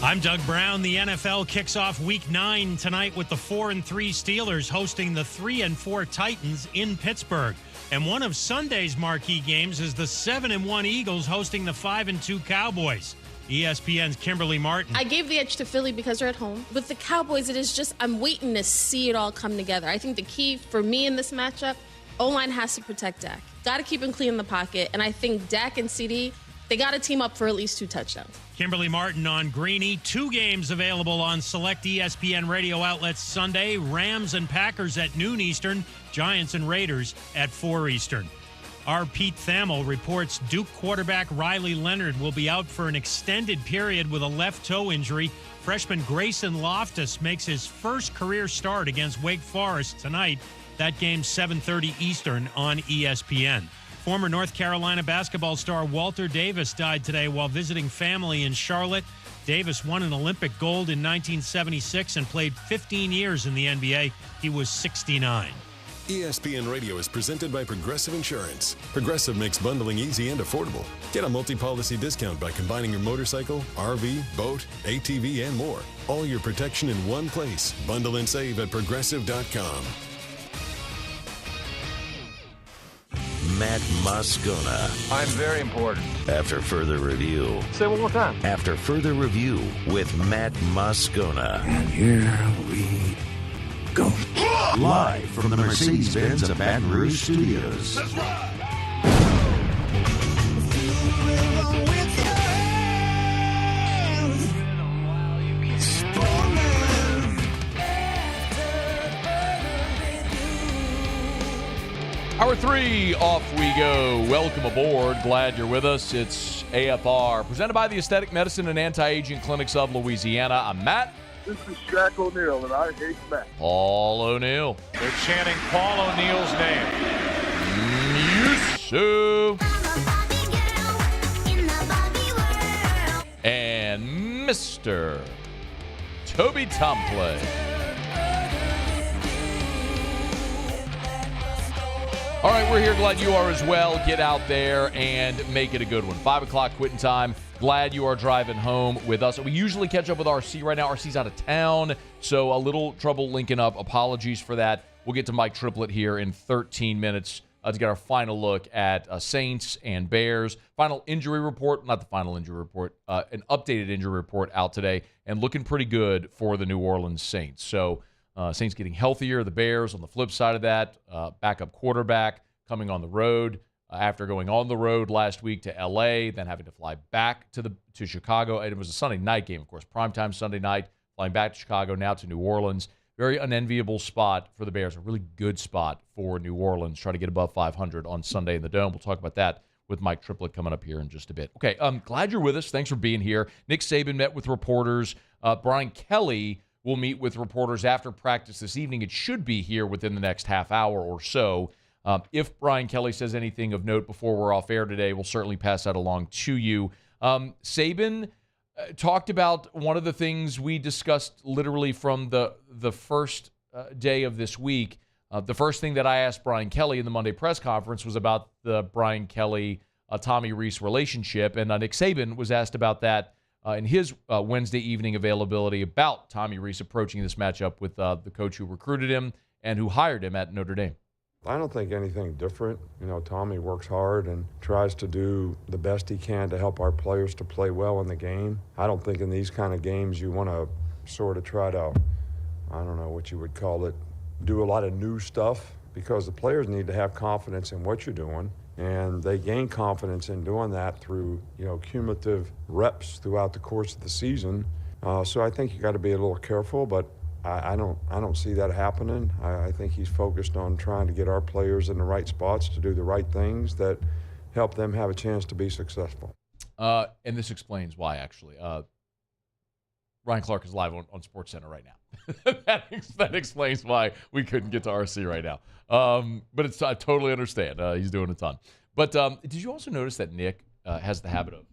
I'm Doug Brown. The NFL kicks off Week 9 tonight with the 4-3 Steelers hosting the 3-4 Titans in Pittsburgh. And one of Sunday's marquee games is the 7-1 Eagles hosting the 5-2 Cowboys. ESPN's Kimberly Martin. I gave the edge to Philly because they're at home. With the Cowboys, it is just, I'm waiting to see it all come together. I think the key for me in this matchup, O-line has to protect Dak. Got to keep him clean in the pocket. And I think Dak and CD, they got to team up for at least 2 touchdowns. Kimberly Martin on Greeny. 2 games available on select ESPN radio outlets Sunday. Rams and Packers at noon Eastern. Giants and Raiders at 4 Eastern. Our Pete Thamel reports Duke quarterback Riley Leonard will be out for an extended period with a left toe injury. Freshman Grayson Loftus makes his first career start against Wake Forest tonight. That game 7:30 Eastern on ESPN. Former North Carolina basketball star Walter Davis died today while visiting family in Charlotte. Davis won an Olympic gold in 1976 and played 15 years in the NBA. He was 69. ESPN Radio is presented by Progressive Insurance. Progressive makes bundling easy and affordable. Get a multi-policy discount by combining your motorcycle, RV, boat, ATV, and more. All your protection in one place. Bundle and save at Progressive.com. Matt Moscona. I'm very important. After further review. Say it one more time. After further review with Matt Moscona. And here we go. Live from the Mercedes-Benz of Baton Rouge Studios. That's right. Hour 3, off we go. Welcome aboard. Glad you're with us. It's AFR, presented by the Aesthetic Medicine and Anti-Aging Clinics of Louisiana. I'm Matt. This is Shaq O'Neal, and I hate Matt. Paul O'Neal. They're chanting Paul O'Neal's name. Yusuf. And Mr. Toby Tomplay. All right, we're here. Glad you are as well. Get out there and make it a good one. 5 o'clock quitting time. Glad you are driving home with us. We usually catch up with RC right now. RC's out of town, so a little trouble linking up. Apologies for that. We'll get to Mike Triplett here in 13 minutes to get our final look at Saints and Bears. Final injury report, not the final injury report, an updated injury report out today, and looking pretty good for the New Orleans Saints. So Saints getting healthier. The Bears on the flip side of that, backup quarterback coming on the road after going on the road last week to L.A., then having to fly back to Chicago. And it was a Sunday night game, of course, primetime Sunday night, flying back to Chicago, now to New Orleans. Very unenviable spot for the Bears, a really good spot for New Orleans, try to get above 500 on Sunday in the Dome. We'll talk about that with Mike Triplett coming up here in just a bit. Okay, glad you're with us. Thanks for being here. Nick Saban met with reporters. Brian Kelly will meet with reporters after practice this evening. It should be here within the next half hour or so. If Brian Kelly says anything of note before we're off air today, we'll certainly pass that along to you. Saban talked about one of the things we discussed literally from the first day of this week. The first thing that I asked Brian Kelly in the Monday press conference was about the Brian Kelly-Tommy Rees relationship, and Nick Saban was asked about that in his Wednesday evening availability about Tommy Rees approaching this matchup with the coach who recruited him and who hired him at Notre Dame. I don't think anything different. You know, Tommy works hard and tries to do the best he can to help our players to play well in the game. I don't think in these kind of games you want to sort of try to, I don't know what you would call it, do a lot of new stuff, because the players need to have confidence in what you're doing. And they gain confidence in doing that through, you know, cumulative reps throughout the course of the season. So I think you got to be a little careful, but I don't see that happening. I think he's focused on trying to get our players in the right spots to do the right things that help them have a chance to be successful. And this explains why, actually. Ryan Clark is live on SportsCenter right now. that explains why we couldn't get to RC right now. But I totally understand. He's doing a ton. But did you also notice that Nick has the habit of...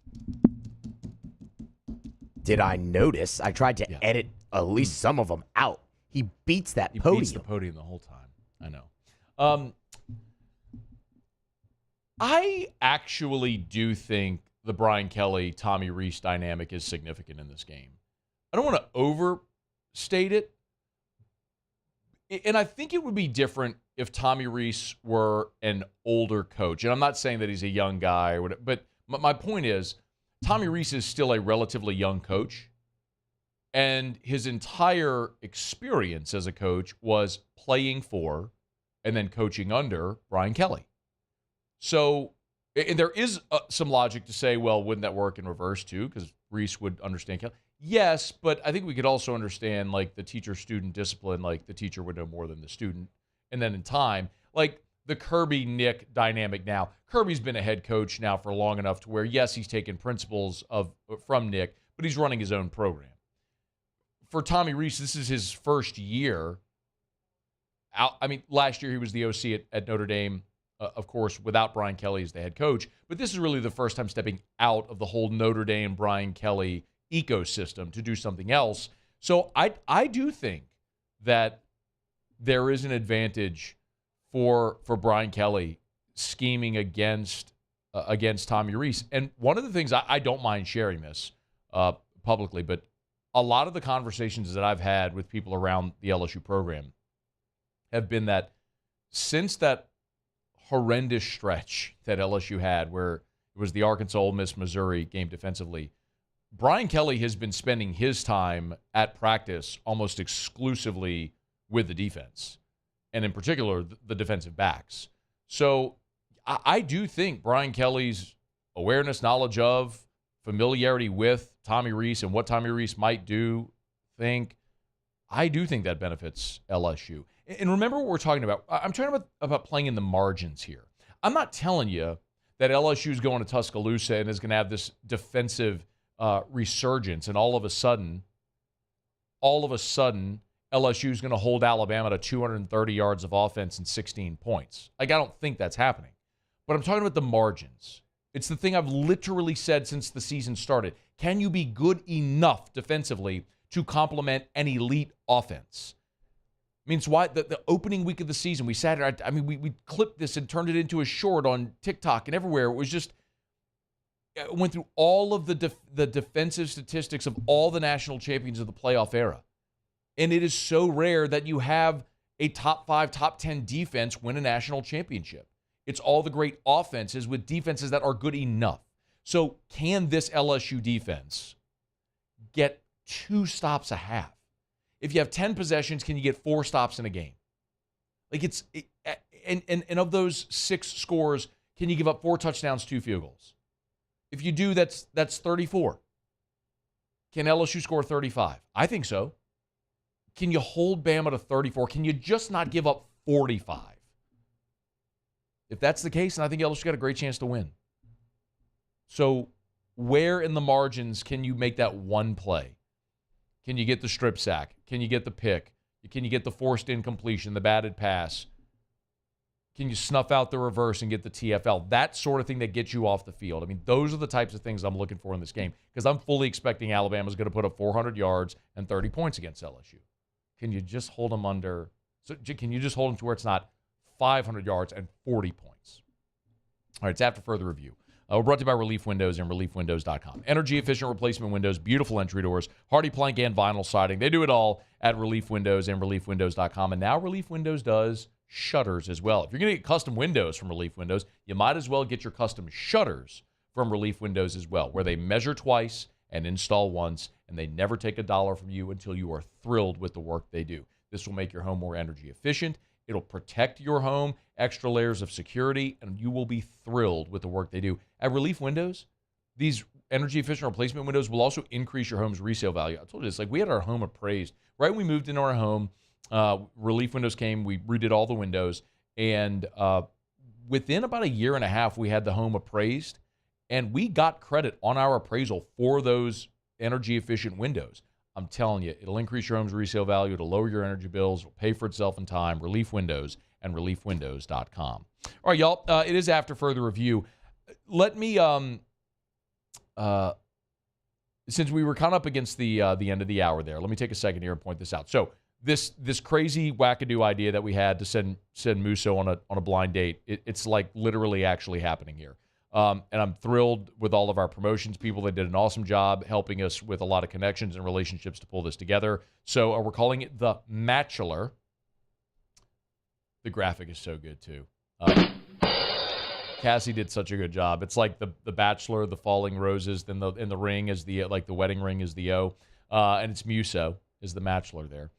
Did I notice? I tried to edit at least some of them out. He beats that podium. He beats the podium the whole time. I know. I actually do think the Brian Kelly-Tommy Rees dynamic is significant in this game. I don't want to overstate it. And I think it would be different if Tommy Rees were an older coach. And I'm not saying that he's a young guy, or whatever, but my point is, Tommy Rees is still a relatively young coach, and his entire experience as a coach was playing for and then coaching under Brian Kelly. So, and there is some logic to say, well, wouldn't that work in reverse too? Because Rees would understand Kelly. Yes, but I think we could also understand, like, the teacher-student discipline, like the teacher would know more than the student. And then in time, like the Kirby-Nick dynamic now. Kirby's been a head coach now for long enough to where, yes, he's taken principles from Nick, but he's running his own program. For Tommy Rees, this is his first year out. I mean, last year he was the OC at Notre Dame, of course, without Brian Kelly as the head coach. But this is really the first time stepping out of the whole Notre Dame Brian Kelly ecosystem to do something else. So I do think that there is an advantage for Brian Kelly scheming against Tommy Rees. And one of the things, I don't mind sharing this publicly, but a lot of the conversations that I've had with people around the LSU program have been that since that horrendous stretch that LSU had where it was the Arkansas, Ole Miss, Missouri game defensively, Brian Kelly has been spending his time at practice almost exclusively with the defense, and in particular, the defensive backs. So I do think Brian Kelly's awareness, knowledge of, familiarity with Tommy Rees and what Tommy Rees might do, I do think that benefits LSU. And remember what we're talking about. I'm talking about playing in the margins here. I'm not telling you that LSU is going to Tuscaloosa and is going to have this defensive resurgence, and all of a sudden, LSU is going to hold Alabama to 230 yards of offense and 16 points. Like, I don't think that's happening. But I'm talking about the margins. It's the thing I've literally said since the season started. Can you be good enough defensively to complement an elite offense? I mean, it's why the opening week of the season, we sat here, we clipped this and turned it into a short on TikTok and everywhere. It was just, went through all of the defensive statistics of all the national champions of the playoff era. And it is so rare that you have a top 5, top 10 defense win a national championship. It's all the great offenses with defenses that are good enough. So can this LSU defense get 2 stops a half? If you have 10 possessions, can you get 4 stops in a game? Like, and of those 6 scores, can you give up 4 touchdowns, 2 field goals? If you do, that's 34. Can LSU score 35? I think so. Can you hold Bama to 34? Can you just not give up 45? If that's the case, then I think LSU got a great chance to win. So where in the margins can you make that one play? Can you get the strip sack? Can you get the pick? Can you get the forced incompletion, the batted pass? Can you snuff out the reverse and get the TFL? That sort of thing that gets you off the field. I mean, those are the types of things I'm looking for in this game, because I'm fully expecting Alabama's going to put up 400 yards and 30 points against LSU. Can you just hold them under? So can you just hold them to where it's not 500 yards and 40 points? All right, it's after further review. We're brought to you by Relief Windows and ReliefWindows.com. Energy-efficient replacement windows, beautiful entry doors, hardy plank and vinyl siding. They do it all at Relief Windows and ReliefWindows.com. And now Relief Windows does shutters as well. If you're going to get custom windows from Relief Windows, you might as well get your custom shutters from Relief Windows as well, where they measure twice and install once, and they never take a dollar from you until you are thrilled with the work they do. This will make your home more energy efficient. It'll protect your home, extra layers of security, and you will be thrilled with the work they do. At Relief Windows, these energy efficient replacement windows will also increase your home's resale value. I told you this, like we had our home appraised. Right when we moved into our home, Relief Windows came, we redid all the windows, and within about a year and a half, we had the home appraised, and we got credit on our appraisal for those energy efficient windows. I'm telling you, it'll increase your home's resale value, it'll lower your energy bills, it'll pay for itself in time. Relief Windows and reliefwindows.com. All right, y'all, it is after further review. Let me, since we were kind of up against the end of the hour there, let me take a second here and point this out. So this crazy wackadoo idea that we had to send Musso on a blind date, it's like literally actually happening here. And I'm thrilled with all of our promotions people. They did an awesome job helping us with a lot of connections and relationships to pull this together. So we're calling it The Matchler. The graphic is so good, too. Cassie did such a good job. It's like the Bachelor, the falling roses, then in the ring is the like the wedding ring is the O, and it's Musso is the Matchler there.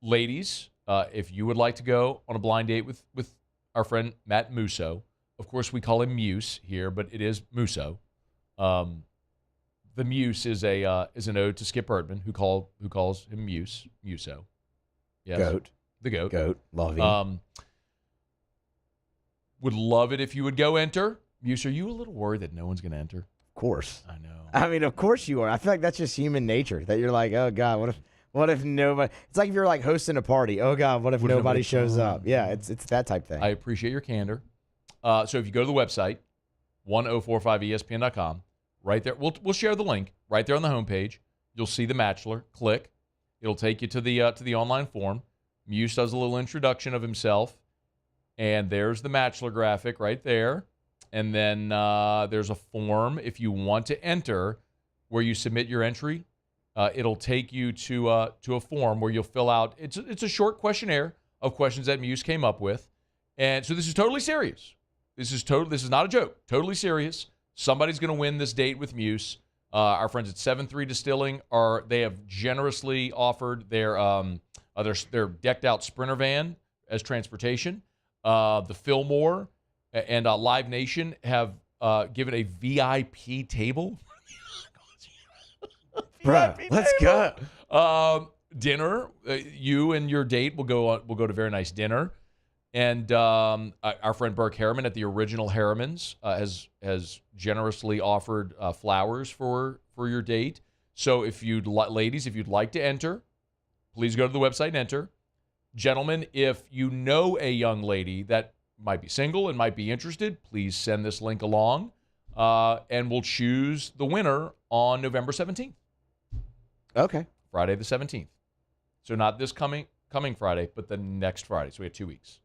Ladies, if you would like to go on a blind date with our friend Matt Musso, of course we call him Muse here, but it is Musso. The Muse is an ode to Skip Erdman, who calls him Musso. Yes. Goat. The goat. Goat. Love him. Would love it if you would go enter. Muse, are you a little worried that no one's going to enter? Of course. I know. I mean, of course you are. I feel like that's just human nature, that you're like, oh, God, what if nobody... It's like if you're like hosting a party. Oh, God, what if nobody shows up? Yeah, it's that type thing. I appreciate your candor. So if you go to the website, 1045ESPN.com, right there, we'll share the link right there on the homepage. You'll see the Matchler. Click. It'll take you to the online form. Muse does a little introduction of himself. And there's the Matchler graphic right there. And then there's a form if you want to enter where you submit your entry. It'll take you to a form where you'll fill out. It's a short questionnaire of questions that Muse came up with. And so this is totally serious. This is not a joke. Totally serious. Somebody's going to win this date with Muse. Our friends at 7-3 Distilling they have generously offered their decked out Sprinter van as transportation. The Fillmore and Live Nation have given a VIP table. Bruh, let's go. Dinner. You and your date will go to a very nice dinner. And our friend Burke Harriman at the original Harriman's has generously offered flowers for your date. So ladies, if you'd like to enter, please go to the website and enter. Gentlemen, if you know a young lady that might be single and might be interested, please send this link along, and we'll choose the winner on November 17th. Okay. Friday the 17th. So not this coming Friday, but the next Friday. So we have 2 weeks.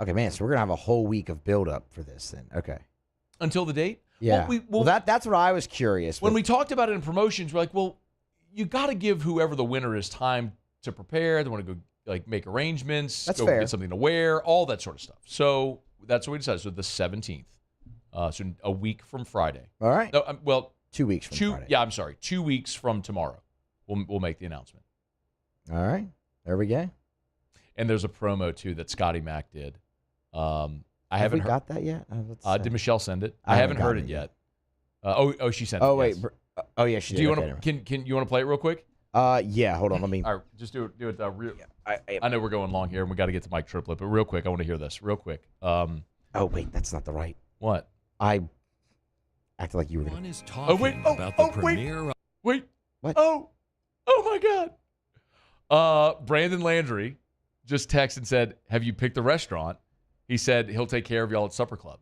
Okay, man, so we're going to have a whole week of build-up for this then. Okay. Until the date? Yeah. Well, that's what I was curious. When we talked about it in promotions, we're like, well, you got to give whoever the winner is time to prepare. They want to go make arrangements, that's go fair. Get something to wear, all that sort of stuff. So that's what we decided. So the 17th. So a week from Friday. All right. No, 2 weeks from Friday. Yeah, I'm sorry. 2 weeks from tomorrow. We'll make the announcement. All right. There we go. And there's a promo, too, that Scotty Mac did. I haven't got that yet? Did Michelle send it? I haven't heard it yet. She sent it. Oh, wait. Yes. Oh, yeah, she did. Do you want to? Can you want to play it real quick? Yeah. Hold on. Let me. All right, just do it. Real. I know we're going long here, and we got to get to Mike Triplett, but real quick, I want to hear this real quick. Oh wait, that's not the right. What? I acted like you were. One is talking about the premiere. Wait. What? Oh my God. Brandon Landry just texted and said, "Have you picked the restaurant?" He said he'll take care of y'all at Supper Club.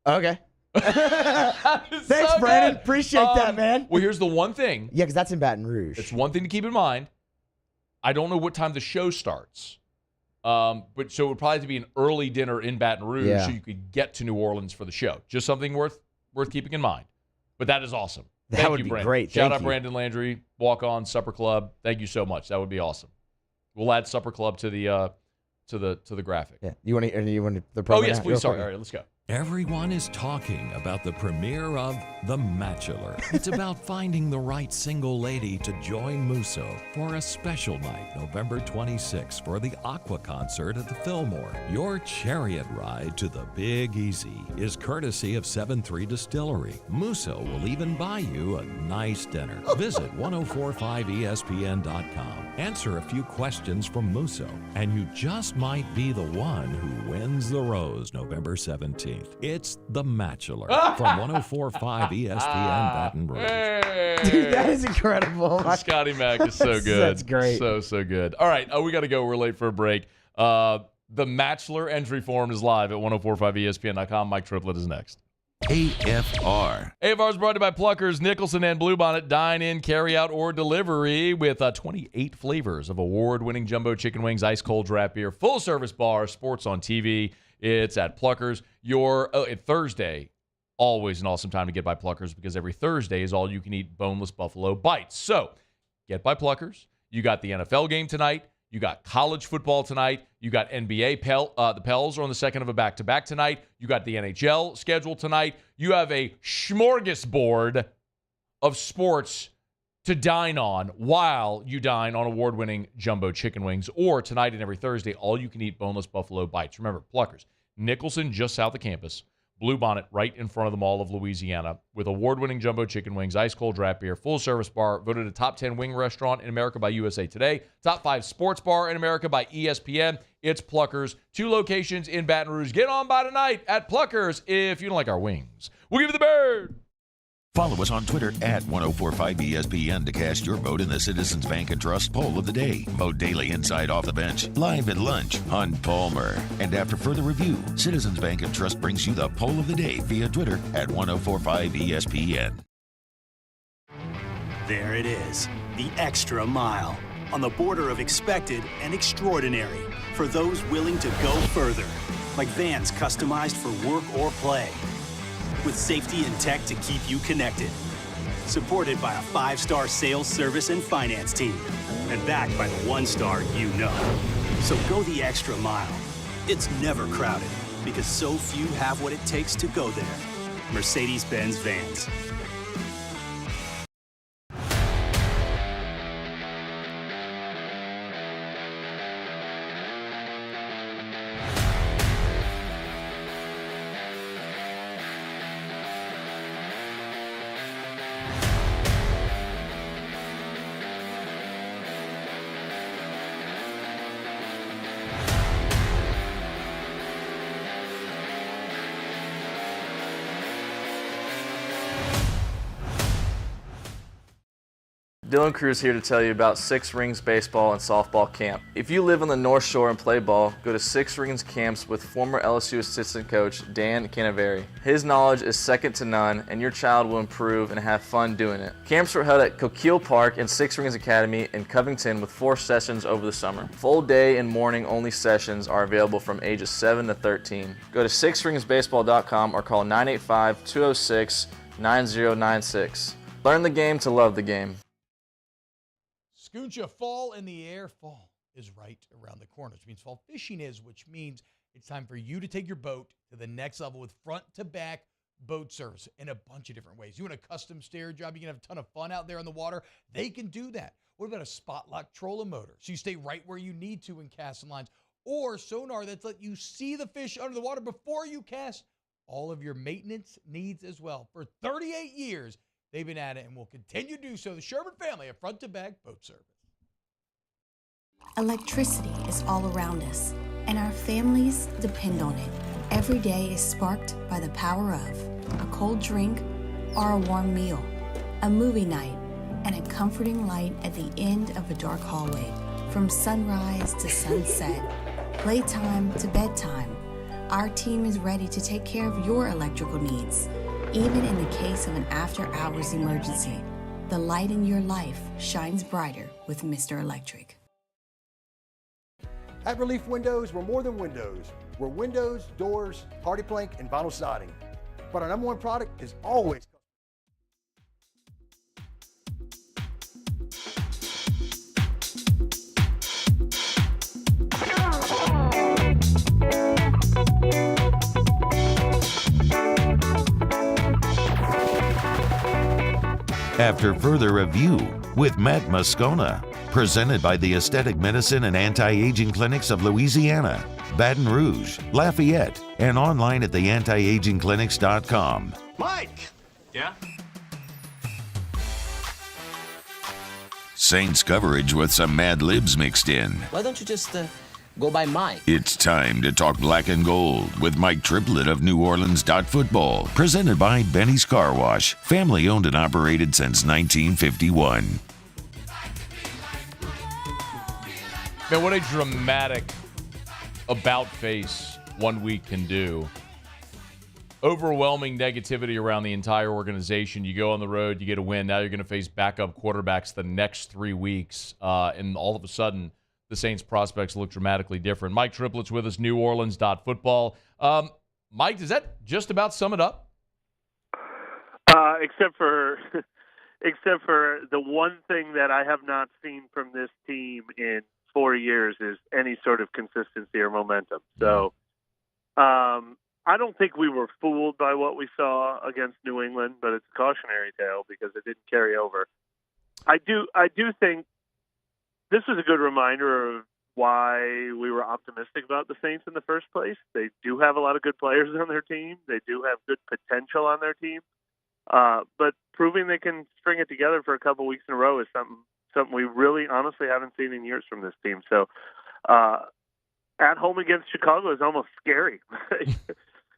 Okay. Thanks, so Brandon. good. Appreciate that, man. Well, here's the one thing. Yeah, because that's in Baton Rouge. It's one thing to keep in mind. I don't know what time the show starts. But so it would probably have to be an early dinner in Baton Rouge so you could get to New Orleans for the show. Just something worth keeping in mind. But that is awesome. That would be Brandon. great. Shout out Brandon Landry, Walk On, Supper Club. Thank you so much. That would be awesome. We'll add Supper Club to the graphic. Yeah. You want the promo? Oh yes, now? please. Sorry. All right, let's go. Everyone is talking about the premiere of The Bachelor. It's about finding the right single lady to join Musso for a special night, November 26th, for the Aqua concert at the Fillmore. Your chariot ride to the Big Easy is courtesy of 7-3 Distillery. Musso will even buy you a nice dinner. Visit 1045ESPN.com. Answer a few questions from Musso, and you just might be the one who wins the rose November 17th. It's The Bachelor from 1045 ESPN Baton Rouge. Hey. Dude, that is incredible. Scotty Mac is so good. That's great. So good. All right, we got to go. We're late for a break. The Bachelor entry form is live at 1045ESPN.com. Mike Triplett is next. AFR. AFR is brought to you by Pluckers, Nicholson, and Bluebonnet. Dine in, carry out, or delivery with 28 flavors of award-winning jumbo chicken wings, ice cold draft beer, full-service bar, sports on TV. It's at Pluckers. Thursday, always an awesome time to get by Pluckers because every Thursday is all you can eat boneless buffalo bites. So get by Pluckers. You got the NFL game tonight. You got college football tonight. You got NBA. The Pels are on the second of a back-to-back tonight. You got the NHL schedule tonight. You have a smorgasbord of sports to dine on while you dine on award-winning jumbo chicken wings. Or tonight and every Thursday, all you can eat boneless buffalo bites. Remember, Pluckers, Nicholson just south of campus, Bluebonnet right in front of the Mall of Louisiana with award-winning jumbo chicken wings, ice-cold draft beer, full-service bar, voted a top 10 wing restaurant in America by USA Today, top 5 sports bar in America by ESPN. It's Pluckers. 2 locations in Baton Rouge. Get on by tonight at Pluckers if you don't like our wings. We'll give you the bird. Follow us on Twitter at 1045ESPN to cast your vote in the Citizens Bank and Trust Poll of the Day. Vote daily inside Off the Bench, live at lunch on Palmer. And after further review, Citizens Bank and Trust brings you the Poll of the Day via Twitter at 1045ESPN. There it is, the extra mile. On the border of expected and extraordinary for those willing to go further. Like vans customized for work or play. With safety and tech to keep you connected. Supported by a 5-star sales, service, and finance team. And backed by the 1-star you know. So go the extra mile. It's never crowded because so few have what it takes to go there. Mercedes-Benz Vans. Dylan Cruz here to tell you about Six Rings Baseball and Softball Camp. If you live on the North Shore and play ball, go to Six Rings Camps with former LSU assistant coach Dan Canaveri. His knowledge is second to none, and your child will improve and have fun doing it. Camps were held at Coquille Park and Six Rings Academy in Covington with 4 sessions over the summer. Full day and morning only sessions are available from ages 7 to 13. Go to sixringsbaseball.com or call 985-206-9096. Learn the game to love the game. Scooncha, fall in the air. Fall is right around the corner, which means fall fishing is, which means it's time for you to take your boat to the next level with front-to-back boat service in a bunch of different ways. You want a custom stair job, you can have a ton of fun out there on the water. They can do that. What about a spot lock trolling motor? So you stay right where you need to in casting lines. Or sonar that's let you see the fish under the water before you cast. All of your maintenance needs as well. For 38 years, they've been at it and will continue to do so. The Sherman family of front-to-back boat service. Electricity is all around us, and our families depend on it. Every day is sparked by the power of a cold drink or a warm meal, a movie night, and a comforting light at the end of a dark hallway. From sunrise to sunset, playtime to bedtime, our team is ready to take care of your electrical needs. Even in the case of an after-hours emergency, the light in your life shines brighter with Mr. Electric. At Relief Windows, we're more than windows. We're windows, doors, hardy plank, and vinyl siding. But our number one product is always After further review with Matt Moscona, presented by the Aesthetic Medicine and Anti-Aging Clinics of Louisiana, Baton Rouge, Lafayette, and online at theantiagingclinics.com. Mike! Yeah? Saints coverage with some Mad Libs mixed in. Why don't you just go by Mike? It's time to talk black and gold with Mike Triplett of New Orleans Football, presented by Benny's Car Wash, family owned and operated since 1951. Man, what a dramatic about face 1 week can do. Overwhelming negativity around the entire organization. You go on the road, you get a win. Now you're going to face backup quarterbacks the next 3 weeks, and all of a sudden, the Saints' prospects look dramatically different. Mike Triplett's with us, New Orleans Football. Mike, does that just about sum it up? Except for the one thing that I have not seen from this team in 4 years is any sort of consistency or momentum. So I don't think we were fooled by what we saw against New England, but it's a cautionary tale because it didn't carry over. I do think this was a good reminder of why we were optimistic about the Saints in the first place. They do have a lot of good players on their team. They do have good potential on their team. But proving they can string it together for a couple weeks in a row is something we really honestly haven't seen in years from this team. So at home against Chicago is almost scary. But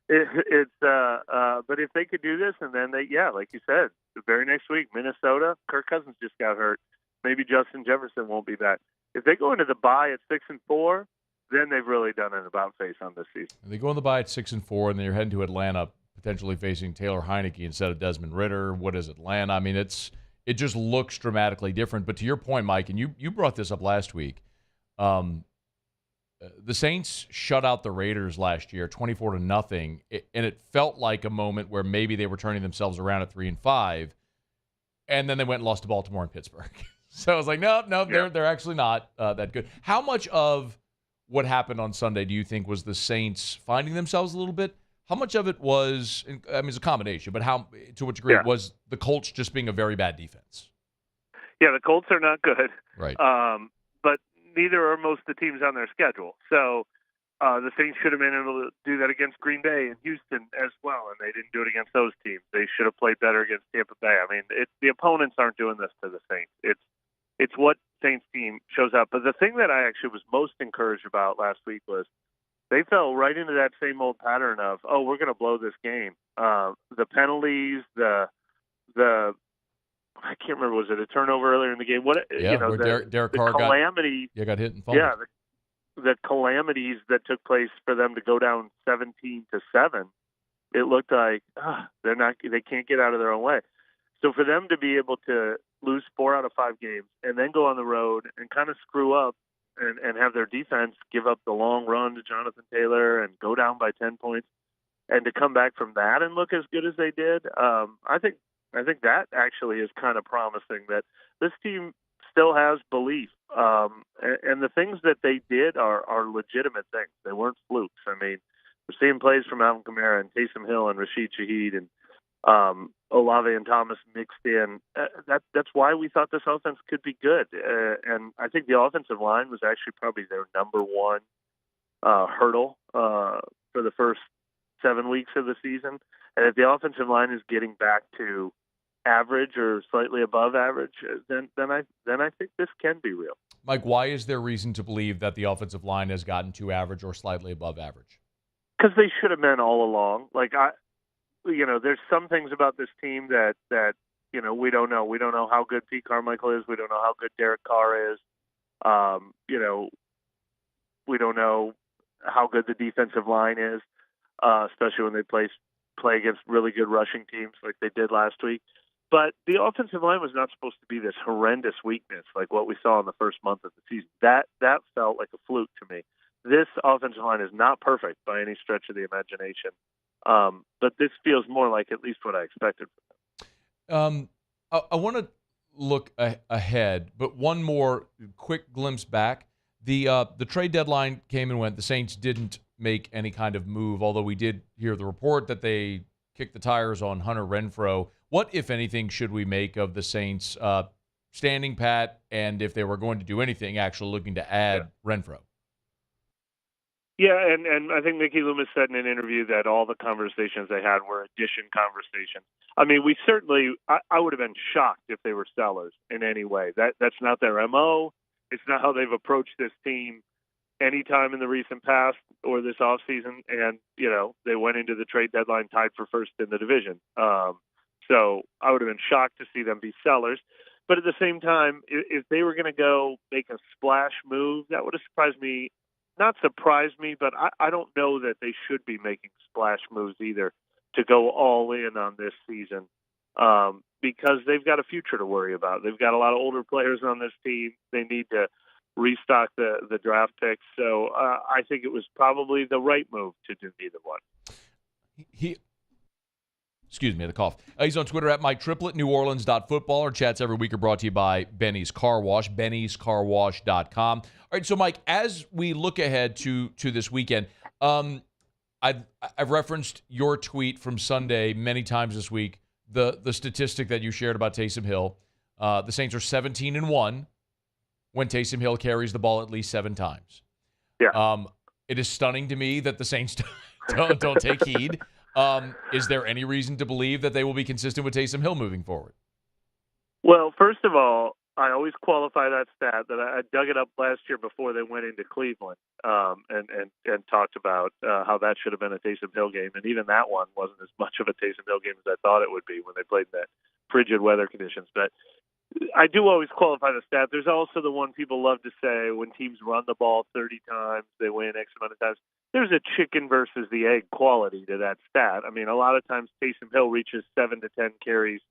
if they could do this, and then like you said, the very next week, Minnesota, Kirk Cousins just got hurt. Maybe Justin Jefferson won't be back. If they go into the bye at 6-4, then they've really done an about face on this season. They go in the bye at 6-4, and then you're heading to Atlanta, potentially facing Taylor Heineke instead of Desmond Ridder. What is Atlanta? I mean, it just looks dramatically different. But to your point, Mike, and you brought this up last week, the Saints shut out the Raiders last year, 24-0, and it felt like a moment where maybe they were turning themselves around at 3-5, and then they went and lost to Baltimore and Pittsburgh. So I was like, no, they're actually not that good. How much of what happened on Sunday do you think was the Saints finding themselves a little bit? How much of it was, I mean, it's a combination, but to what degree was the Colts just being a very bad defense? Yeah, the Colts are not good. Right. But neither are most of the teams on their schedule. So the Saints should have been able to do that against Green Bay and Houston as well, and they didn't do it against those teams. They should have played better against Tampa Bay. I mean, the opponents aren't doing this to the Saints. It's what Saints team shows up. But the thing that I actually was most encouraged about last week was they fell right into that same old pattern of, we're going to blow this game. The penalties, the I can't remember, was it a turnover earlier in the game? Derek Carr calamity, got hit and fumbled. Yeah, the calamities that took place for them to go down 17-7. It looked like they can't get out of their own way. So for them to be able to lose 4 out of 5 games and then go on the road and kind of screw up and have their defense give up the long run to Jonathan Taylor and go down by 10 points, and to come back from that and look as good as they did, I think that actually is kind of promising that this team still has belief. And the things that they did are legitimate things. They weren't flukes. I mean, we're seeing plays from Alvin Kamara and Taysom Hill and Rashid Shaheed and Olave and Thomas mixed in. That's why we thought this offense could be good. And I think the offensive line was actually probably their number one hurdle for the first 7 weeks of the season. And if the offensive line is getting back to average or slightly above average, then I think this can be real. Mike, why is there reason to believe that the offensive line has gotten to average or slightly above average? Because they should have been all along. There's some things about this team that we don't know. We don't know how good Pete Carmichael is. We don't know how good Derek Carr is. We don't know how good the defensive line is, especially when they play against really good rushing teams like they did last week. But the offensive line was not supposed to be this horrendous weakness like what we saw in the first month of the season. That felt like a fluke to me. This offensive line is not perfect by any stretch of the imagination. But this feels more like at least what I expected from them. I want to look ahead, but one more quick glimpse back. The trade deadline came and went. The Saints didn't make any kind of move, although we did hear the report that they kick the tires on Hunter Renfrow. What, if anything, should we make of the Saints standing pat, and if they were going to do anything, actually looking to add Renfrow? Yeah, and I think Mickey Loomis said in an interview that all the conversations they had were addition conversations. I mean, we certainly, I would have been shocked if they were sellers in any way. That's not their MO. It's not how they've approached this team any time in the recent past or this offseason. And, they went into the trade deadline tied for first in the division. So I would have been shocked to see them be sellers. But at the same time, if they were going to go make a splash move, that would have surprised me. Not surprised me, but I don't know that they should be making splash moves either to go all in on this season because they've got a future to worry about. They've got a lot of older players on this team. They need to restock the draft picks. So I think it was probably the right move to do neither one. Excuse me, the cough. He's on Twitter at Mike Triplett, NewOrleans.football. Our chats every week are brought to you by Benny's Car Wash, Benny'sCarWash.com. All right, so Mike, as we look ahead to this weekend, I've referenced your tweet from Sunday many times this week, the statistic that you shared about Taysom Hill. The Saints are 17-1 when Taysom Hill carries the ball at least 7 times. Yeah. It is stunning to me that the Saints don't take heed. Is there any reason to believe that they will be consistent with Taysom Hill moving forward? Well, first of all, I always qualify that stat that I dug it up last year before they went into Cleveland and talked about how that should have been a Taysom Hill game. And even that one wasn't as much of a Taysom Hill game as I thought it would be when they played in that frigid weather conditions. But I do always qualify the stat. There's also the one people love to say when teams run the ball 30 times, they win X amount of times. There's a chicken versus the egg quality to that stat. I mean, a lot of times Taysom Hill reaches 7 to 10 carries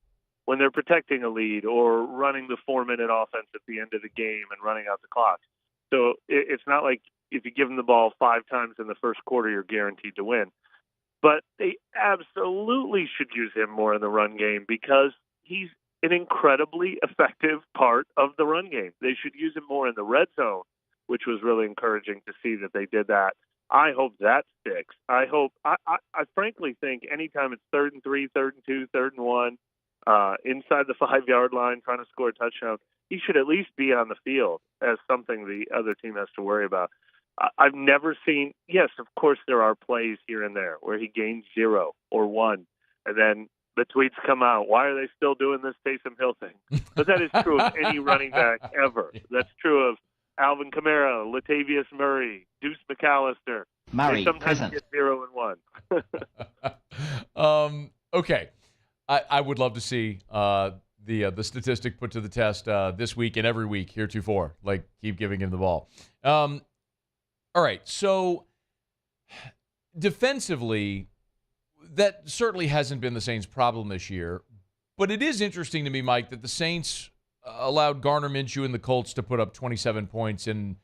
when they're protecting a lead or running the 4-minute offense at the end of the game and running out the clock. So it's not like if you give him the ball 5 times in the first quarter, you're guaranteed to win. But they absolutely should use him more in the run game because he's an incredibly effective part of the run game. They should use him more in the red zone, which was really encouraging to see that they did that. I hope that sticks. I frankly think anytime it's 3rd and 3, 3rd and 2, 3rd and 1, inside the 5-yard line trying to score a touchdown, he should at least be on the field as something the other team has to worry about. I've never seen, yes, of course there are plays here and there where he gains 0 or 1, and then the tweets come out, why are they still doing this Taysom Hill thing? But that is true of any running back ever. That's true of Alvin Kamara, Latavius Murray, Deuce McAllister. They sometimes get 0 and 1. Okay. I would love to see the statistic put to the test this week and every week heretofore. Like, keep giving him the ball. All right, so defensively, that certainly hasn't been the Saints' problem this year. But it is interesting to me, Mike, that the Saints allowed Gardner Minshew and the Colts to put up 27 points, and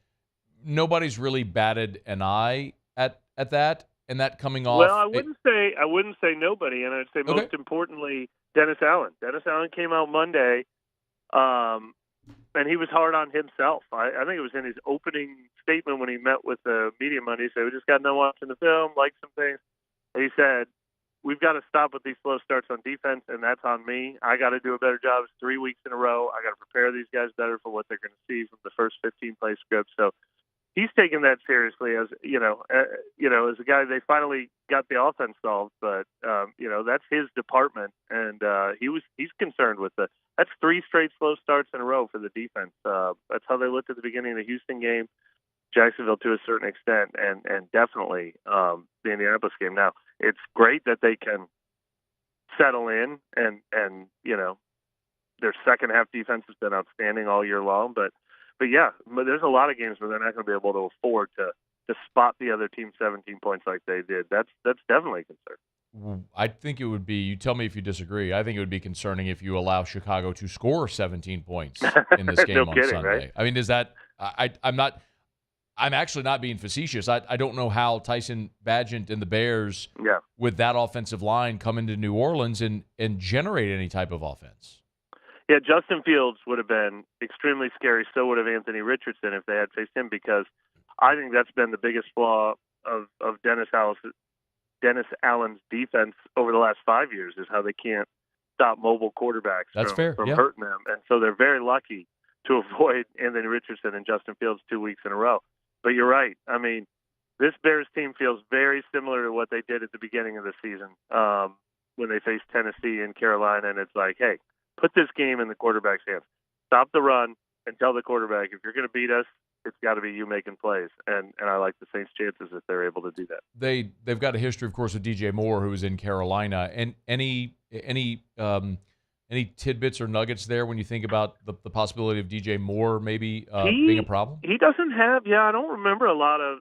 nobody's really batted an eye at that. And that coming off. Well, I wouldn't say nobody, and I'd say most importantly, Dennis Allen. Dennis Allen came out Monday, and he was hard on himself. I think it was in his opening statement when he met with the media Monday. He said, "We just got done watching the film, like some things." And he said, "We've got to stop with these slow starts on defense, and that's on me. I got to do a better job. It's 3 weeks in a row. I got to prepare these guys better for what they're going to see from the first 15 play script." So he's taking that seriously as as a guy. They finally got the offense solved, but that's his department, and he's concerned with that's 3 straight slow starts in a row for the defense. That's how they looked at the beginning of the Houston game, Jacksonville to a certain extent, and definitely the Indianapolis game. Now it's great that they can settle in, and their second half defense has been outstanding all year long, but yeah, there's a lot of games where they're not going to be able to afford to spot the other team 17 points like they did. That's definitely a concern. I think it would be, you tell me if you disagree, I think it would be concerning if you allow Chicago to score 17 points in this game no on kidding, Sunday. Right? I mean, I'm actually not being facetious. I don't know how Tyson Bagent and the Bears, with that offensive line, come into New Orleans and generate any type of offense. Yeah, Justin Fields would have been extremely scary. So would have Anthony Richardson if they had faced him, because I think that's been the biggest flaw of Dennis Dennis Allen's defense over the last 5 years is how they can't stop mobile quarterbacks from hurting them. And so they're very lucky to avoid Anthony Richardson and Justin Fields 2 weeks in a row. But you're right. I mean, this Bears team feels very similar to what they did at the beginning of the season when they faced Tennessee and Carolina. And it's like, hey, put this game in the quarterback's hands. Stop the run and tell the quarterback, if you're going to beat us, it's got to be you making plays. And I like the Saints' chances if they're able to do that. They've got a history, of course, with DJ Moore, who was in Carolina. And any tidbits or nuggets there when you think about the possibility of DJ Moore maybe being a problem? He doesn't have. I don't remember a lot of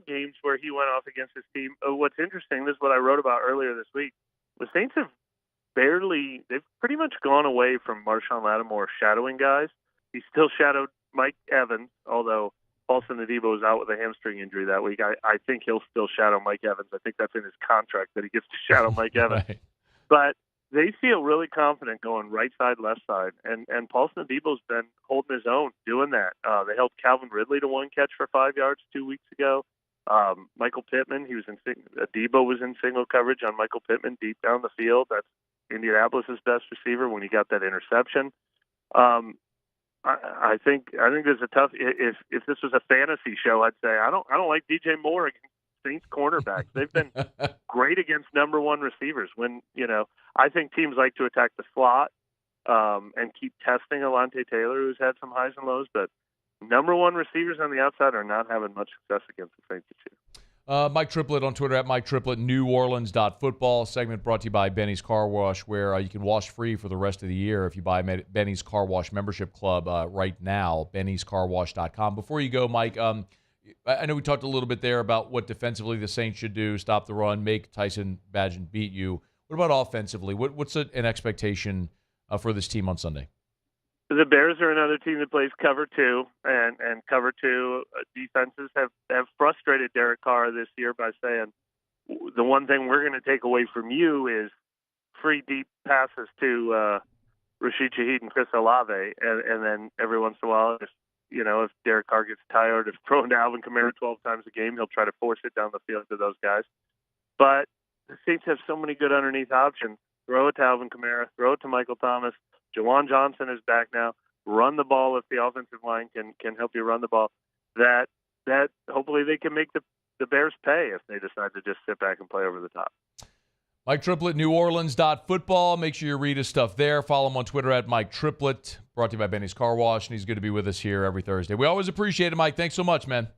games where he went off against his team. What's interesting, this is what I wrote about earlier this week. The Saints they've pretty much gone away from Marshawn Lattimore shadowing guys. He still shadowed Mike Evans, although Paulson Adebo was out with a hamstring injury that week. I think he'll still shadow Mike Evans. I think that's in his contract that he gets to shadow Mike Evans. Right. But they feel really confident going right side, left side. And Paulson Adebo's been holding his own doing that. They held Calvin Ridley to one catch for 5 yards 2 weeks ago. Michael Pittman, Adebo was in single coverage on Michael Pittman deep down the field. That's Indianapolis's best receiver when he got that interception. I think there's a tough. If this was a fantasy show, I'd say I don't like DJ Moore against Saints cornerbacks. They've been great against number one receivers. When I think teams like to attack the slot and keep testing Alontae Taylor, who's had some highs and lows, but number one receivers on the outside are not having much success against the Saints this year. Mike Triplett on Twitter at Mike Triplett, NewOrleans.football. Segment brought to you by Benny's Car Wash, where you can wash free for the rest of the year if you buy Benny's Car Wash membership club right now, bennyscarwash.com. Before you go, Mike, I know we talked a little bit there about what defensively the Saints should do, stop the run, make Tyson Bagent beat you. What about offensively? What's an expectation for this team on Sunday? The Bears are another team that plays cover two, and cover two defenses have frustrated Derek Carr this year by saying, the one thing we're going to take away from you is free deep passes to Rashid Shaheed and Chris Olave, and then every once in a while, if Derek Carr gets tired of throwing to Alvin Kamara 12 times a game, he'll try to force it down the field to those guys. But the Saints have so many good underneath options. Throw it to Alvin Kamara, throw it to Michael Thomas. Jawan Johnson is back now. Run the ball if the offensive line can help you run the ball. That hopefully they can make the Bears pay if they decide to just sit back and play over the top. Mike Triplett, NewOrleans.football. Make sure you read his stuff there. Follow him on Twitter at Mike Triplett. Brought to you by Benny's Car Wash, and he's good to be with us here every Thursday. We always appreciate it, Mike. Thanks so much, man.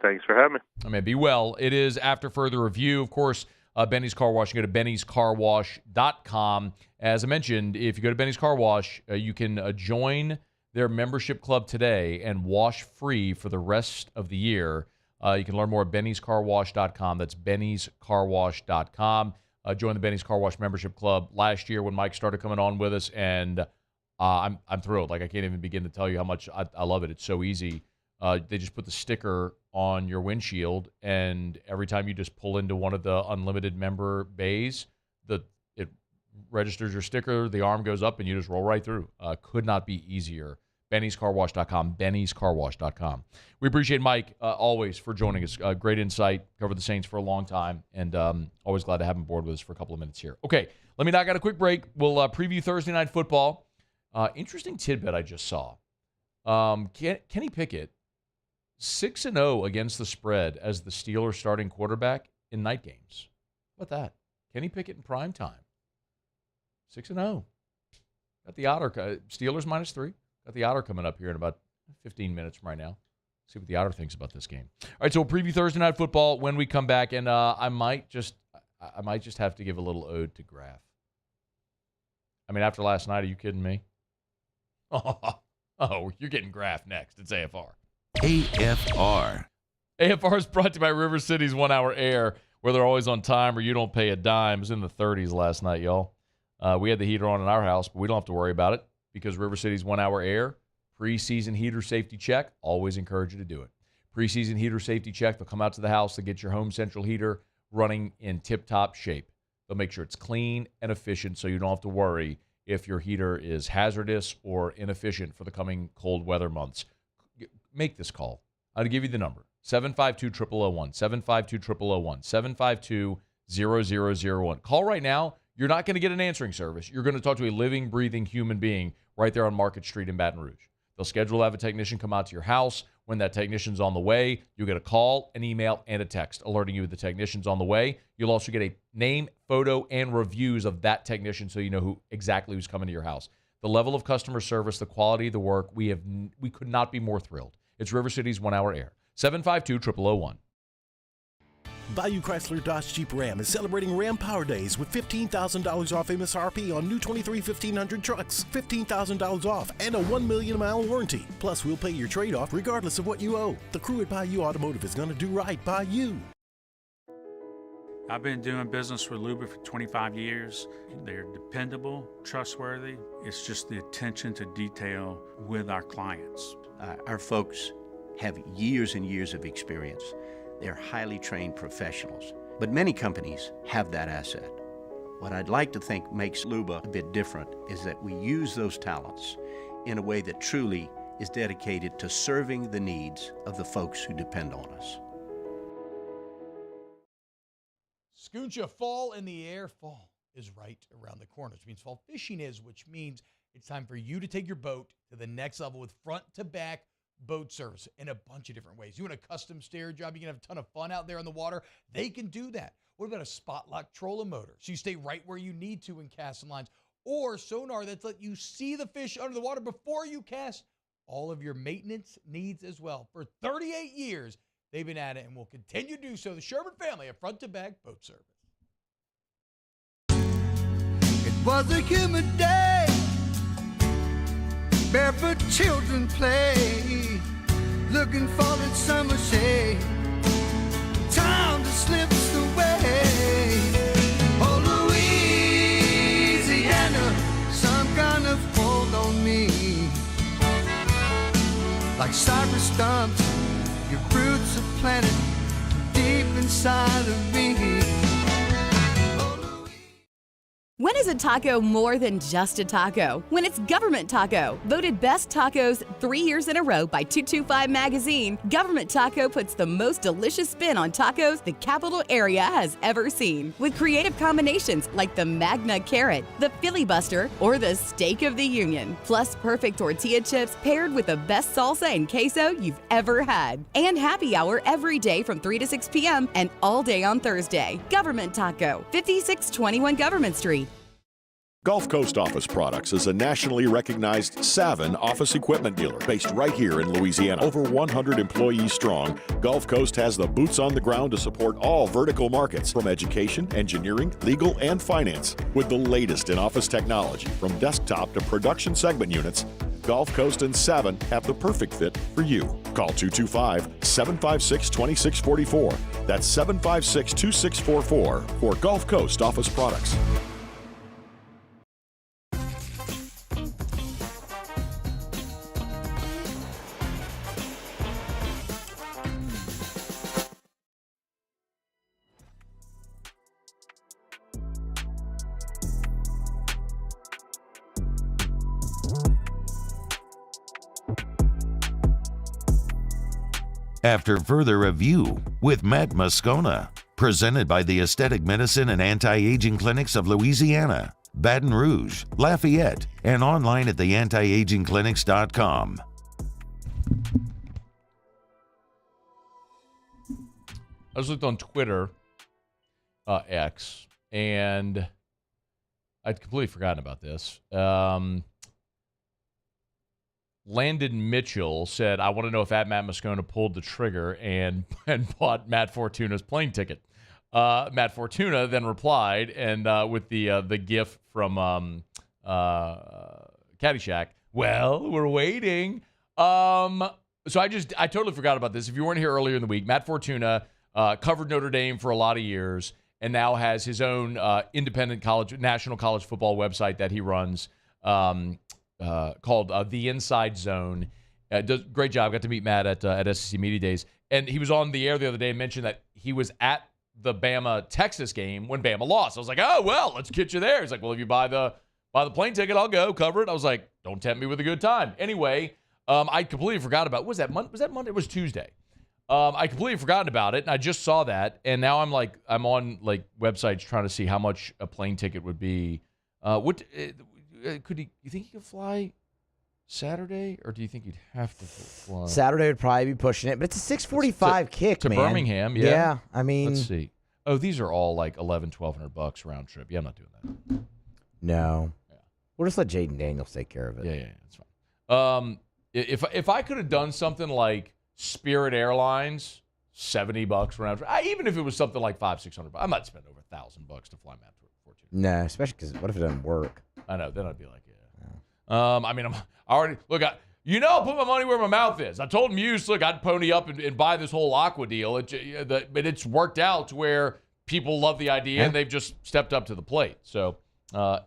Thanks for having me. I mean, be well. It is after further review, of course. Benny's Car Wash. You go to bennyscarwash.com. As I mentioned, if you go to Benny's Car Wash, you can join their membership club today and wash free for the rest of the year. You can learn more at bennyscarwash.com. That's bennyscarwash.com. Join the Benny's Car Wash membership club last year when Mike started coming on with us, and I'm thrilled. Like, I can't even begin to tell you how much I love it. It's so easy. They just put the sticker on your windshield, and every time you just pull into one of the unlimited member bays, it registers your sticker, the arm goes up, and you just roll right through. Could not be easier. Benny'sCarWash.com, Benny'sCarWash.com. We appreciate Mike always for joining us. Great insight. Covered the Saints for a long time, and always glad to have him aboard with us for a couple of minutes here. Okay, let me knock out a quick break. We'll preview Thursday Night Football. Interesting tidbit I just saw. Kenny Pickett, 6-0 against the spread as the Steelers starting quarterback in night games. How about that? Kenny Pickett in prime time. 6-0. Got the Otter. Steelers -3. Got the Otter coming up here in about 15 minutes from right now. See what the Otter thinks about this game. All right, so we'll preview Thursday Night Football when we come back, and I might just have to give a little ode to Graf. I mean, after last night, are you kidding me? Oh, you're getting Graf next. It's AFR. AFR. AFR is brought to you by River City's 1 Hour Air, where they're always on time or you don't pay a dime. It was in the 30s last night, y'all. We had the heater on in our house, but we don't have to worry about it because River City's 1 Hour Air, preseason heater safety check, always encourage you to do it. Preseason heater safety check, they'll come out to the house to get your home central heater running in tip-top shape. They'll make sure it's clean and efficient so you don't have to worry if your heater is hazardous or inefficient for the coming cold weather months. Make this call. I'll give you the number, 752-0001, 752-0001, 0001. Call right now. You're not going to get an answering service. You're going to talk to a living, breathing human being right there on Market Street in Baton Rouge. They'll schedule to have a technician come out to your house. When that technician's on the way, you'll get a call, an email, and a text alerting you the technician's on the way. You'll also get a name, photo, and reviews of that technician so you know who's coming to your house. The level of customer service, the quality of the work, we could not be more thrilled. It's River City's 1 Hour Air. 752-0001. Bayou Chrysler Dodge Jeep Ram is celebrating Ram Power Days with $15,000 off MSRP on new 23 1500 trucks, $15,000 off, and a 1 million mile warranty. Plus, we'll pay your trade-off regardless of what you owe. The crew at Bayou Automotive is going to do right by you. I've been doing business with Luba for 25 years. They're dependable, trustworthy. It's just the attention to detail with our clients. Our folks have years and years of experience. They're highly trained professionals, but many companies have that asset. What I'd like to think makes Luba a bit different is that we use those talents in a way that truly is dedicated to serving the needs of the folks who depend on us. Scooncha fall in the air. Fall is right around the corner, which means fall fishing is, which means it's time for you to take your boat to the next level with front-to-back boat service in a bunch of different ways. You want a custom stair job, you can have a ton of fun out there on the water, they can do that. What about a spot lock trolling motor so you stay right where you need to in casting lines, or sonar that's let you see the fish under the water before you cast? All of your maintenance needs as well. For 38 years they've been at it and will continue to do so. The Sherman family of front to back boat service. It was a humid day, barefoot children play, looking for that summer shade. Time just slips away. Oh, Louisiana, some kind of hold on me. Like cypress stumps, your roots are planted deep inside of me. When is a taco more than just a taco? When it's Government Taco. Voted best tacos 3 years in a row by 225 Magazine, Government Taco puts the most delicious spin on tacos the capital area has ever seen. With creative combinations like the Magna Carrot, the Filibuster, or the Steak of the Union. Plus perfect tortilla chips paired with the best salsa and queso you've ever had. And happy hour every day from 3 to 6 p.m. and all day on Thursday. Government Taco, 5621 Government Street. Gulf Coast Office Products is a nationally recognized Savin office equipment dealer based right here in Louisiana. Over 100 employees strong, Gulf Coast has the boots on the ground to support all vertical markets, from education, engineering, legal, and finance. With the latest in office technology, from desktop to production segment units, Gulf Coast and Savin have the perfect fit for you. Call 225-756-2644. That's 756-2644 for Gulf Coast Office Products. After further review with Matt Moscona, presented by the Aesthetic Medicine and Anti-Aging Clinics of Louisiana, Baton Rouge, Lafayette, and online at theantiagingclinics.com. I just looked on Twitter, X, and I'd completely forgotten about this. Landon Mitchell said, I want to know if Matt Moscona pulled the trigger and bought Matt Fortuna's plane ticket. Matt Fortuna then replied, and with the gif from Caddyshack, well, we're waiting. So I totally forgot about this. If you weren't here earlier in the week, Matt Fortuna covered Notre Dame for a lot of years and now has his own independent national college football website that he runs. Called The Inside Zone. Does great job. Got to meet Matt at SEC Media Days. And he was on the air the other day and mentioned that he was at the Bama-Texas game when Bama lost. I was like, oh, well, let's get you there. He's like, well, if you buy the plane ticket, I'll go cover it. I was like, don't tempt me with a good time. Anyway, I completely forgot about, was that Monday? It was Tuesday. I completely forgotten about it, and I just saw that, and now I'm on websites trying to see how much a plane ticket would be. You think he could fly Saturday, or do you think he'd have to fly? Saturday would probably be pushing it, but it's a 6:45 kick, to man. Birmingham. Yeah. Yeah, I mean, let's see. Oh, these are all like $1,100-$1,200 round trip. Yeah, I'm not doing that. No. Yeah. We'll just let Jaden Daniels take care of it. Yeah, that's fine. If I could have done something like Spirit Airlines, $70 round trip, even if it was something like $500-$600, I might spend over $1,000 to fly Matt Fortune. No, especially because what if it doesn't work? I know. Then I'd be like, yeah. I mean, I'm already look. I'll put my money where my mouth is. I told Muse, look, I'd pony up and buy this whole Aqua deal. But it's worked out to where people love the idea and they've just stepped up to the plate. So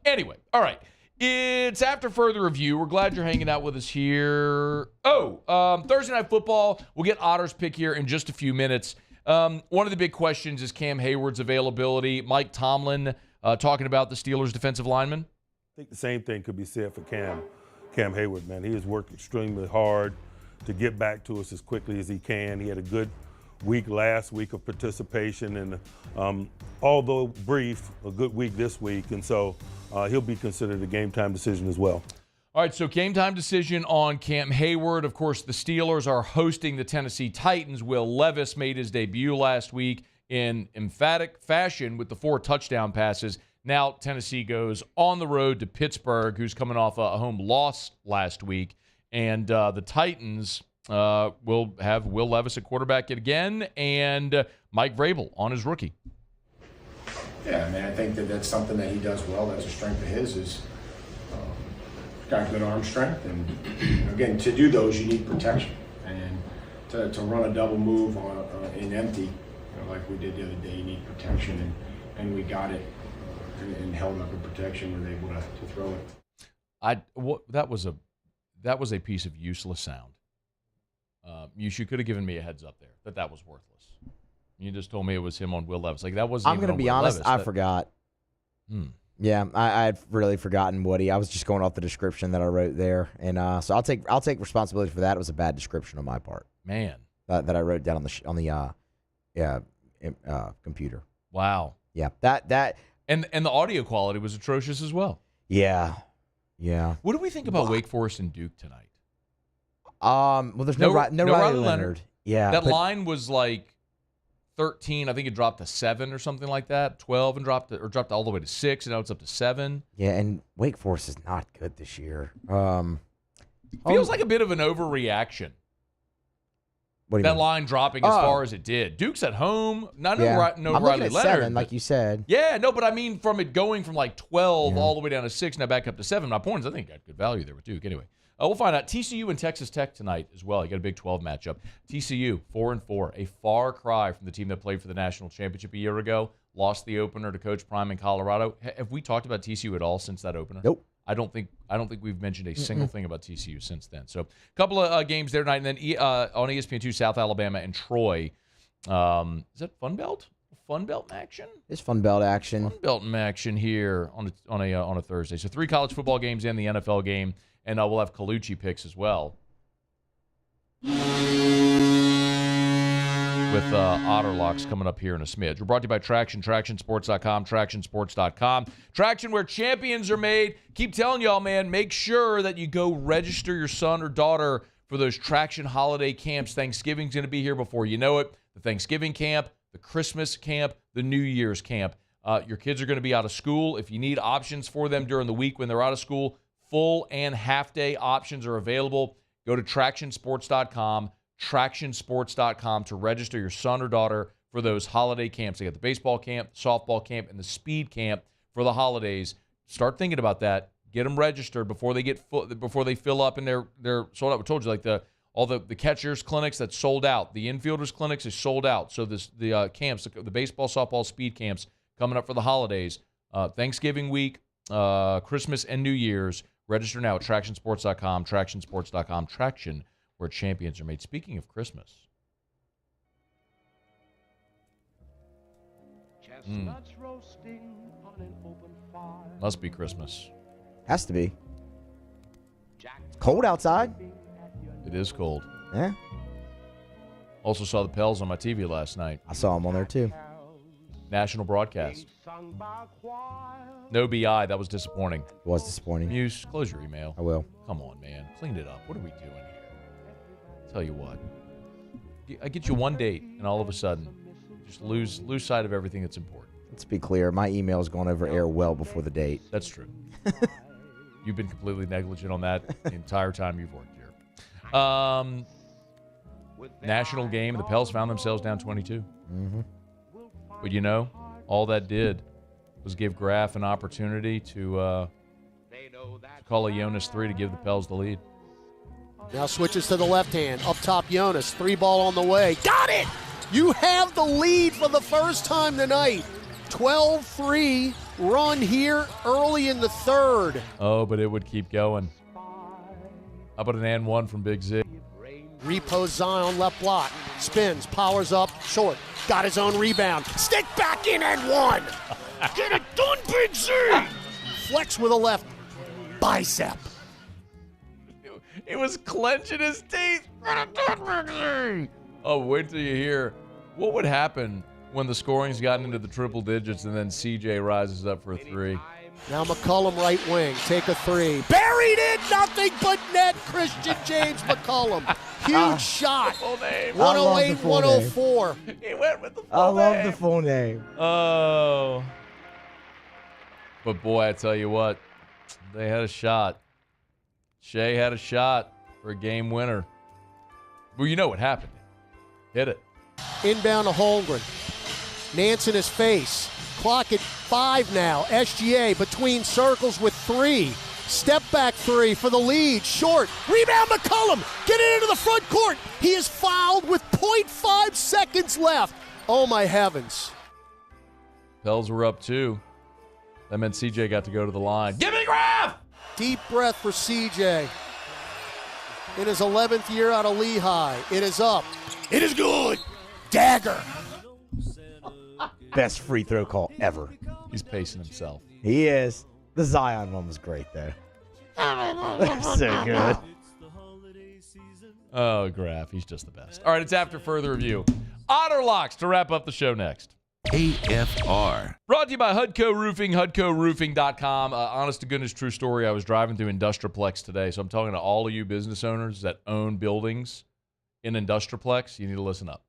anyway, all right. It's after further review. We're glad you're hanging out with us here. Thursday Night Football. We'll get Otter's pick here in just a few minutes. One of the big questions is Cam Hayward's availability. Mike Tomlin talking about the Steelers' defensive lineman. I think the same thing could be said for Cam Hayward, man. He has worked extremely hard to get back to us as quickly as he can. He had a good week last week of participation, and although brief, a good week this week, and so he'll be considered a game-time decision as well. All right, so game-time decision on Cam Hayward. Of course, the Steelers are hosting the Tennessee Titans. Will Levis made his debut last week in emphatic fashion with the 4 touchdown passes. Now Tennessee goes on the road to Pittsburgh, who's coming off a home loss last week. And the Titans will have Will Levis at quarterback again and Mike Vrabel on his rookie. Yeah, I mean, I think that's something that he does well. That's a strength of his is got good arm strength. And again, to do those, you need protection. And to run a double move in empty, like we did the other day, you need protection. And we got it. And held up in protection, were able to throw it. That was a piece of useless sound. You could have given me a heads up there that was worthless. You just told me it was him on Will Levis. Like that wasn't. I'm going to be honest. I forgot. Yeah, I had really forgotten Woody. I was just going off the description that I wrote there, and so I'll take responsibility for that. It was a bad description on my part. Man, that I wrote down on the computer. Wow. Yeah, that. And the audio quality was atrocious as well. Yeah. What do we think about Wake Forest and Duke tonight? Well, there's no Riley Leonard. Yeah, that line was like 13. I think it dropped to 7 or something like that. 12 and dropped all the way to 6, and now it's up to 7. Yeah, and Wake Forest is not good this year. Feels like a bit of an overreaction. What do you that mean? Line dropping as far as it did. Duke's at home. No I'm Riley at Leonard. 7, like you said. Yeah, no, but I mean from it going from like 12 all the way down to 6, now back up to 7. My point is I think got good value there with Duke. Anyway, we'll find out. TCU and Texas Tech tonight as well. You got a Big 12 matchup. TCU 4-4, a far cry from the team that played for the national championship a year ago. Lost the opener to Coach Prime in Colorado. Have we talked about TCU at all since that opener? Nope. I don't think we've mentioned a single thing about TCU since then. So a couple of games there tonight, and then on ESPN2, South Alabama and Troy. Is that Fun Belt? Fun Belt action? It's Fun Belt action. Fun Belt action here on a Thursday. So 3 college football games and the NFL game, and we'll have Colucci picks as well. With Otterlocks coming up here in a smidge. We're brought to you by Traction, TractionSports.com, TractionSports.com. Traction, where champions are made. Keep telling y'all, man, make sure that you go register your son or daughter for those Traction holiday camps. Thanksgiving's going to be here before you know it. The Thanksgiving camp, the Christmas camp, the New Year's camp. Your kids are going to be out of school. If you need options for them during the week when they're out of school, full and half-day options are available. Go to TractionSports.com. TractionSports.com to register your son or daughter for those holiday camps. They got the baseball camp, softball camp, and the speed camp for the holidays. Start thinking about that. Get them registered before they fill up and they're sold out. We told you, like all the catchers clinics that's sold out. The infielders clinics is sold out. So the camps, the baseball, softball, speed camps coming up for the holidays. Thanksgiving week, Christmas, and New Year's. Register now at TractionSports.com. TractionSports.com. Traction, where champions are made. Speaking of Christmas. Must be Christmas. Has to be. Cold outside. It is cold. Yeah. Also saw the Pels on my TV last night. I saw them on there too. National broadcast. No BI. That was disappointing. It was disappointing. Muse, close your email. I will. Come on, man. Clean it up. What are we doing here? Tell you what. I get you one date, and all of a sudden, just lose sight of everything that's important. Let's be clear. My email's gone over air well before the date. That's true. You've been completely negligent on that the entire time you've worked here. National game, and the Pels found themselves down 22. Mm-hmm. But you know, all that did was give Graf an opportunity to call a Jonas 3 to give the Pels the lead. Now switches to the left hand. Up top, Jonas. 3 ball on the way. Got it! You have the lead for the first time tonight. 12-3 run here early in the third. Oh, but it would keep going. How about an and one from Big Z? Repos Zion, left block. Spins, powers up, short. Got his own rebound. Stick back in and one. Get it done, Big Z. Flex with a left bicep. He was clenching his teeth. Oh, wait till you hear what would happen when the scoring's gotten into the triple digits and then CJ rises up for a 3. Now McCollum right wing, take a 3. Buried it, nothing but net. Christian James McCollum. Huge shot. Full name. 108, 104. He went with the full name. I love the full name. Oh. But boy, I tell you what, they had a shot. Shea had a shot for a game winner. Well, you know what happened. Hit it. Inbound to Holmgren. Nance in his face. Clock at 5 now. SGA between circles with 3. Step back 3 for the lead. Short. Rebound McCollum. Get it into the front court. He is fouled with 0.5 seconds left. Oh, my heavens. Pels were up 2. That meant CJ got to go to the line. Give me Graf! Deep breath for CJ. In his 11th year out of Lehigh. It is up. It is good. Dagger. Best free throw call ever. He's pacing himself. He is. The Zion one was great, though. So good. Oh, Graf. He's just the best. All right, it's after further review. Otter Locks to wrap up the show next. AFR. Brought to you by Hudco Roofing, HudcoRoofing.com. Honest to goodness, true story. I was driving through Industraplex today, so I'm talking to all of you business owners that own buildings in Industraplex. You need to listen up.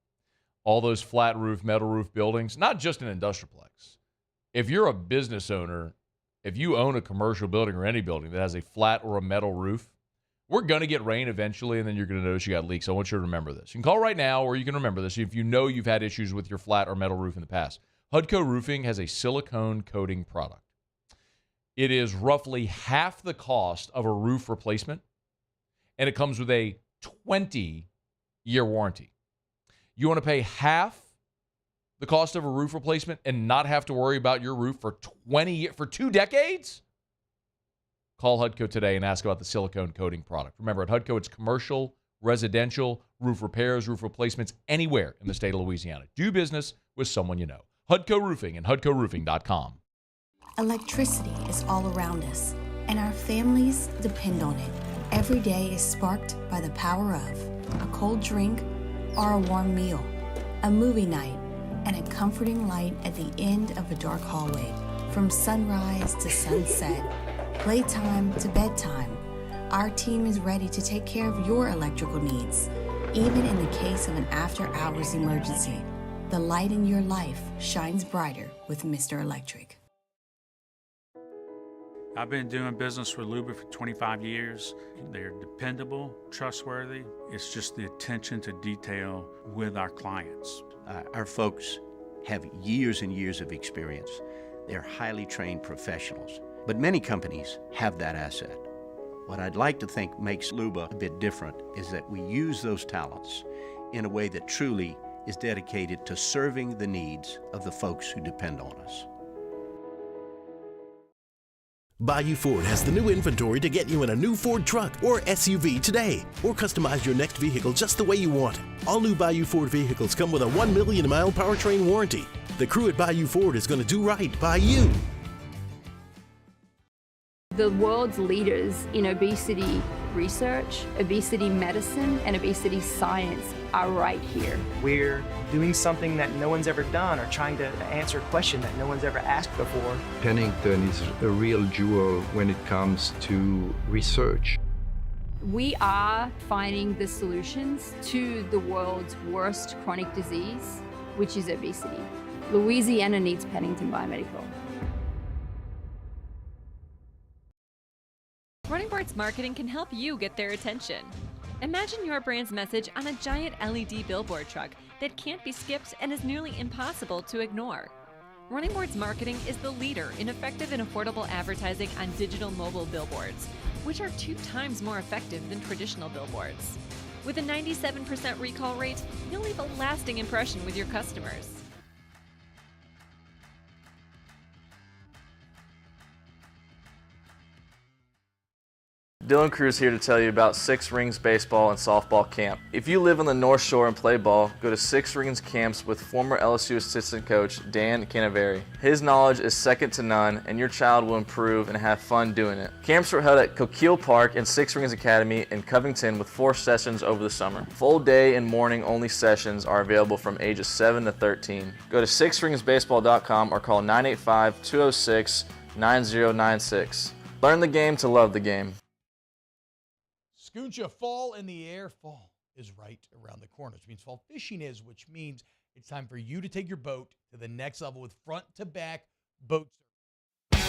All those flat roof, metal roof buildings, not just in Industraplex. If you're a business owner, if you own a commercial building or any building that has a flat or a metal roof, we're going to get rain eventually, and then you're going to notice you got leaks. I want you to remember this. You can call right now, or you can remember this if you know you've had issues with your flat or metal roof in the past. Hudco Roofing has a silicone coating product. It is roughly half the cost of a roof replacement, and it comes with a 20-year warranty. You want to pay half the cost of a roof replacement and not have to worry about your roof for 2 decades? Call Hudco today and ask about the silicone coating product. Remember, at Hudco, it's commercial, residential, roof repairs, roof replacements, anywhere in the state of Louisiana. Do business with someone you know. Hudco Roofing and HudcoRoofing.com. Electricity is all around us, and our families depend on it. Every day is sparked by the power of a cold drink or a warm meal, a movie night, and a comforting light at the end of a dark hallway. From sunrise to sunset, playtime to bedtime, our team is ready to take care of your electrical needs. Even in the case of an after-hours emergency, the light in your life shines brighter with Mr. Electric. I've been doing business with Luba for 25 years. They're dependable, trustworthy. It's just the attention to detail with our clients. Our folks have years and years of experience. They're highly trained professionals, but many companies have that asset. What I'd like to think makes Luba a bit different is that we use those talents in a way that truly is dedicated to serving the needs of the folks who depend on us. Bayou Ford has the new inventory to get you in a new Ford truck or SUV today, or customize your next vehicle just the way you want. All new Bayou Ford vehicles come with a 1 million mile powertrain warranty. The crew at Bayou Ford is going to do right by you. The world's leaders in obesity research, obesity medicine, and obesity science are right here. We're doing something that no one's ever done or trying to answer a question that no one's ever asked before. Pennington is a real jewel when it comes to research. We are finding the solutions to the world's worst chronic disease, which is obesity. Louisiana needs Pennington Biomedical. Running Boards Marketing can help you get their attention. Imagine your brand's message on a giant LED billboard truck that can't be skipped and is nearly impossible to ignore. Running Boards Marketing is the leader in effective and affordable advertising on digital mobile billboards, which are 2 times more effective than traditional billboards. With a 97% recall rate, you'll leave a lasting impression with your customers. Dylan Cruz here to tell you about Six Rings Baseball and Softball Camp. If you live on the North Shore and play ball, go to Six Rings Camps with former LSU assistant coach Dan Canaveri. His knowledge is second to none, and your child will improve and have fun doing it. Camps were held at Coquille Park and Six Rings Academy in Covington with 4 sessions over the summer. Full day and morning only sessions are available from ages 7 to 13. Go to sixringsbaseball.com or call 985-206-9096. Learn the game to love the game. Scooncha, fall in the air. Fall is right around the corner, which means fall fishing is, which means it's time for you to take your boat to the next level with front-to-back boat service.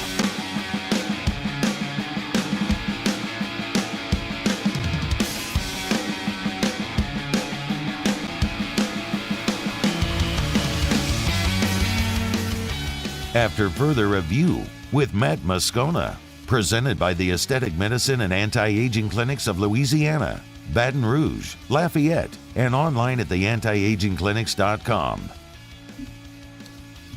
After further review with Matt Moscona. Presented by the Aesthetic Medicine and Anti-Aging Clinics of Louisiana, Baton Rouge, Lafayette, and online at theantiagingclinics.com.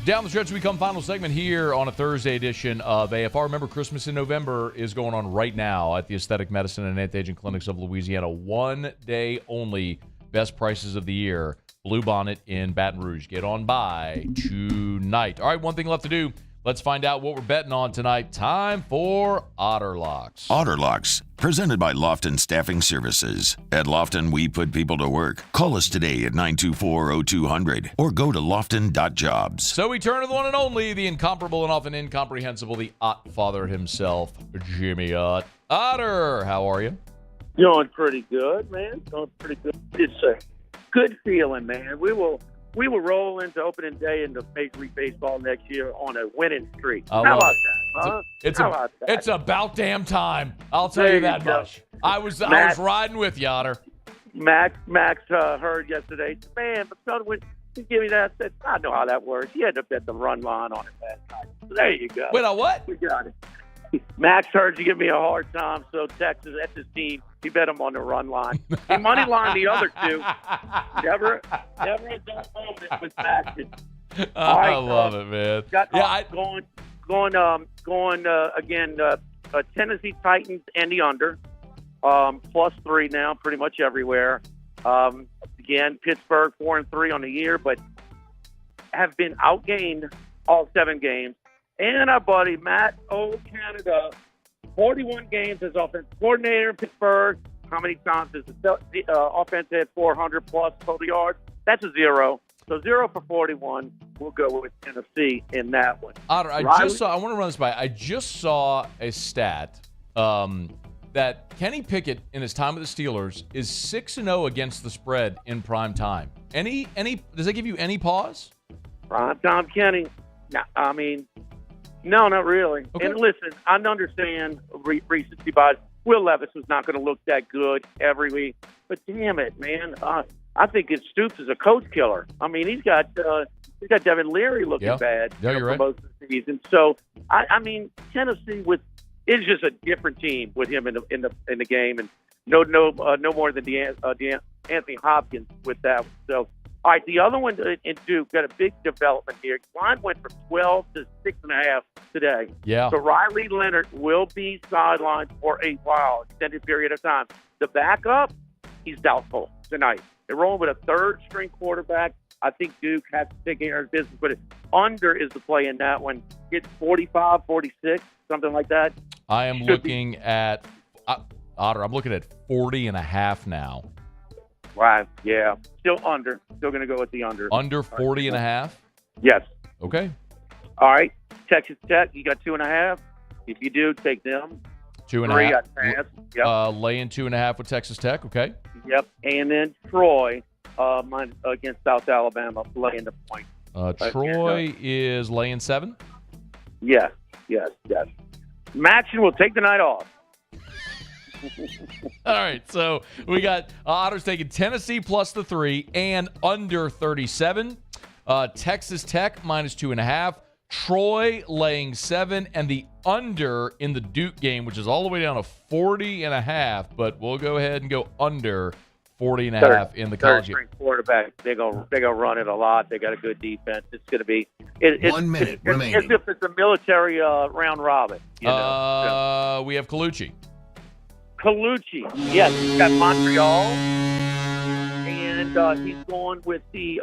Down the stretch, we come final segment here on a Thursday edition of AFR. Remember, Christmas in November is going on right now at the Aesthetic Medicine and Anti-Aging Clinics of Louisiana. 1 day only, best prices of the year. Blue Bonnet in Baton Rouge. Get on by tonight. All right, one thing left to do. Let's find out what we're betting on tonight. Time for Otter Locks. Otter Locks, presented by Lofton Staffing Services. At Lofton, we put people to work. Call us today at 924-0200 or go to lofton.jobs. So we turn to the one and only, the incomparable and often incomprehensible, the Ott father himself, Jimmy Ott. Otter, how are you? Doing pretty good, man. Doing pretty good. It's a good feeling, man. We will roll into opening day into Major League Baseball next year on a winning streak. How about that? Huh? It's about damn time. I'll tell you that much. I was riding with you, Otter. Max heard yesterday. Man, give me that. I know how that works. He had to bet the run line on it last night. So there you go. Wait, what? We got it. Max heard you give me a hard time, so Texas, that's his team. He bet him on the run line. He money lined the other two. Never a dull moment with Max. I love it, man. Going again. Tennessee Titans and the under, +3 now, pretty much everywhere. Again, Pittsburgh 4-3 on the year, but have been outgained all 7 games. And our buddy Matt Canada, 41 games as offensive coordinator in Pittsburgh. How many times has the offense had 400 plus total yards? That's a 0. So 0 for 41. We'll go with Tennessee in that one. Otter, I want to run this by. I just saw a stat that Kenny Pickett in his time with the Steelers is 6-0 against the spread in prime time. Does that give you any pause? Prime time Kenny. No, not really. Okay. And listen, I understand recency bias. Will Levis was not going to look that good every week, but damn it, man, I think Stoops is a coach killer. I mean, he's got Devin Leary looking bad for most of the season. So I mean, Tennessee is just a different team with him in the game, and no more than Anthony Hopkins with that. So. All right, the other one in Duke got a big development here. Line went from 12 to 6.5 today. Yeah. So Riley Leonard will be sidelined for a while, extended period of time. The backup, he's doubtful tonight. They're rolling with a third-string quarterback. I think Duke has to take care of business, but under is the play in that one. It's 45, 46, something like that. I am looking at Otter, I'm looking at 40.5 now. Right, yeah. Still under. Still going to go with the under. Under 40.5? Yes. Okay. All right. Texas Tech, you got 2.5. If you do, take them. 2.5. 3, I pass. Yep. Laying 2.5 with Texas Tech. Okay. Yep. And then Troy against South Alabama, laying the point. Troy is laying 7? Yes. Matching will take the night off. All right, so we got Otters taking Tennessee plus the 3 and under 37. Texas Tech minus 2.5. Troy laying 7 and the under in the Duke game, which is all the way down to 40.5. But we'll go ahead and go under 40.5 in the college game. Third-string quarterback. They go run it a lot. They got a good defense. It's going to be 1 minute remaining. As if it's a military round robin. You know? We have Colucci. Yes, he's got Montreal, and he's going with the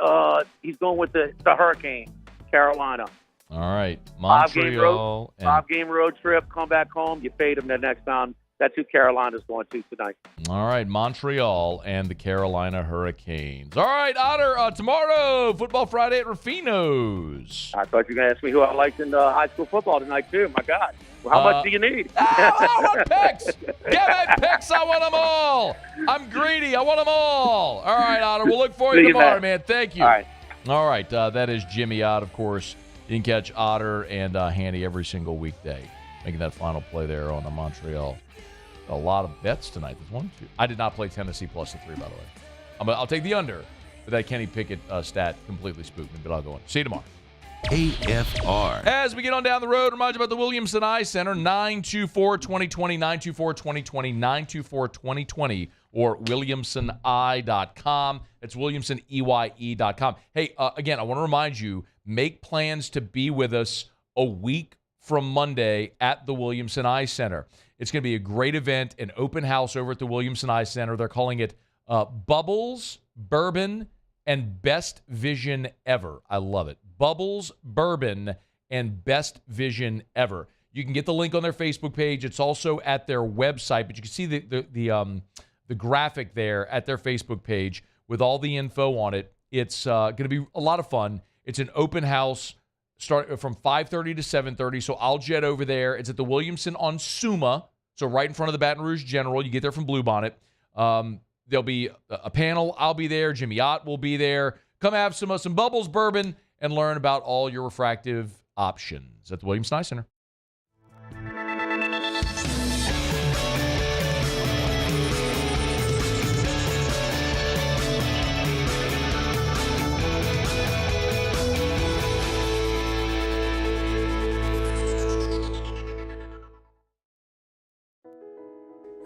Hurricane, Carolina. All right, Montreal. 5-game road trip. Come back home. You fade them the next time. That's who Carolina's going to tonight. All right, Montreal and the Carolina Hurricanes. All right, Otter, tomorrow, Football Friday at Rufino's. I thought you were going to ask me who I liked in high school football tonight, too. My God. Well, how much do you need? I want picks. Give me picks. I want them all. I'm greedy. I want them all. All right, Otter. We'll look for you tomorrow, man. Thank you. All right. That is Jimmy Ott, of course. You can catch Otter and Handy every single weekday, making that final play there on the Montreal. A lot of bets tonight. There's 1, 2. I did not play Tennessee plus the 3, by the way. I'll take the under, but that Kenny Pickett stat completely spooked me, but I'll go in. See you tomorrow. AFR. As we get on down the road, remind you about the Williamson Eye Center, 924-2020, 924-2020, 924-2020, or WilliamsonEye.com. It's WilliamsonEye.com. Hey, again, I want to remind you, make plans to be with us a week from Monday at the Williamson Eye Center. It's going to be a great event, an open house over at the Williamson Eye Center. They're calling it Bubbles, Bourbon, and Best Vision Ever. I love it. Bubbles, Bourbon, and Best Vision Ever. You can get the link on their Facebook page. It's also at their website, but you can see the graphic there at their Facebook page with all the info on it. It's going to be a lot of fun. It's an open house, start from 5:30 to 7:30. So I'll jet over there. It's at the Williamson on Suma, so right in front of the Baton Rouge General. You get there from Bluebonnet. There'll be a panel. I'll be there. Jimmy Ott will be there. Come have some Bubbles Bourbon and learn about all your refractive options at the Williamson Eye Center.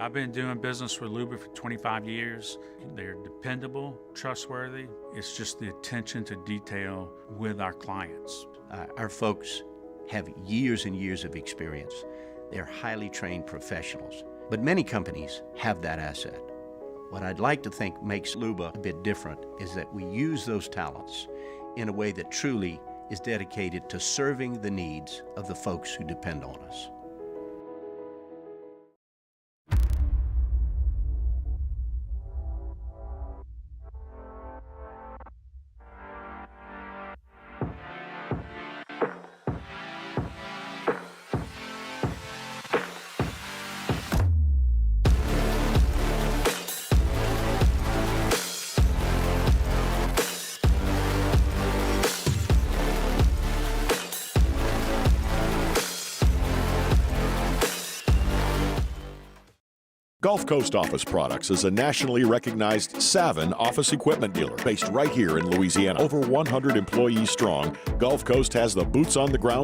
I've been doing business with Luba for 25 years. They're dependable, trustworthy. It's just the attention to detail with our clients. Our folks have years and years of experience. They're highly trained professionals, but many companies have that asset. What I'd like to think makes Luba a bit different is that we use those talents in a way that truly is dedicated to serving the needs of the folks who depend on us. Gulf Coast Office Products is a nationally recognized Savin office equipment dealer based right here in Louisiana. Over 100 employees strong, Gulf Coast has the boots on the ground